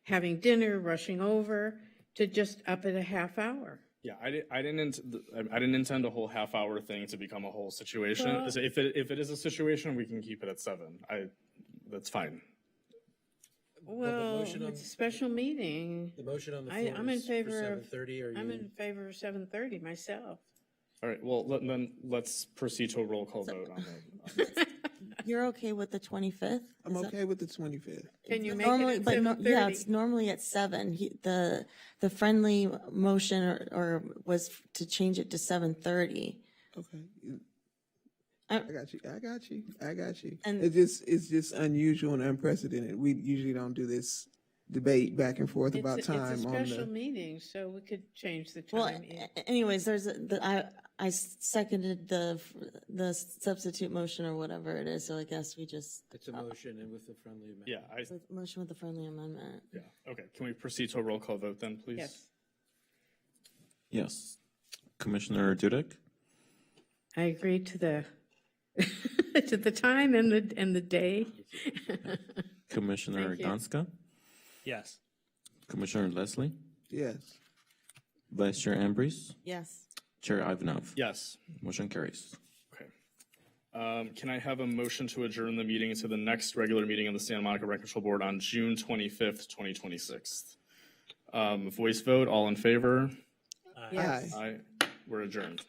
having dinner, rushing over, to just up it a half hour. Yeah, I didn't intend a whole half-hour thing to become a whole situation. Well- So if it is a situation, we can keep it at 7. That's fine. Well, motion on- it's a special meeting. The motion on the I'm floor in is for favor of. 7:30, are I'm you? in favor of 7:30 myself. All right, well, then let's proceed to a roll call vote on the. You're okay with the 25th? I'm okay with the 25th. Can you make Normally, it at but 7:30? yeah, it's normally at 7. The friendly motion or was to change it to 7:30. Okay. I- I got you. And- It's just unusual and unprecedented. We usually don't do this debate back and forth about time It's a on special the. meeting, so we could change the Well, time. anyways, I seconded the substitute motion or whatever it is, so I guess we just, It's a motion and with the friendly amendment. Yeah, the motion with the friendly amendment. yeah, okay. Can we proceed to a roll call vote then, please? Yes, Yes. Commissioner Dudek, I agree to the, to the time and the day. Commissioner Thank you. Ganska, Yes. Commissioner Leslie, Yes. Vice Chair Ambrose, Yes. Chair Ivanov. Yes. Motion carries. Okay. Can I have a motion to adjourn the meeting to the next regular meeting of the Santa Monica Rent Control Board on June 25th, 2026? Voice vote, all in favor? Yes. Aye. We're adjourned.